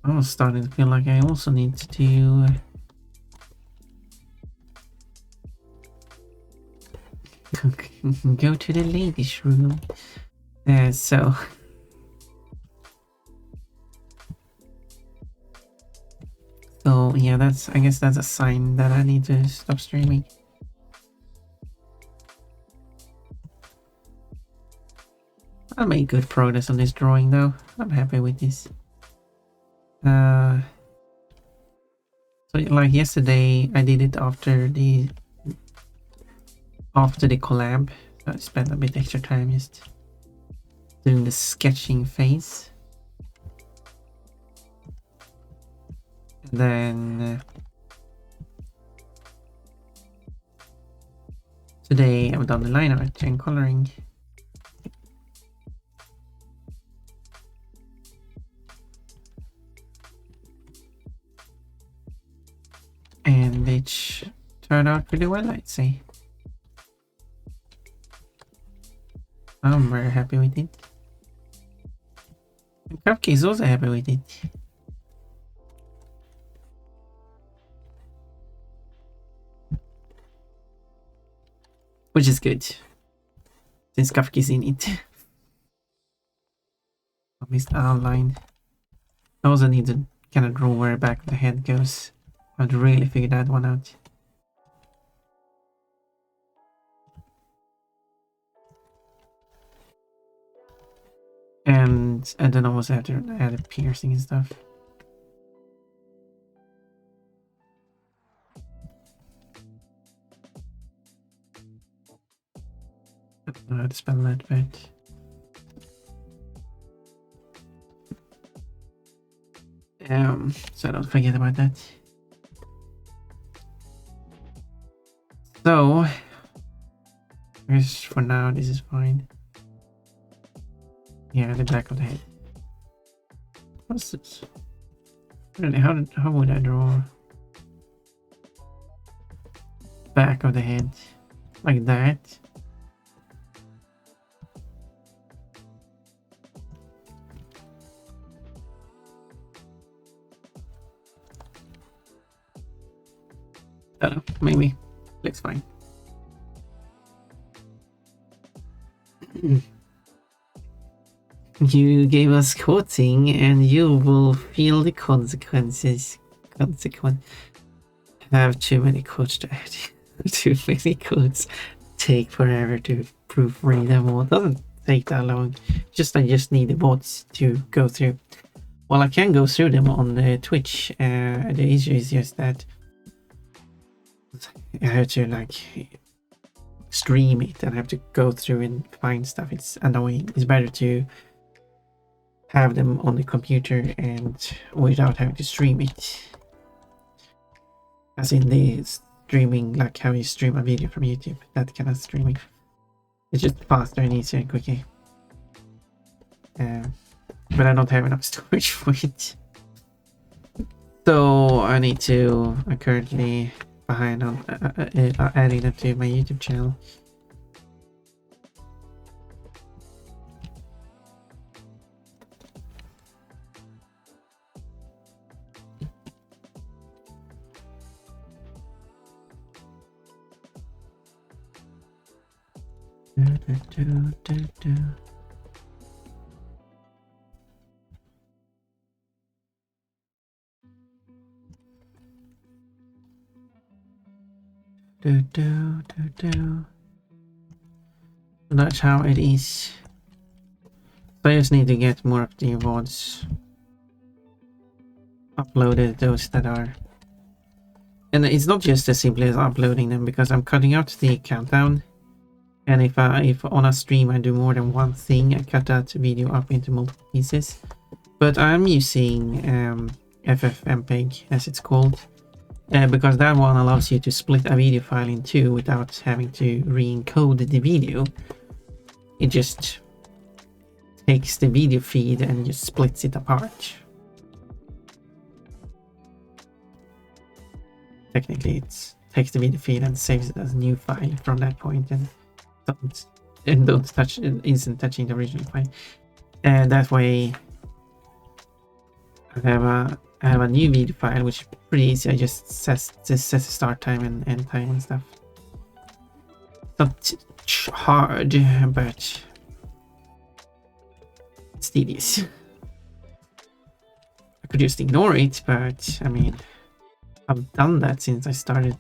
I was starting to feel like I also need to do go to the ladies' room. So yeah, I guess that's a sign that I need to stop streaming. I made good progress on this drawing though. I'm happy with this. So like yesterday I did it after the collab. So I spent a bit extra time just doing the sketching phase. And then today I've done the line art and coloring. And it turned out pretty well, I'd say. I'm very happy with it. And Cupcake is also happy with it. Which is good, since Cupcake is in it. I missed the outline. I also need to kind of draw where the back of the head goes. I have to really figure that one out. And then I also have to add a piercing and stuff. I don't know how to spell that, but so I don't forget about that. So I guess for now this is fine. Yeah, the back of the head. What's this? Really, how would I draw back of the head like that? I don't know, maybe looks fine. You gave us quoting and you will feel the consequences. Have too many quotes to add. Too many quotes. Take forever to proofread them all. It doesn't take that long. I just need the bots to go through. Well, I can go through them on Twitch. The issue is just that I have to like stream it and have to go through and find stuff. It's annoying. It's better to have them on the computer and without having to stream it, as in the streaming, like how you stream a video from YouTube, that kind of streaming. It's just faster and easier and quicker. but I don't have enough storage for it. So I'm currently behind on adding them to my YouTube channel. That's how it is. So I just need to get more of the awards uploaded, those that are. And it's not just as simple as uploading them, because I'm cutting out the countdown. And if on a stream I do more than one thing, I cut that video up into multiple pieces. But I'm using FFmpeg, as it's called, because that one allows you to split a video file in two without having to re-encode the video. It just takes the video feed and just splits it apart. Technically, it takes the video feed and saves it as a new file from that point, and don't touch instant touching the original file. And that way, I have a new video file, which is pretty easy. I just set the start time and end time and stuff. Not hard, but it's tedious. I could just ignore it, but I mean, I've done that since I started.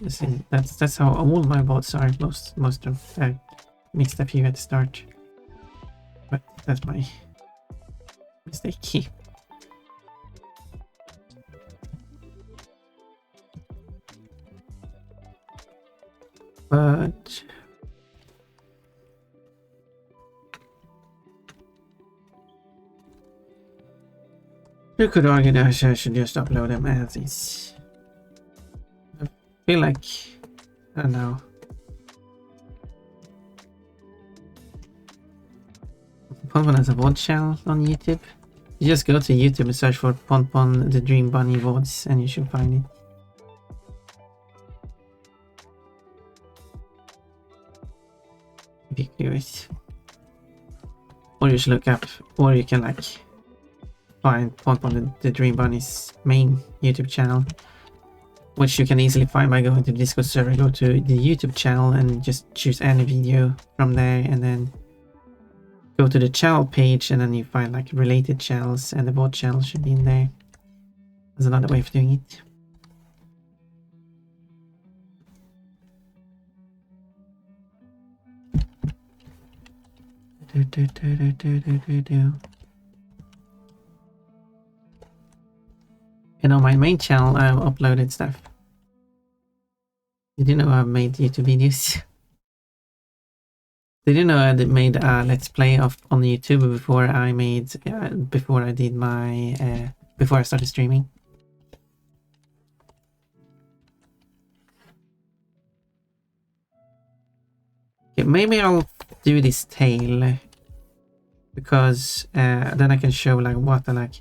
That's how all my VODs are. Most of them. I mixed a few at the start, but that's my mistake. But you could argue that I should just upload them as is. I feel like, I don't know. Ponpon has a VOD channel on YouTube. You just go to YouTube and search for Ponpon the Dream Bunny VODs and you should find it. If you're curious. Or you should look up, or you can like find Ponpon the Dream Bunny's main YouTube channel, which you can easily find by going to the Discord server, go to the YouTube channel and just choose any video from there, and then go to the channel page, and then you find like related channels, and the VOD channel should be in there. There's another way of doing it. And on my main channel, I've uploaded stuff. Did you know I've made YouTube videos? Did you know I made a Let's Play on YouTube before I made before I did my before I started streaming? Okay, maybe I'll do this tail, because then I can show like what like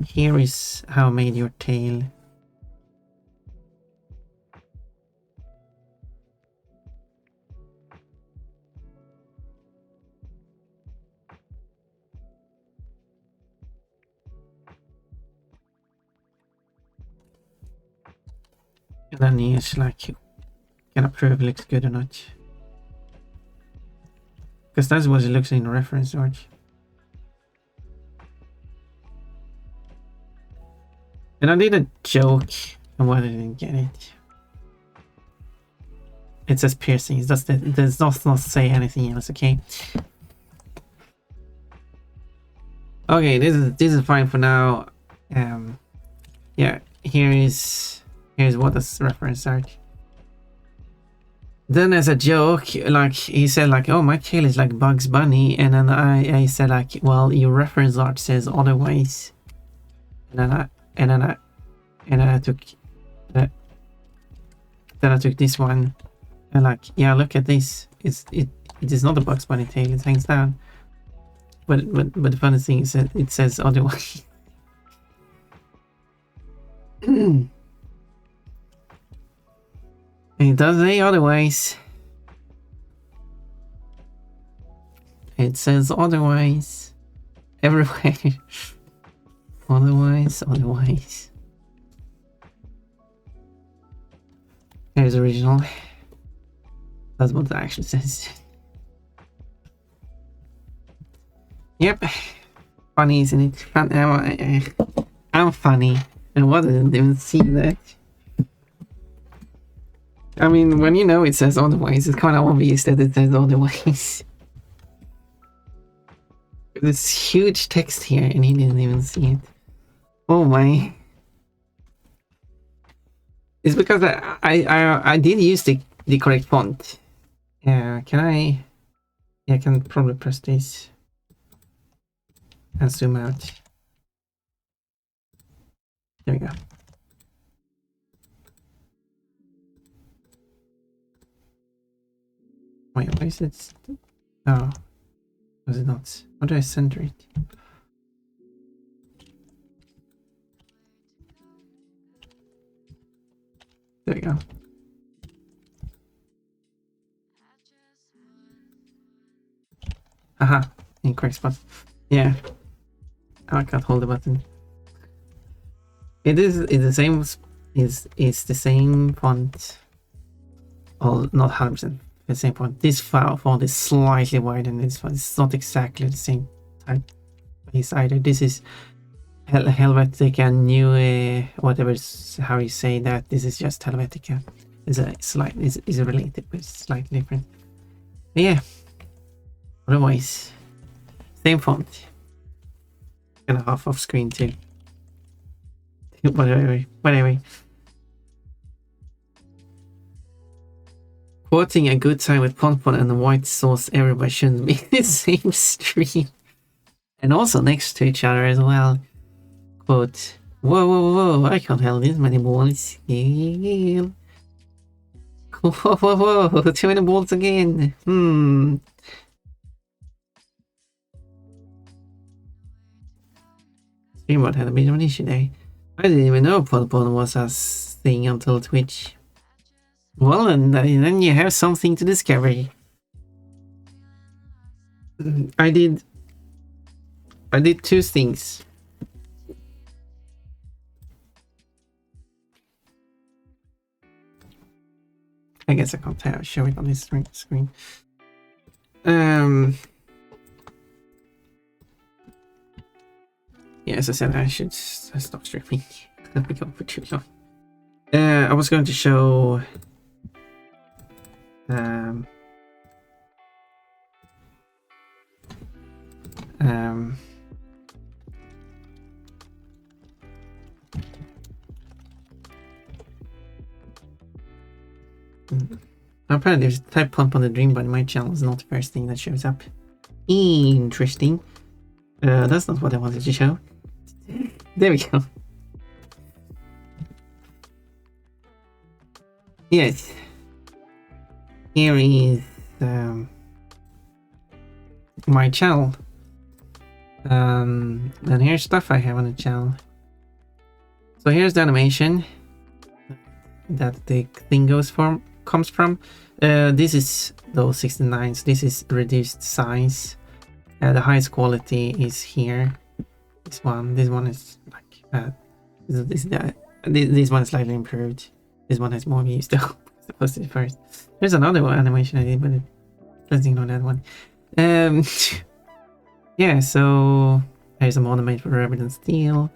here is how I made your tail. And then you just like can approve if it looks good or not. Because that's what it looks in the reference art. And I did a joke and why I didn't get it. It says piercing. It does not say anything else, okay? Okay, this is fine for now. Yeah, here's what this reference art. Then as a joke, like he said like, oh, my tail is like Bugs Bunny, and then I said like, well, your reference art says otherwise. And then I took this one and like, yeah, look at this. It is not a Bugs Bunny tail, it hangs down. But the funny thing is that it says otherwise. It does say otherwise. It says otherwise. Everywhere. Otherwise. Here's original. That's what it actually says. Yep. Funny, isn't it? I'm funny. And what, I didn't even see that. I mean, when you know it says otherwise, it's kind of obvious that it says otherwise. There's huge text here and he didn't even see it. Oh my. It's because I did use the correct font. Yeah, can I? Yeah, I can probably press this and zoom out. There we go. Wait, why is it? Oh, was it not? How do I center it? There we go. Aha, incorrect spot. Yeah. Oh, I can't hold the button. It's the same. It's the same font. Oh, not 100%. The same font. This font is slightly wider than this one. It's not exactly the same type base either. This is Helvetica New, whatever how you say that. This is just Helvetica. It's a slight is related, but it's slightly different. But yeah. Otherwise, same font. And a half off screen too. Whatever. Quoting a good time with Ponpon and the white sauce, everybody shouldn't be in the same stream. And also next to each other as well. Quote, whoa, I can't handle this many balls. Yeah. Whoa, too many balls again. Streambot had a bit of an issue there. I didn't even know Ponpon was a thing until Twitch. Well, and then you have something to discover. I did 2 things. I guess I can't show it on this screen. Yeah, as I said, I should stop streaming. I've been going for too long. I was going to show apparently there's a type pump on the dream, but my channel is not the first thing that shows up. Interesting. That's not what I wanted to show. There we go. Yes. Here is my channel. And here's stuff I have on the channel. So here's the animation that the thing comes from. This is those 69s. This is reduced size. The highest quality is here. This one is like this one is slightly improved. This one has more views though. Supposed to be first. There's another animation I did, but let's ignore that one. Yeah, so here's a mod I made for Rabbit and Steel.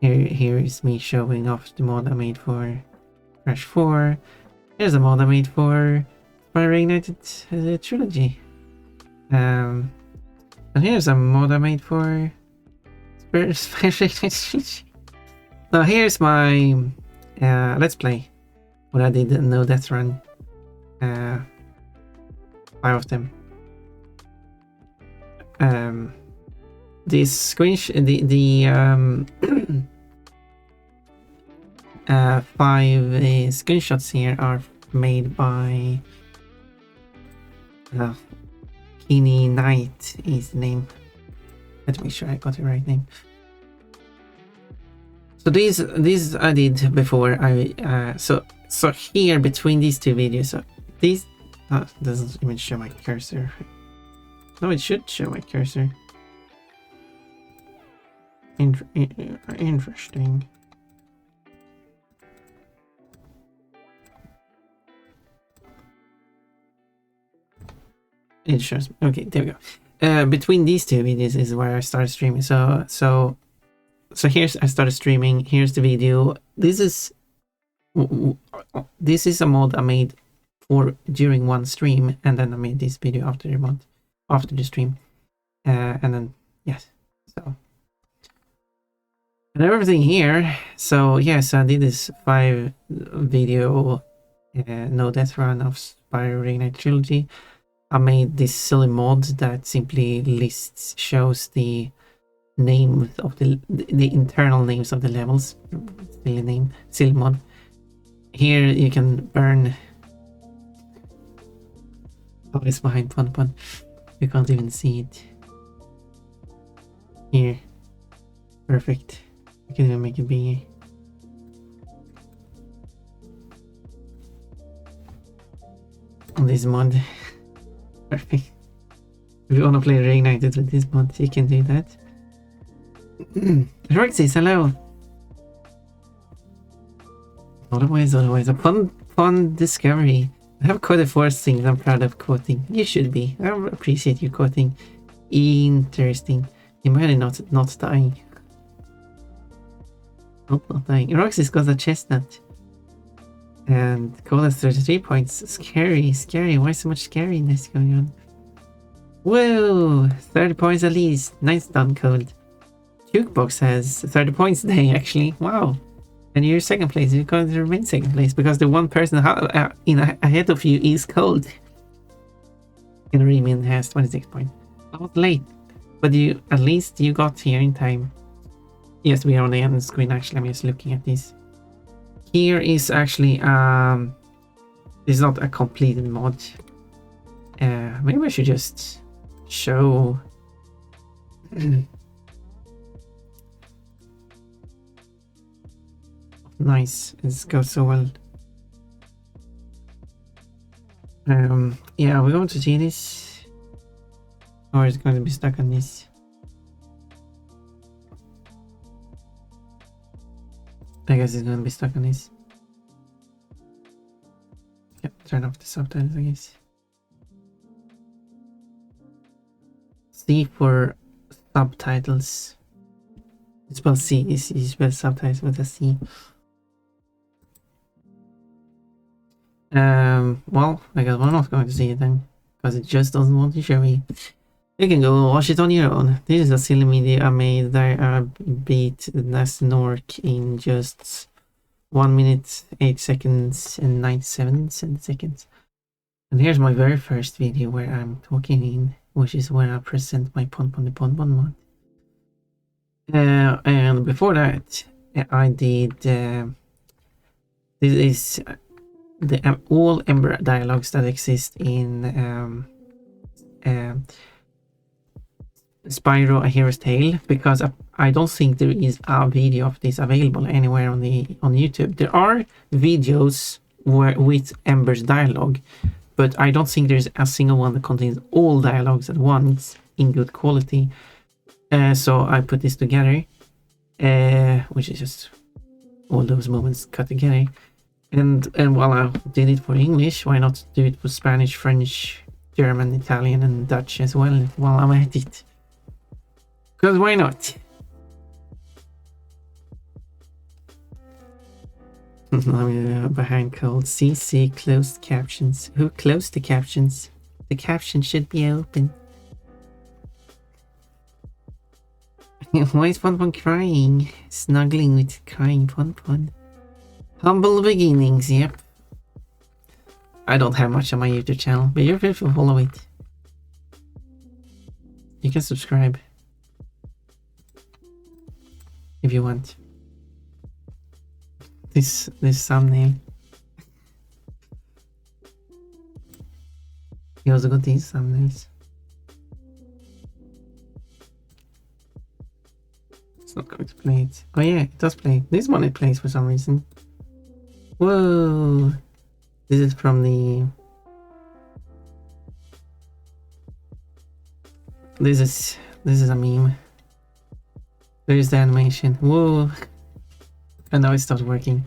Here is me showing off the mod I made for Crash 4. Here's a mod I made for Fire Ignited Trilogy. And here's a mod I made for Fire Ignited Trilogy. Now here's my Let's Play. What I did No Death Run. 5 of them. These screenshot, the 5 screenshots here are made by Keeney Knight is the name. Let's make sure I got the right name. So these I did before. So here between these two videos, so these doesn't even show my cursor. No, it should show my cursor. Interesting. It shows. Okay, there we go. Between these two videos is where I started streaming. So here's I started streaming. Here's the video. This is a mod I made for during one stream, and then I made this video after the stream, and then yes, so and everything here. So yes, I did this 5 video no death run of Spyro Reignite Trilogy. I made this silly mod that simply shows the names of the internal names of the levels. Silly mod. Here you can burn. Oh, it's behind Pun. You can't even see it. Here. Perfect. I can even make it bigger. On this mod. Perfect. If you want to play Reignited with this mod, you can do that. Roxys, hello. Otherwise, a fun discovery. I have quite a force thing I'm proud of quoting. You should be. I appreciate you quoting. Interesting. Imagine not dying. Not dying. Roxys got a chestnut. And Cole has 33 points. Scary. Why so much scariness going on? Whoa! 30 points at least. Nice done, Cole. Jukebox has 30 points today, actually. Wow. And you're second place. You're going to remain second place because the one person ahead of you is Cold. And Remin has 26 points. I was late, but at least you got here in time. Yes, we are on the end screen. Actually, I'm just looking at this. Here is actually this is not a completed mod. Maybe I should just show. Nice, this goes so well. Yeah, we're going to see this, or it's going to be stuck on this. I guess it's going to be stuck on this. Yep, turn off the subtitles, I guess. C for subtitles. It's spelled C, you spell subtitles with a C. Well, I guess we're not going to see it then, because it just doesn't want to show me. You can go watch it on your own. This is a silly video I made that I beat Snork in just 1 minute, 8 seconds, and 97 seconds. And here's my very first video where I'm talking in, which is where I present my Pon mod. And before that, I did this is the all Ember dialogues that exist in Spyro: A Hero's Tale, because I don't think there is a video of this available anywhere on YouTube. There are videos with Ember's dialogue, but I don't think there's a single one that contains all dialogues at once in good quality. So I put this together, which is just all those moments cut together. And while I did it for English, why not do it for Spanish, French, German, Italian, and Dutch as well while I'm at it? Because why not? I'm behind cold. CC closed captions. Who closed the captions? The caption should be open. Why is Pon crying? Snuggling with crying Pon. Humble beginnings, yep. I don't have much on my YouTube channel, but you're free to follow it. You can subscribe if you want. This thumbnail. You also got these thumbnails. It's not going to play it. Oh yeah, it does play. This one it plays for some reason. Whoa! This is from the... This is a meme. There is the animation. Whoa! And now it stopped working.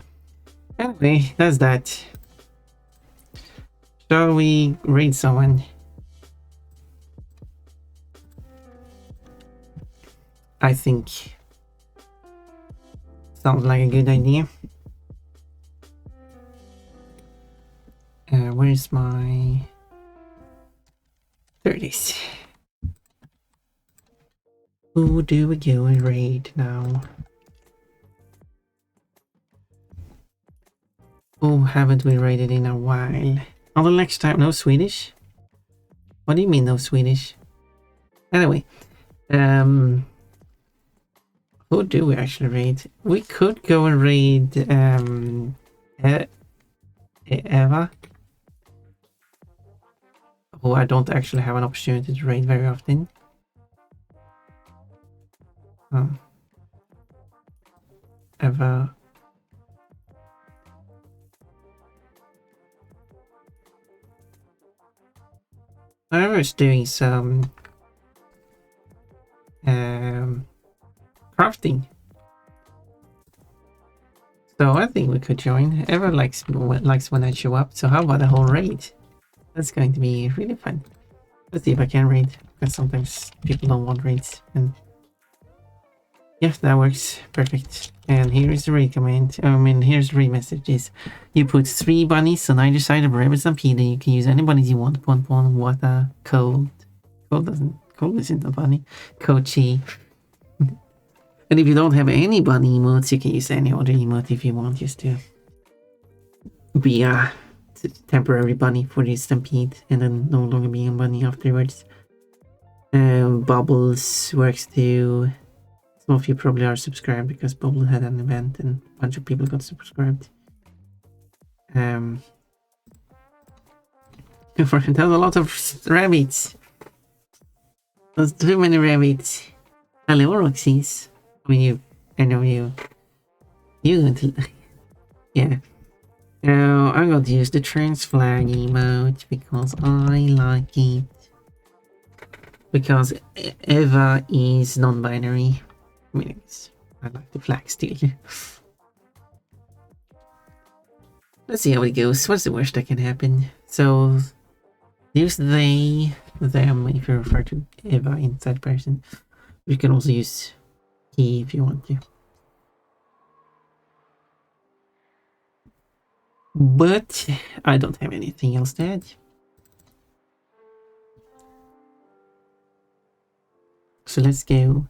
Anyway, that's that. Shall we raid someone? I think sounds like a good idea. Where's my... There it is. Who do we go and raid now? Oh, haven't we raided in a while? Although next time, no Swedish? What do you mean no Swedish? Anyway, who do we actually raid? We could go and raid Eva, who I don't actually have an opportunity to raid very often. Eva. I was doing some crafting, so I think we could join. Everyone likes when I show up, so how about a whole raid? That's going to be really fun. Let's see if I can raid, because sometimes people don't want raids, and yeah, that works perfect. And here is the raid command. Here's the raid message is: you put 3 bunnies on either side of a rabbit stampede, and you can use any bunnies you want. Pon, water, cold. Cold isn't a bunny. Kochi. And if you don't have any bunny emotes, you can use any other emote if you want, just to be a temporary bunny for the stampede, and then no longer being a bunny afterwards. Bubbles works too. Some of you probably are subscribed because Bubble had an event and a bunch of people got subscribed. There's a lot of rabbits. There's too many rabbits. Hello, Roxy's. I know you. You're going to... yeah. Now, I'm going to use the trans flag emote because I like it. Because Eva is non-binary. I like the flag still. Let's see how it goes. What's the worst that can happen? So, use they, them if you refer to Eva in third person. You can also use he if you want to. But I don't have anything else to add. So let's go